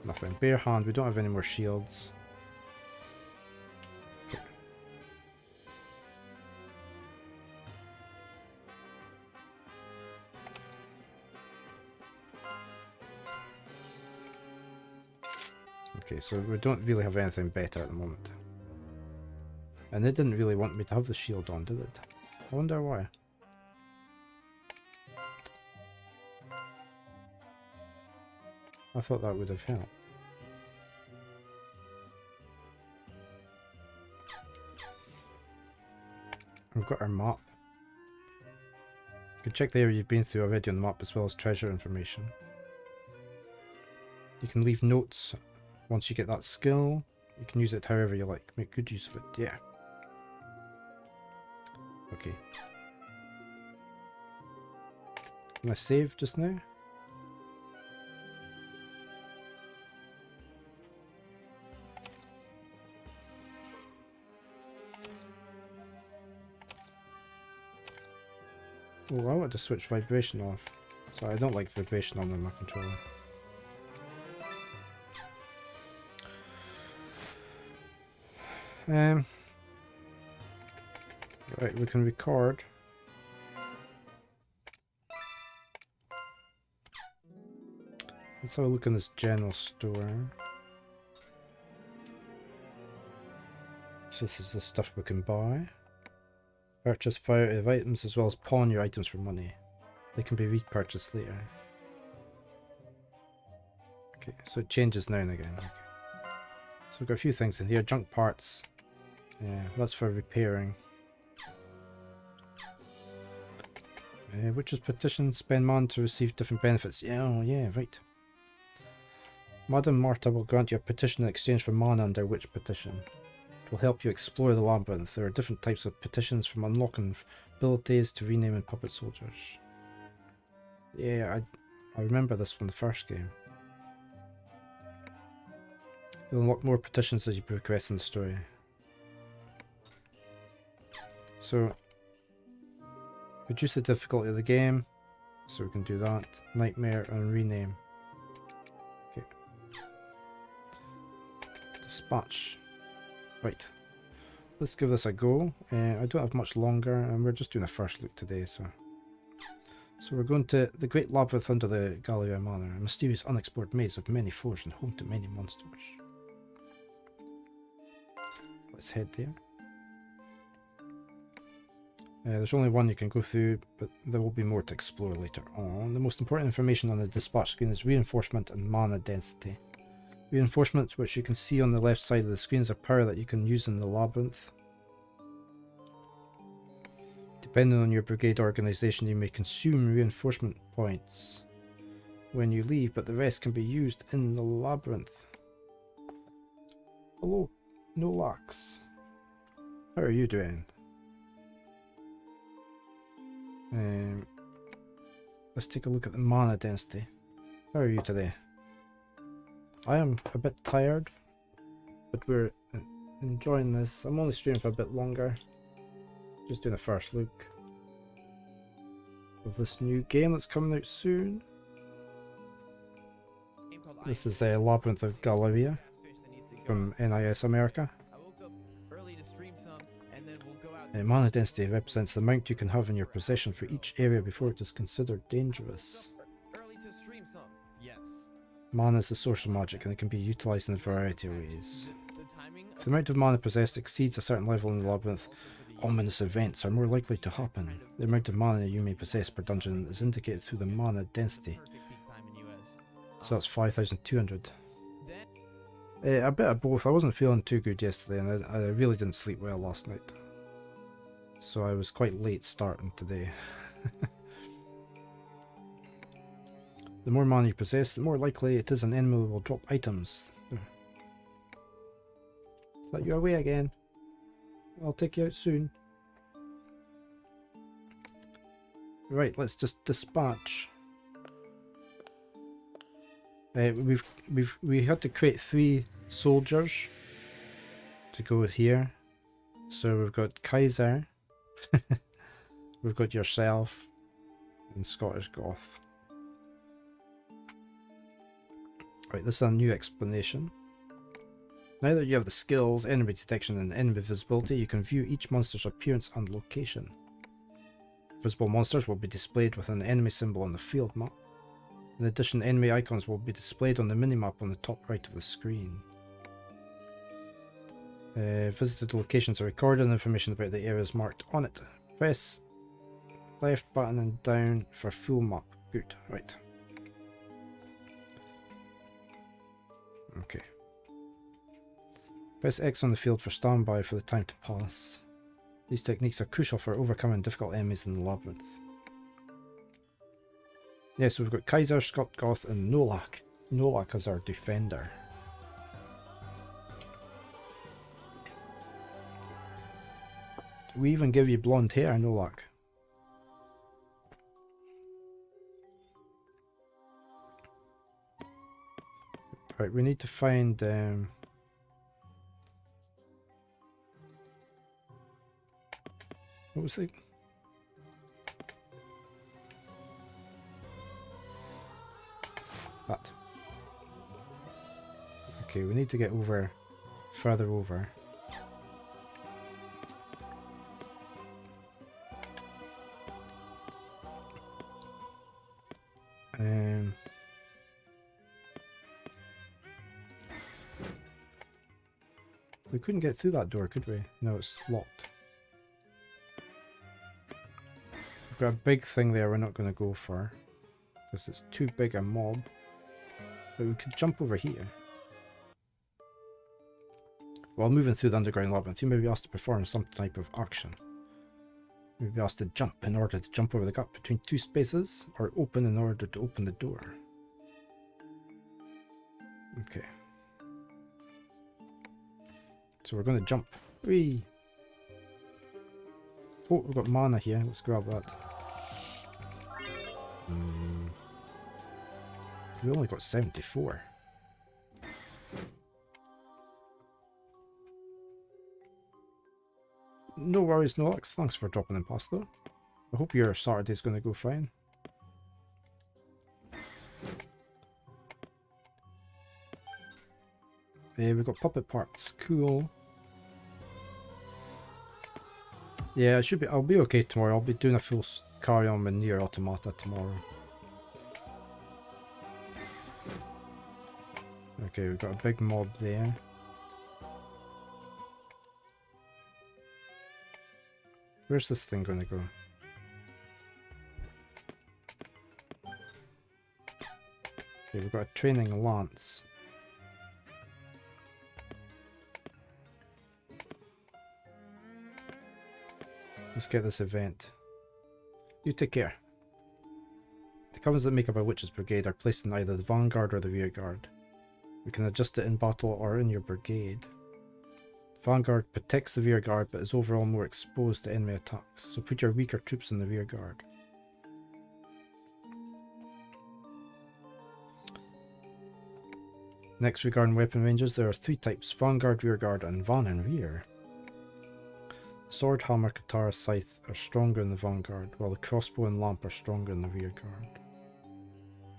Nothing. Bare hand. We don't have any more shields. Okay. Okay, so we don't really have anything better at the moment. And they didn't really want me to have the shield on, did it? I wonder why. I thought that would have helped. We've got our map. You can check the area you've been through already on the map, as well as treasure information. You can leave notes once you get that skill. You can use it however you like. Make good use of it. Yeah. Okay. Can I save just now? Oh, I want to switch vibration off. So I don't like vibration on my controller. Right, we can record. Let's have a look in this general store. So this is the stuff we can buy. Purchase variety of items as well as pawn your items for money. They can be repurchased later. Okay, so it changes now and again. Okay. So we've got a few things in here. Junk parts. Yeah, that's for repairing. Witch's petition. Spend mana to receive different benefits. Yeah, oh yeah, right. Madame Marta will grant you a petition in exchange for mana under Witch petition. Will help you explore the labyrinth. There are different types of petitions, from unlocking abilities to renaming puppet soldiers. Yeah, I remember this from the first game. You'll unlock more petitions as you progress in the story. So, reduce the difficulty of the game, so we can do that. Nightmare and rename. Okay. Dispatch. Right. Let's give this a go. I don't have much longer, and we're just doing a first look today, so we're going to the Great Labyrinth under the Galleria Manor, a mysterious unexplored maze of many floors and home to many monsters. Let's head there. There's only one you can go through, but there will be more to explore later on. The most important information on the dispatch screen is reinforcement and mana density. Reinforcement, which you can see on the left side of the screen, is a power that you can use in the labyrinth. Depending on your brigade organization, you may consume reinforcement points when you leave, but the rest can be used in the labyrinth. Hello, Nolax. How are you doing? Let's take a look at the mana density. How are you today? I am a bit tired, but we're enjoying this. I'm only streaming for a bit longer. Just doing a first look of this new game that's coming out soon. This is a Labyrinth of Galleria from NIS America. Mana density represents the amount you can have in your possession for each area before it is considered dangerous. Mana is the source of magic, and it can be utilised in a variety of ways. If the amount of mana possessed exceeds a certain level in the labyrinth, ominous events are more likely to happen. The amount of mana you may possess per dungeon is indicated through the mana density. So that's 5,200. A bit of both. I wasn't feeling too good yesterday, and I really didn't sleep well last night. So I was quite late starting today. The more mana you possess, the more likely it is an enemy will drop items. Is that you away again? I'll take you out soon. Right, let's just dispatch. We had to create 3 soldiers to go here. So we've got Kaiser, we've got yourself, and Scottish Goth. Right, this is a new explanation. Now that you have the skills, enemy detection and enemy visibility, you can view each monster's appearance and location. Visible monsters will be displayed with an enemy symbol on the field map. In addition, enemy icons will be displayed on the minimap on the top right of the screen. Visited locations are recorded and information about the areas marked on it. Press left button and down for full map. Good, right. Okay. Press X on the field for standby for the time to pass. These techniques are crucial for overcoming difficult enemies in the labyrinth. Yes, we've got Kaiser, Scott Goth, and Nolak. Nolak as our defender. We even give you blonde hair, Nolak. Right, we need to find what was it? That. Okay, we need to get over, further over. We couldn't get through that door, could we? No, it's locked. We've got a big thing there we're not going to go for, because it's too big a mob. But we could jump over here. While moving through the underground labyrinth, you may be asked to perform some type of action. You may be asked to jump in order to jump over the gap between 2 spaces, or open in order to open the door. Okay. So we're going to jump. Whee! Oh, we've got mana here. Let's grab that. We only got 74. No worries, Nolix. Thanks for dropping in past though. I hope your Saturday's going to go fine. We've got puppet parts. Cool. Yeah, it should be. I'll be okay tomorrow. I'll be doing a full carry on with Nier Automata tomorrow. Okay, we've got a big mob there. Where's this thing going to go? Okay, we've got a training lance. Let's get this event. You take care. The covens that make up a witch's brigade are placed in either the vanguard or the rear guard. We can adjust it in battle or in your brigade. The vanguard protects the rear guard but is overall more exposed to enemy attacks, so put your weaker troops in the rear guard. Next, regarding weapon ranges, there are 3 types: vanguard, rear guard, and van and rear. Sword, hammer, katana, scythe are stronger in the vanguard, while the crossbow and lamp are stronger in the rear guard.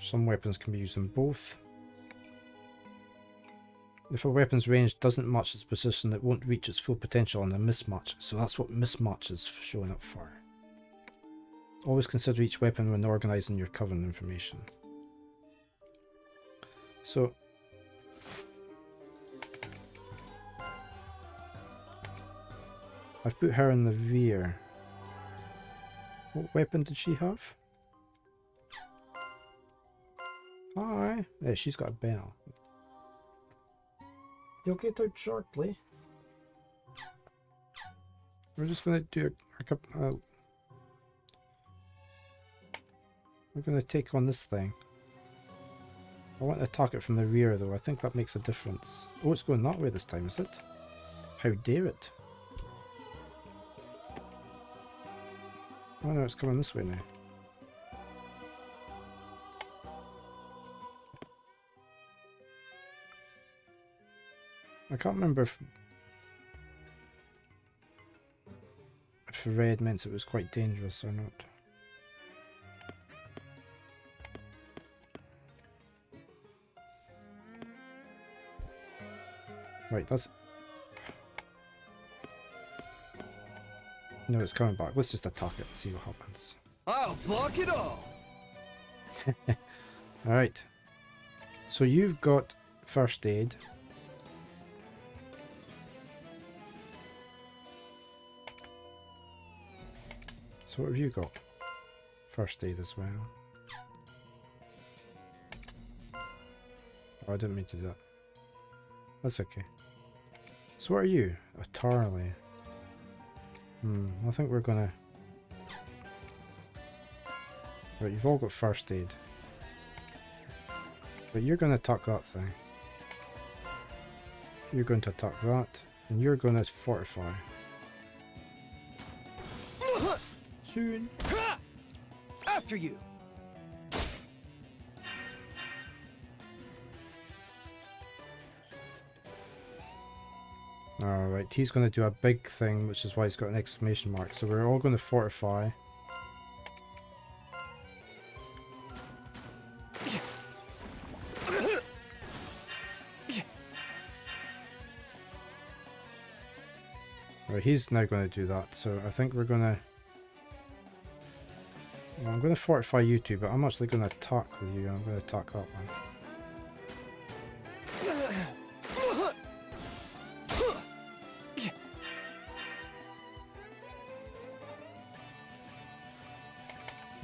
Some weapons can be used in both. If a weapon's range doesn't match its position, it won't reach its full potential on a mismatch, so that's what mismatch is showing up for. Always consider each weapon when organising your coven information. So, I've put her in the rear. What weapon did she have? Hi. Yeah, she's got a bell. You'll get out shortly. We're just going to do a couple... we're going to take on this thing. I want to attack it from the rear though. I think that makes a difference. Oh, it's going that way this time, is it? How dare it? Oh no, it's coming this way now. I can't remember if red meant it was quite dangerous or not. Right, that's... No, it's coming back. Let's just attack it and see what happens. I'll block it all! Alright. So you've got first aid. So what have you got? First aid as well. Oh, I didn't mean to do that. That's okay. So what are you? A Tarley. I think we're gonna... Right, you've all got first aid. But you're gonna attack that thing. You're going to attack that. And you're gonna fortify. Soon. After you! Alright, he's going to do a big thing, which is why he's got an exclamation mark. So we're all going to fortify. Right, he's now going to do that. So I think we're going to... Well, I'm going to fortify you two, but I'm actually going to attack with you. I'm going to attack that one.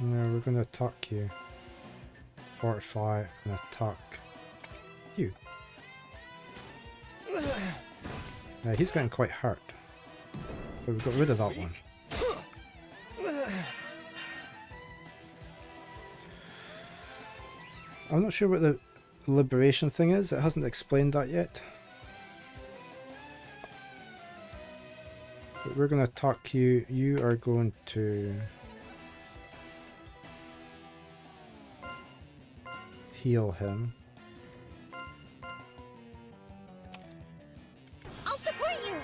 No, we're going to attack you. Fortify and attack you. He's getting quite hurt. But we got rid of that one. I'm not sure what the liberation thing is. It hasn't explained that yet. But we're going to attack you. You are going to... heal him. I'll support you!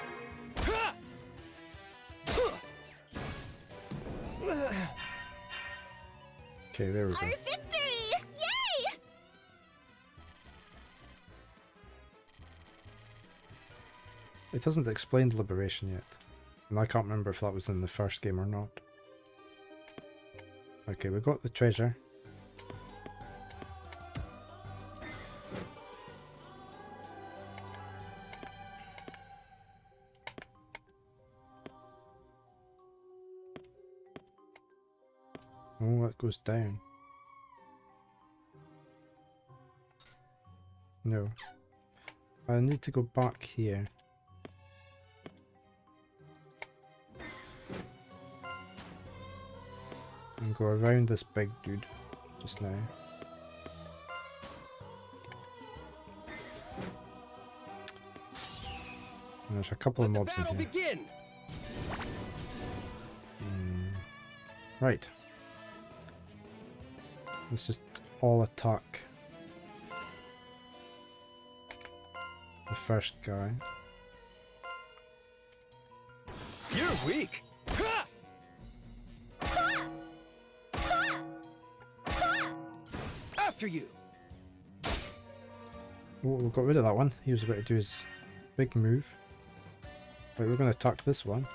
Okay, there we go. Our victory! Yay! It hasn't explained liberation yet. And I can't remember if that was in the first game or not. Okay, we got the treasure. Oh, that goes down. No. I need to go back here. And go around this big dude just now. And there's a couple of mobs in here. Begin. Right. Let's just all attack the first guy. You're weak. Ha! After you. Oh, we got rid of that one. He was about to do his big move. Right, we're going to attack this one.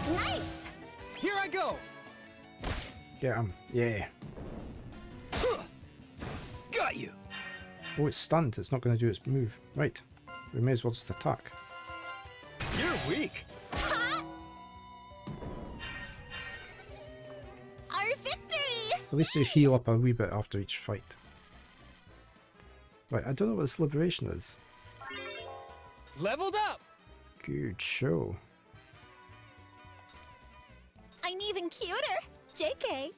Nice! Here I go. Get him. Yeah. Got you. Oh, it's stunned. It's not going to do its move. Right. We may as well just attack. You're weak. Our victory! At least you heal up a wee bit after each fight. Right, I don't know what this liberation is. Leveled up. Good show. I'm even cuter. JK.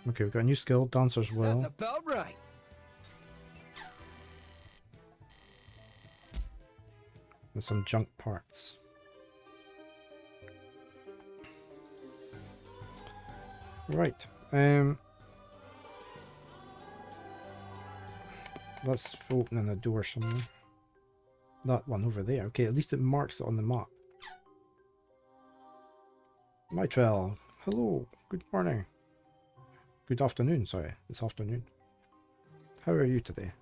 Okay, we've got a new skill, Dancer's Will. That's about right. And some junk parts. Right. Let's open a door somewhere. That one over there. Okay, at least it marks it on the map. Mytrell, hello. Good morning. Good afternoon, sorry. It's afternoon. How are you today?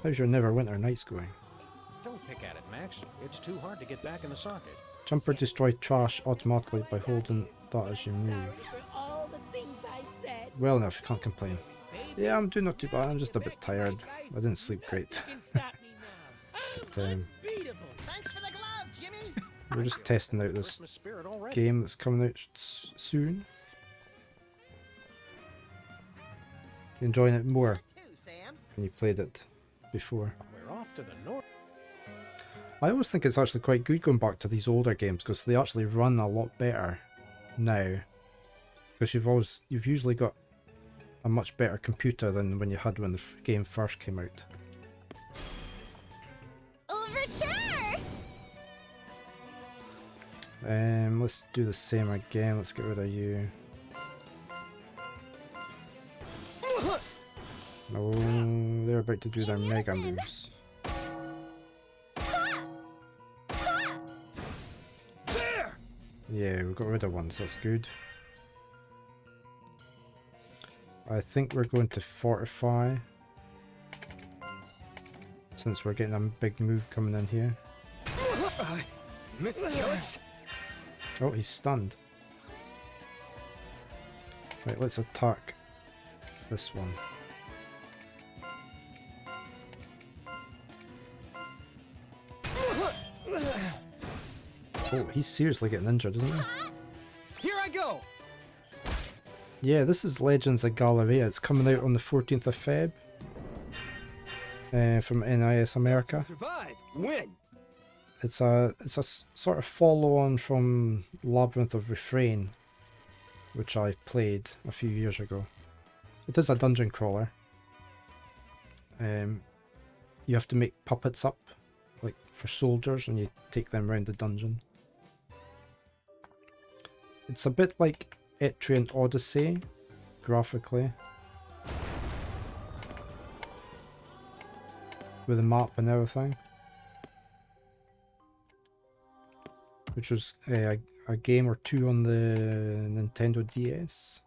How's your Neverwinter nights going? Don't pick at it, Max. It's too hard to get back in the socket. Jumper destroy trash automatically by holding that as you move. Well enough, can't complain. Yeah, I'm doing not too bad. I'm just a bit tired. I didn't sleep great. But, we're just testing out this game that's coming out soon. You enjoying it more when you played it before? We're off to the north. I always think it's actually quite good going back to these older games because they actually run a lot better now. Because you've usually got a much better computer than when you had when the game first came out. Overture! Let's do the same again. Let's get rid of you. Oh, they're about to do their mega moves. Yeah, we got rid of one, so that's good. I think we're going to fortify. Since we're getting a big move coming in here. Misjudged. Oh, he's stunned. Right, let's attack this one. Oh, he's seriously getting injured, isn't he? Here I go. Yeah, this is Legends of Galleria. It's coming out on the 14th of Feb. From NIS America. Survive. Win. It's a sort of follow-on from Labyrinth of Refrain, which I played a few years ago. It is a dungeon crawler. You have to make puppets up, like for soldiers, and you take them around the dungeon. It's a bit like Etrian Odyssey, graphically. With a map and everything. which was a game or two on the Nintendo DS.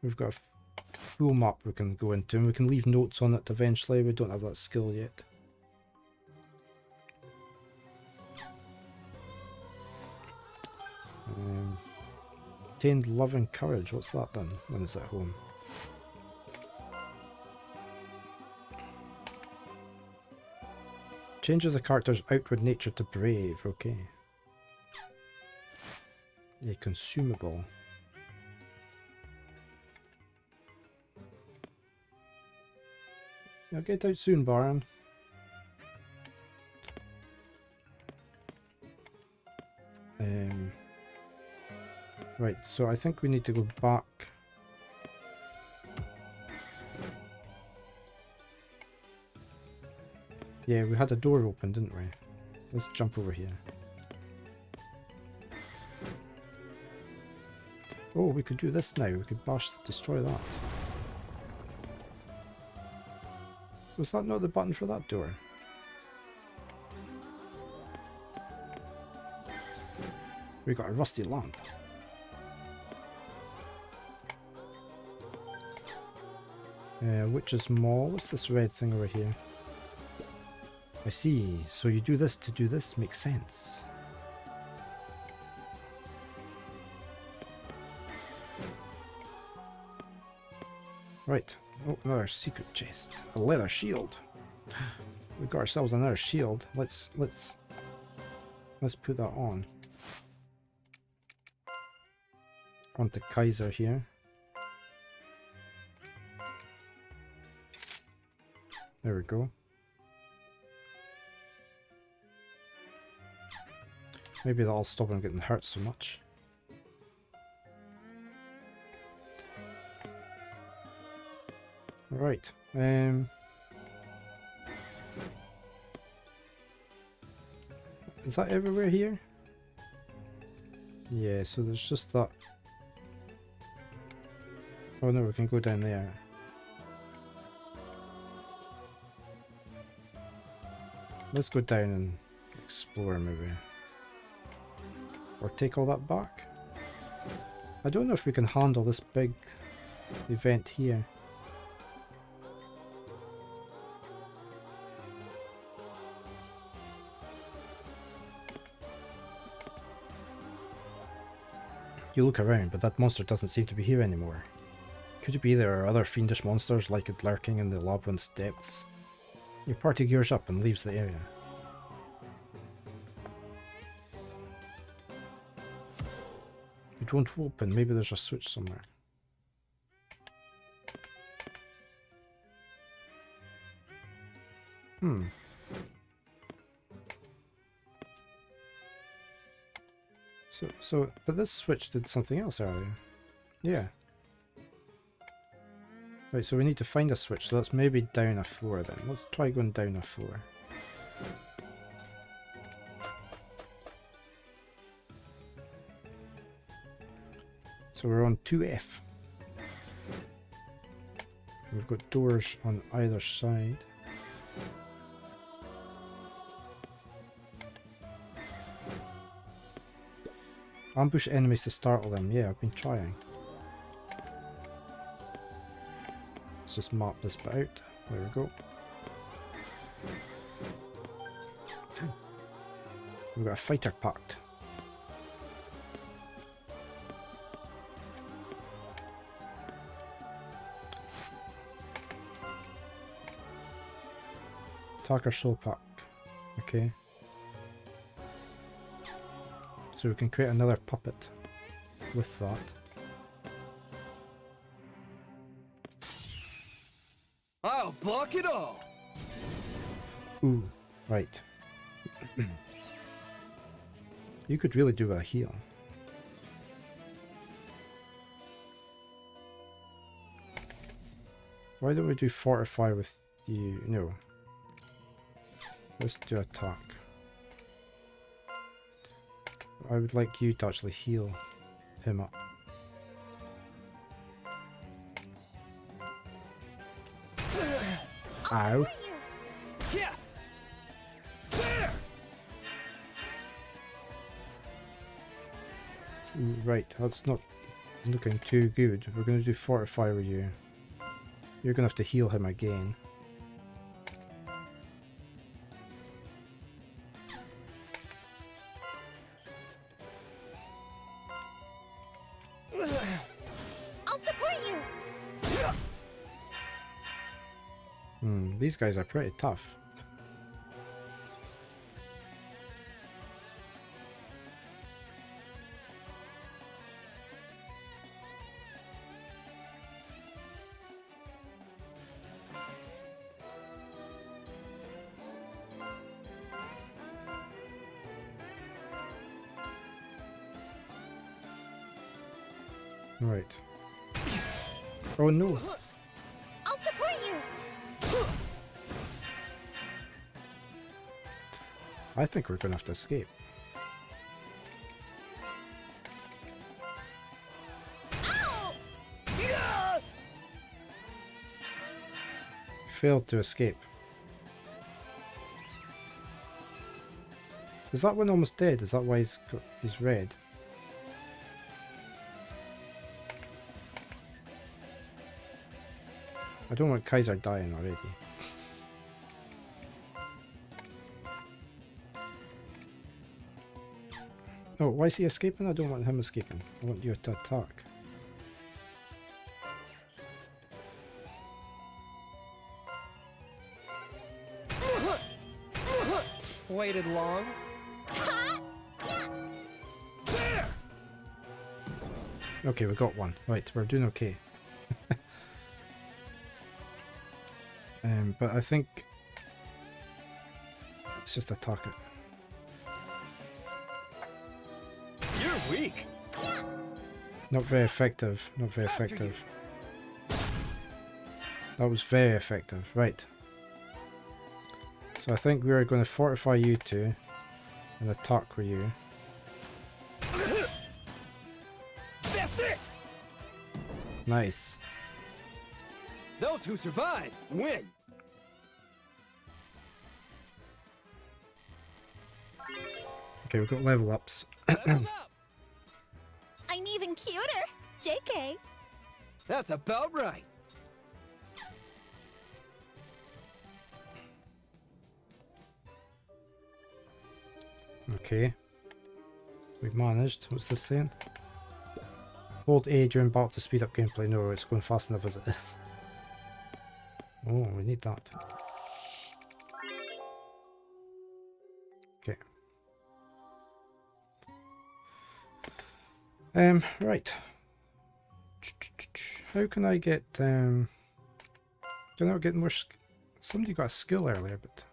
We've got a full map we can go into, and we can leave notes on it eventually. We don't have that skill yet. Obtained love and courage. What's that then when it's at home? Changes the character's outward nature to brave. Okay. A consumable. I'll get out soon, Baron. Right, so I think we need to go back. Yeah, we had a door open, didn't we? Let's jump over here. Oh, we could do this now. We could destroy that. Was that not the button for that door? We got a rusty lamp. Witch's Mall. What's this red thing over here? I see. So you do this to do this. Makes sense. Right. Oh, another secret chest. A leather shield. We got ourselves another shield. Let's put that on. Onto Kaiser here. There we go. Maybe that'll stop him getting hurt so much. Right. Is that everywhere here? Yeah, so there's just that. Oh no, we can go down there. Let's go down and explore maybe. Or take all that back. I don't know if we can handle this big event here. You look around, but that monster doesn't seem to be here anymore. Could it be there are other fiendish monsters like it lurking in the labyrinth's depths? Your party gears up and leaves the area. It won't open. Maybe there's a switch somewhere. But this switch did something else earlier. Yeah. Right, so we need to find a switch, so let's maybe down a floor then. Let's try going down a floor. So we're on 2F. We've got doors on either side. Ambush enemies to startle them. Yeah, I've been trying. Let's just map this bit out. There we go. We've got a fighter pact. Attacker soul pack. Okay. So we can create another puppet with that. I'll block it all. Ooh, right. You could really do a heal. Why don't we do fortify with you? No. Let's do attack. I would like you to actually heal him up. Ow. Yeah. There. Right, that's not looking too good. We're going to do Fortify with you. You're going to have to heal him again. I'll support you. These guys are pretty tough. Right. Oh no. I'll support you. I think we're gonna have to escape. Ow! Failed to escape. Is that one almost dead? Is that why he's red? I don't want Kaiser dying already. Oh, why is he escaping? I don't want him escaping. I want you to attack. Waited long? Okay, we got one. Right, we're doing okay. But I think let's just attack it. You're weak. Not very effective. Not very effective. That was very effective. Right. So I think we're going to fortify you two and attack with you. That's it. Nice. Those who survive win. Okay, we've got level ups. Leveled up. I'm even cuter. JK. That's about right. Okay. We've managed. What's this saying? Hold A during battle to speed up gameplay. No, it's going fast enough as it is. Oh, we need that. Okay. Right. How can I get, can I get more somebody got a skill earlier, but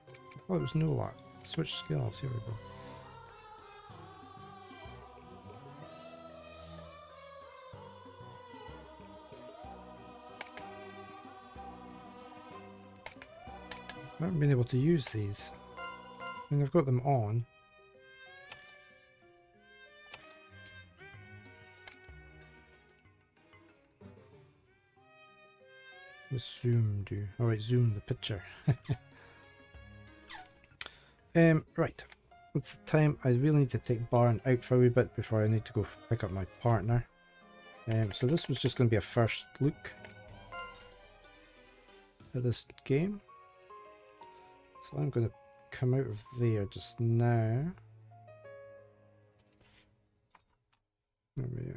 oh, it was no luck. Switch skills, here we go. I haven't been able to use these. I mean, I've got them on. What's zoom do? Alright, zoom the picture. Right. It's time. I really need to take Baron out for a wee bit before I need to go pick up my partner. So this was just going to be a first look at this game. So I'm going to come out of there just now. There we go.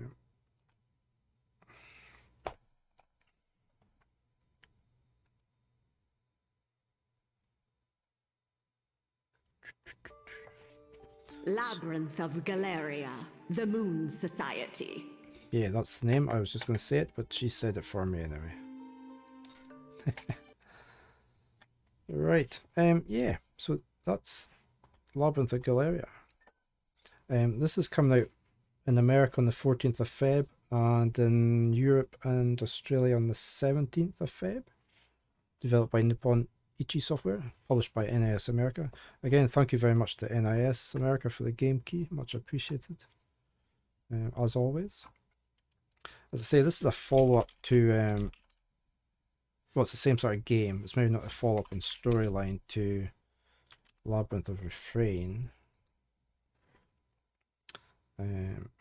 Labyrinth of Galleria, the Moon Society. Yeah, that's the name. I was just going to say it, but she said it for me anyway. Right. Yeah, so that's Labyrinth of Galleria. This is coming out in America on the 14th of Feb and in Europe and Australia on the 17th of Feb. Developed by Nippon Ichi Software, published by NIS America. Again, thank you very much to NIS America for the game key. Much appreciated. As always. As I say, this is a follow-up to... well, it's the same sort of game. It's maybe not a follow-up in storyline to Labyrinth of Refrain.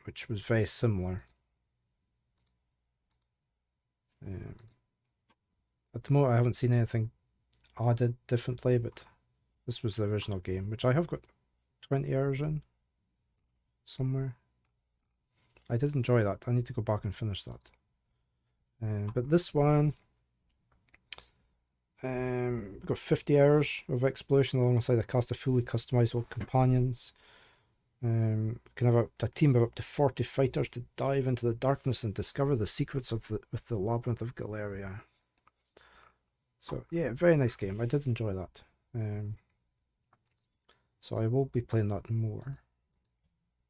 which was very similar. At the moment I haven't seen anything added differently, but this was the original game, which I have got 20 hours in somewhere. I did enjoy that. I need to go back and finish that. But this one, got 50 hours of exploration alongside a cast of fully customizable companions. Can have a team of up to 40 fighters to dive into the darkness and discover the secrets of the Labyrinth of Galleria. So yeah, very nice game. I did enjoy that. So I will be playing that more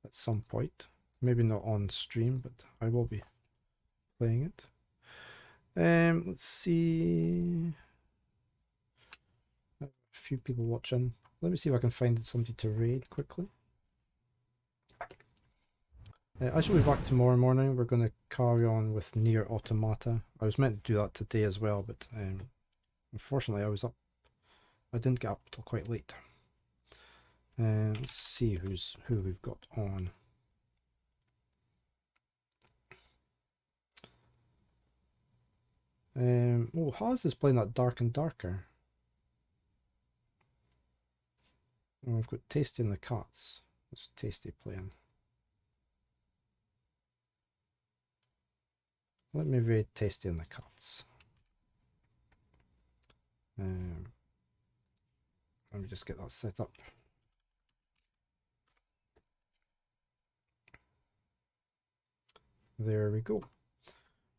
at some point. Maybe not on stream, but I will be playing it. Let's see. A few people watching. Let me see if I can find somebody to raid quickly. I shall be back tomorrow morning. We're going to carry on with Nier Automata. I was meant to do that today as well, but unfortunately I was up. I didn't get up till quite late. Let's see who we've got on. Oh, Haz is playing that Dark and Darker. Oh, we've got Tasty and the Cats. What's Tasty playing? Let me read Tasty and the Cats. Let me just get that set up. There we go.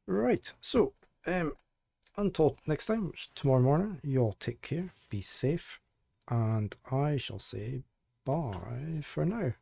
Right, so until next time, which is tomorrow morning, you all take care, be safe, and I shall say bye for now.